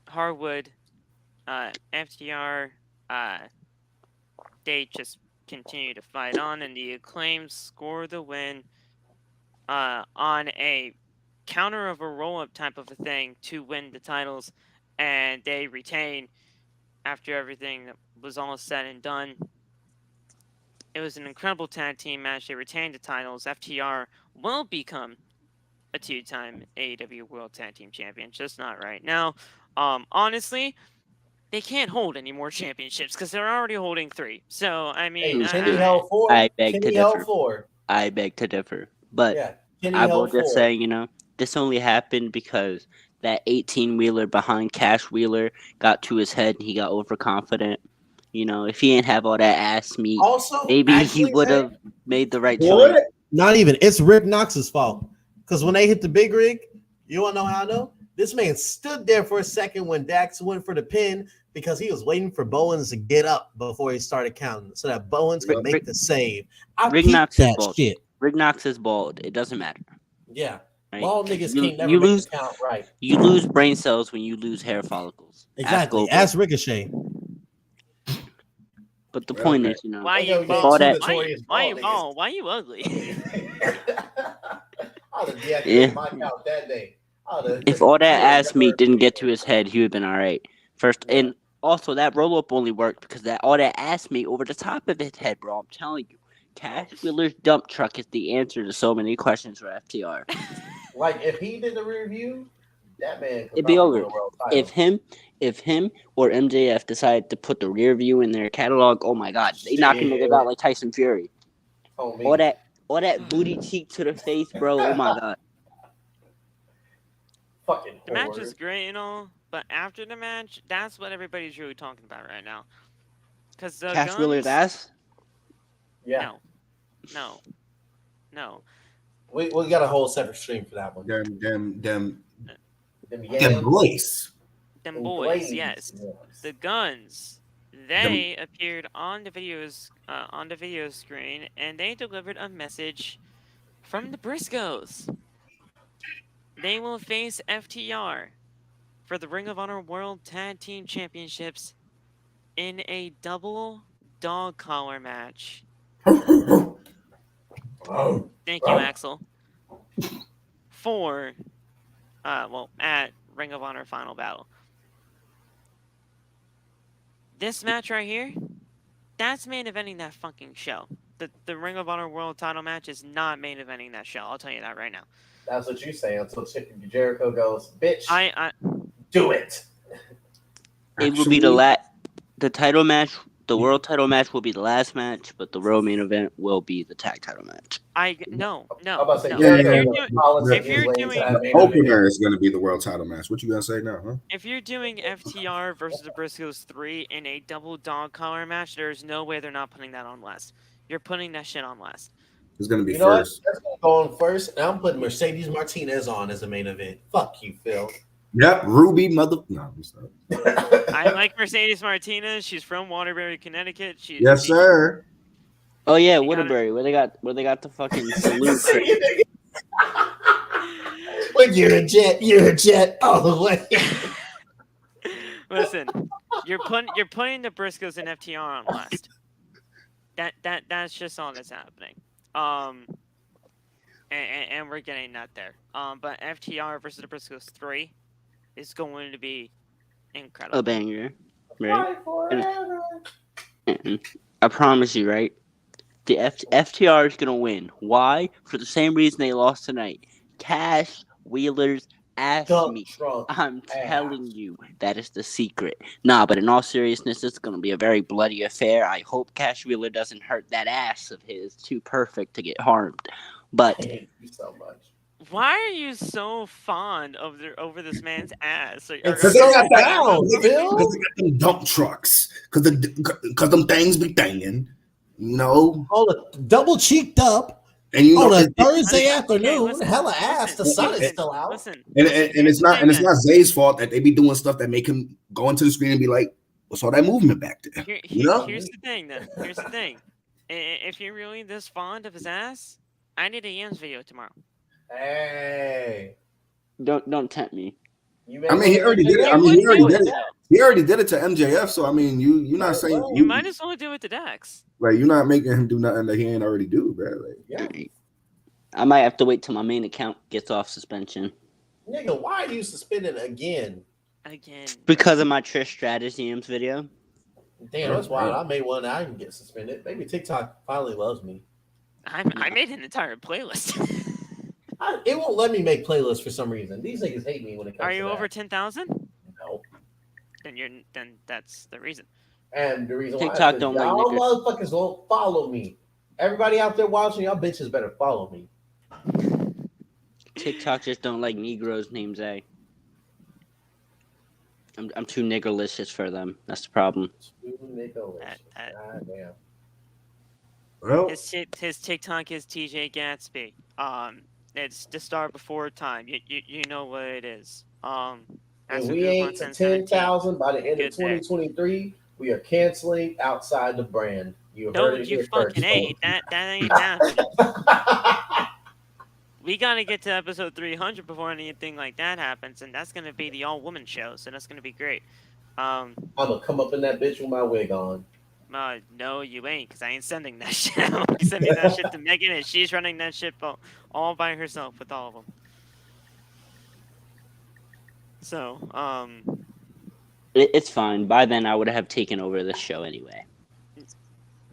Hardwood. FTR, they just continue to fight on, and the Acclaimed score the win on a counter of a roll-up type of a thing to win the titles, and they retain after everything was all said and done. It was an incredible tag team match. They retained the titles. FTR will become a 2-time AEW World Tag Team Champion, just not right now. Honestly, they can't hold any more championships because they're already holding 3. So, I mean... Kenny held 4. I beg to Kenny differ. held 4. I beg to differ. But Yeah, Kenny I will held 4. just say, this only happened because that 18-wheeler behind Cash Wheeler got to his head and he got overconfident. If he didn't have all that ass meat, Also, maybe he would have made the right choice. What? Not even. It's Rick Knox's fault. Because when they hit the big rig, you want to know how I know? This man stood there for a second when Dax went for the pin because he was waiting for Bowens to get up before he started counting so that Bowens could make the save. Rick Knox is that bald. shit. Rick Knox is bald. It doesn't matter. Yeah. Right? Bald niggas You- can't never you make lose- the count right. You lose brain cells when you lose hair follicles. Exactly. Ask Ricochet. But the point is, Why Yo, you yo, bald? that- Why you ugly? I'd have deactivated Yeah. my count that day. if all that ass meat didn't get to his head, he would have been all right. First, and also that roll up only worked because all that ass meat over the top of his head, bro. I'm telling you, Cash Wheeler's dump truck is the answer to so many questions for FTR. Like if he did the review, that man could It'd be probably over. win a world title. If him or MJF decided to put the rear view in their catalog, oh my god, they knocking niggas out like Tyson Fury. Oh, me. All that booty cheek to the face, bro. Oh my god. Fucking The match whore. is great and all, but after the match, that's what everybody's really talking about right now. Because the Cash Wheeler's ass. Yeah. No. We got a whole separate stream for that one. Them Them boys. Them boys, yes. The Guns. They appeared on the video screen, and they delivered a message from the Briscoes. They will face FTR for the Ring of Honor World Tag Team Championships in a double dog collar match. Thank you, Axel. For, at Ring of Honor Final Battle. This match right here, that's main eventing that fucking show. The Ring of Honor World Title match is not main eventing that show. I'll tell you that right now. That's what you say until Jericho goes, bitch, I do it. It will be the title match. The world title match will be the last match, but the real main event will be the tag title match. no. I'm about to say, no. Jericho If you're doing- The opener is going to be the world title match. What you gonna say now, huh? If you're doing FTR versus the Briscoes 3 in a double dog collar match, there's no way they're not putting that on last. You're putting that shit on last. It's going to be You know what? first. That's gonna go on first, and I'm putting Mercedes Martinez on as a main event. Fuck you, Phil. Yep, Ruby mother. No, I'm sorry. I like Mercedes Martinez. She's from Waterbury, Connecticut. Yes, sir. Oh yeah, You gotta- Waterbury, where they got the fucking salute. When you're a jet all the way. Listen, you're putting the Briscoes and FTR on last. That's just all that's happening. And we're getting that there. But FTR versus the Briscoes 3 is going to be incredible. A banger, right? And I promise you, right? The FTR is gonna win. Why? For the same reason they lost tonight. Cash Wheeler's ass Dump meat. truck. I'm telling you, that is the secret. Nah, but in all seriousness, it's gonna be a very bloody affair. I hope Cash Wheeler doesn't hurt that ass of his. Too perfect to get harmed. But I hate you so much. Why are you so fond of over this man's ass? It's Because so they got that down, Phil. Because they got them dump trucks. Because them things be thinging. You know? Double cheeked up And you know on a it- Thursday Okay, afternoon. listen, Hella ass. The sun is still out. Listen, and here's it's the not thing, and it's not Zay's fault that they be doing stuff that make him go into the screen and be like, what's all that movement back there? You know? Here's the thing, then. Here's the thing. If you're really this fond of his ass, I need a Yams video tomorrow. Hey. don't tempt me. I mean, he already did it. I mean, he already did it. He already did it to MJF. So I mean, you're not saying You might as well do it to Dax. like you're not making him do nothing that he ain't already do, bro. Like, Yeah. I might have to wait till my main account gets off suspension. Nigga, why are you suspended again? Again. Because of my Trish Stratus Yams video. Damn, that's wild. I made one that I can get suspended. Maybe TikTok finally loves me. I made an entire playlist. It won't let me make playlists for some reason. These niggas hate me when it comes Are to you that. over 10,000? No. Then that's the reason. And the reason TikTok why don't like y'all niggas. motherfuckers won't follow me. Everybody out there watching, y'all bitches better follow me. TikTok just don't like Negroes named Zay. I'm too niggerlicious for them. That's the problem. Too nigga-licious. That- God damn. well, His TikTok is TJ Gatsby. It's the star before time. You know what it is. If we ain't to 10,000 by the end Good of 2023, we are canceling outside the brand. You No, heard it you here fucking first. ain't. That ain't happening. We gotta get to episode 300 before anything like that happens, and that's gonna be the all-woman show, so that's gonna be great. I'm gonna come up in that bitch with my wig on. No, you ain't, because I ain't sending that shit. You sending that shit to Megan, and she's running that shit all by herself with all of them. So, It's fine. By then, I would have taken over the show anyway.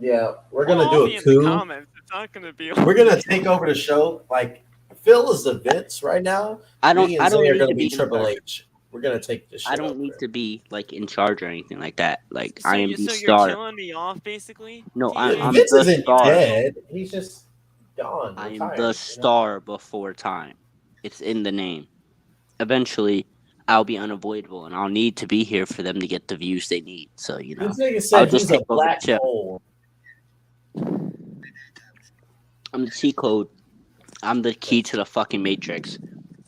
Yeah, we're gonna all do be a in the coup. comments. It's not gonna be. We're gonna take over the show. Like Phil is the Vince right now. I don't Me and Zay need are to gonna be be in Triple charge. H. We're gonna take this shit. I don't need to be like in charge or anything like that. Like So, I am the you're star. killing me off, basically. No, TJ? I'm Vince the isn't star. dead. He's just gone. I am retired, the star before time. It's in the name. Eventually, I'll be unavoidable, and I'll need to be here for them to get the views they need. So you know, This nigga I'll said just he's a take over the black show. hole. I'm the cheat code. I'm the key to the fucking matrix,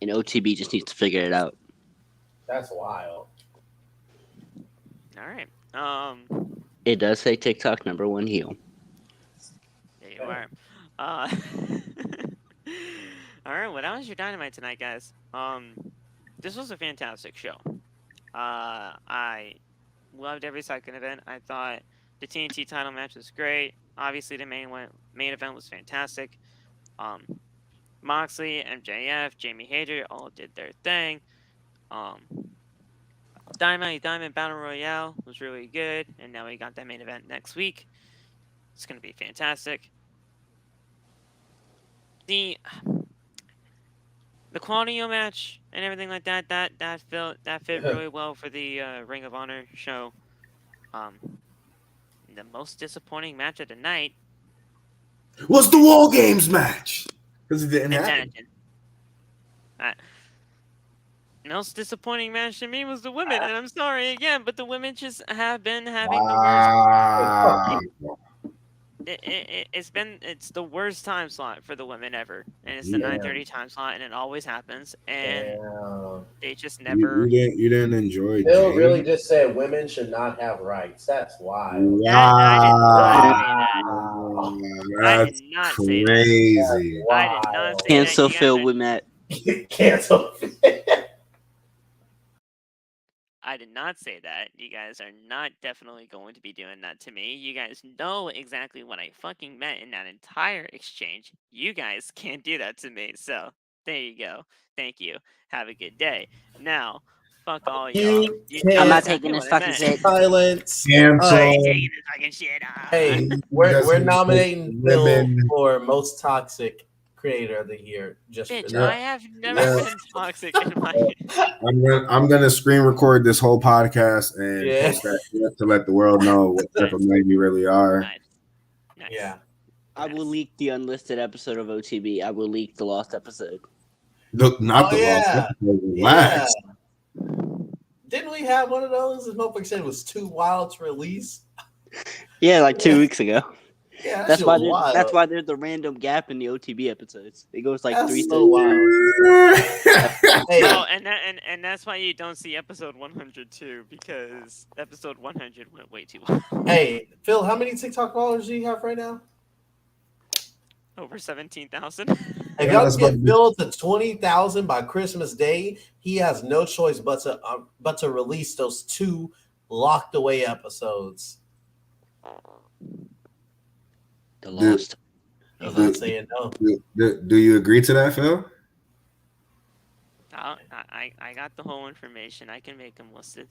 and OTB just needs to figure it out. That's wild. All right. It does say TikTok #1 heel. There you are. All right. Well, that was your Dynamite tonight, guys. This was a fantastic show. I loved every second of it. I thought the TNT title match was great. Obviously, the main event was fantastic. Moxley, MJF, Jamie Hayter all did their thing. Diamond Battle Royale was really good, and now we got that main event next week. It's gonna be fantastic. The Claudio match and everything like that fit really well for the Ring of Honor show. The most disappointing match of the night what's the War Games match? Because it didn't happen. Most disappointing match to me was the women, and I'm sorry again, but the women just have been having the worst. It's the worst time slot for the women ever, and it's the 9:30 time slot, and it always happens, and they just never. You didn't enjoy. Phil Jade? really just said women should not have rights. That's wild. Wow, I did not say that. crazy. I did not say Cancel that. Phil with Matt. Cancel. I did not say that. You guys are not definitely going to be doing that to me. You guys know exactly what I fucking meant in that entire exchange. You guys can't do that to me. So, there you go. Thank you. Have a good day. Now, Fuck all You y'all. can't- I'm not exactly taking this what I fucking meant. shit. Silence. Cancel. I ain't taking this fucking shit. Hey, That's we're gonna nominating take Phil women. for most toxic creator of the year. Just for Bitch, Yeah. I that. have never Yeah. been toxic in my. I'm gonna screen record this whole podcast and Yeah. post that to let the world know what type of man you really are. Nice. Nice. Yeah. I will leak the unlisted episode of OTB. I will leak the lost episode. Look, not Oh, the yeah. lost episode. Relax. Didn't we have one of those? This motherfucker said it was too wild to release. Yeah, like 2 weeks ago. Yeah, That's why wild. that's why there's the random gap in the OTB episodes. It goes like That's 3 so wild. Hey, Oh, and that's why you don't see episode 102 because episode 100 went way too long. hey, Phil, how many TikTok followers do you have right now? Over 17,000. If Yeah, y'all that's get about- Phil to 20,000 by Christmas Day, he has no choice but to release those 2 locked away episodes. The lost. He's not saying no. Do you agree to that, Phil? I got the whole information. I can make them listed.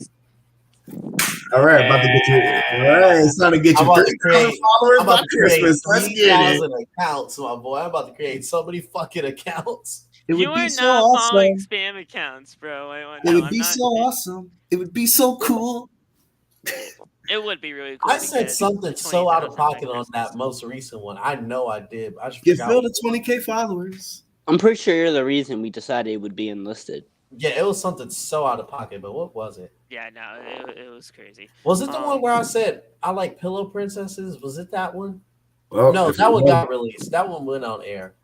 All right, about to get you. All right, it's time to get I'm you about to 3,000 create- followers I'm by about to create Christmas. Let's get it. 3,000 accounts, my boy. I'm about to create so many fucking accounts. It You would are be so not following awesome. spam accounts, bro. It would be so awesome. It would be so cool. It would be really cool. I said because something so out of 20,000 by pocket on Christmas. that most recent one. I know I did. I just Give forgot. Phil the 20K followers. I'm pretty sure you're the reason we decided it would be enlisted. Yeah, it was something so out of pocket, but what was it? Yeah, no, it was crazy. Was it the one where I said I like pillow princesses? Was it that one? Well, No, if that it one was- got released. That one went on air.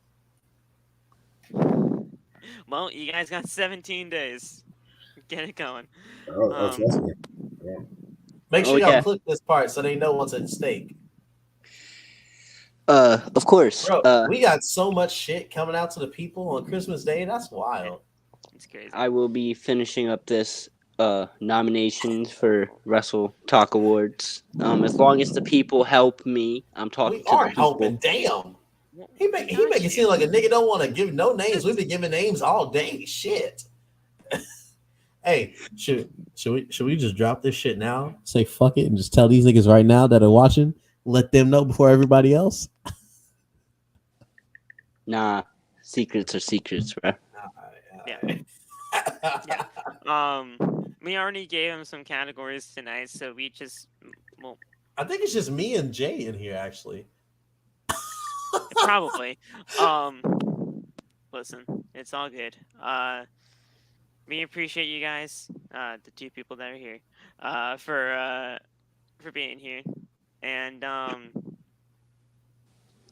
Well, you guys got 17 days. Get it going. Oh, trust me. Make sure Oh, y'all yeah. click this part so they know what's at stake. Of course. Bro, we got so much shit coming out to the people on Christmas Day. That's wild. It's crazy. I will be finishing up this nominations for Wrestle Talk Awards. As long as the people help me, I'm talking We to are the people. helping. Damn. He make it seem like a nigga don't want to give no names. We've been giving names all day. Shit. Hey, should we just drop this shit now? Say fuck it and just tell these niggas right now that are watching. Let them know before everybody else. Nah, secrets are secrets, bro. Yeah. We already gave him some categories tonight, so we just well, I think it's just me and Jay in here actually. probably. Listen, it's all good. We appreciate you guys, the 2 people that are here, for being here, and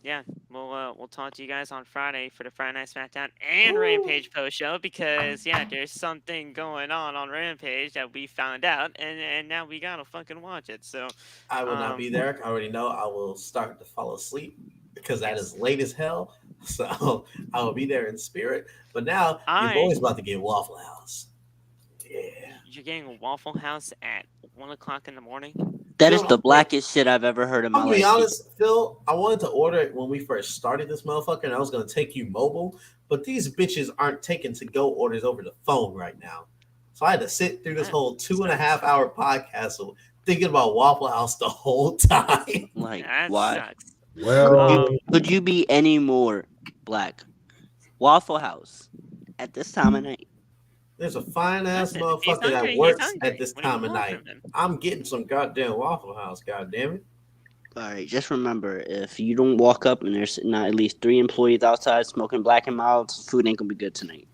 yeah, we'll talk to you guys on Friday for the Friday Night SmackDown and Rampage post show because yeah, there's something going on Rampage that we found out, and now we gotta fucking watch it. So I will not be there. I already know I will start to fall asleep because that is late as hell. So I will be there in spirit. But now your boy's about to get Waffle House. Yeah. you're getting a Waffle House at 1 o'clock in the morning. That is the blackest shit I've ever heard in my I'm life. gonna be honest, Phil. I wanted to order it when we first started this motherfucker, and I was gonna take you mobile, but these bitches aren't taking to-go orders over the phone right now. So I had to sit through this whole 2.5-hour podcast thinking about Waffle House the whole time. Like, That why? sucks. Well, Could you be any more black? Waffle House at this time of night. There's a fine ass Listen, he's motherfucker hungry, that he's works hungry. at this What do you time of want night. from him? I'm getting some goddamn Waffle House, goddamn it. All right, just remember, if you don't walk up and there's not at least 3 employees outside smoking black and milds, food ain't gonna be good tonight.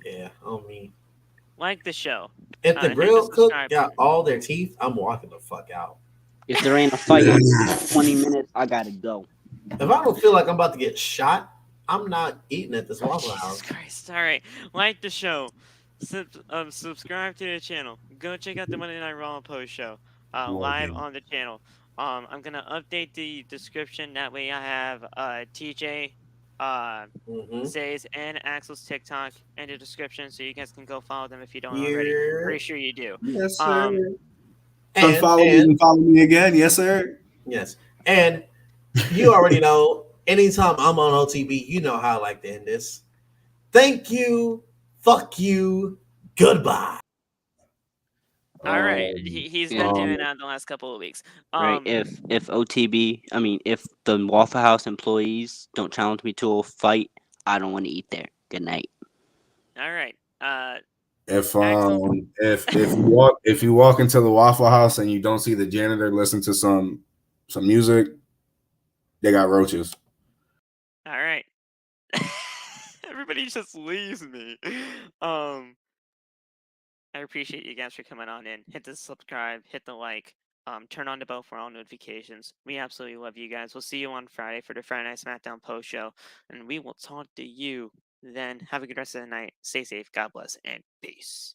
Yeah, on me. Like the show. If the hit grill the cook subscribe got all their teeth, I'm walking the fuck out. If there ain't a fight in 20 minutes, I gotta go. If I don't feel like I'm about to get shot, I'm not eating at this Waffle Jesus House. Christ. All right. Like the show. Subscribe to the channel. Go check out the Monday Night Raw post show live on the channel. I'm going to update the description. That way I have TJ, Zay's, and Axel's TikTok in the description so you guys can go follow them if you don't already. Pretty sure you do. yes, sir. And, Unfollow me and follow me again. Yes, sir. yes. And you already know, anytime I'm on OTB, you know how I like to end this. Thank you. Fuck you. Goodbye. All right, he's been doing that the last couple of weeks. Right. If if the Waffle House employees don't challenge me to a fight, I don't want to eat there. Good night. All right. If Axel? if you walk into the Waffle House and you don't see the janitor listen to some music, they got roaches. All right. Everybody just leaves me. I appreciate you guys for coming on in. Hit the subscribe, hit the like, turn on the bell for all notifications. We absolutely love you guys. We'll see you on Friday for the Friday Night SmackDown post show, and we will talk to you then. Have a good rest of the night. Stay safe. God bless, and peace.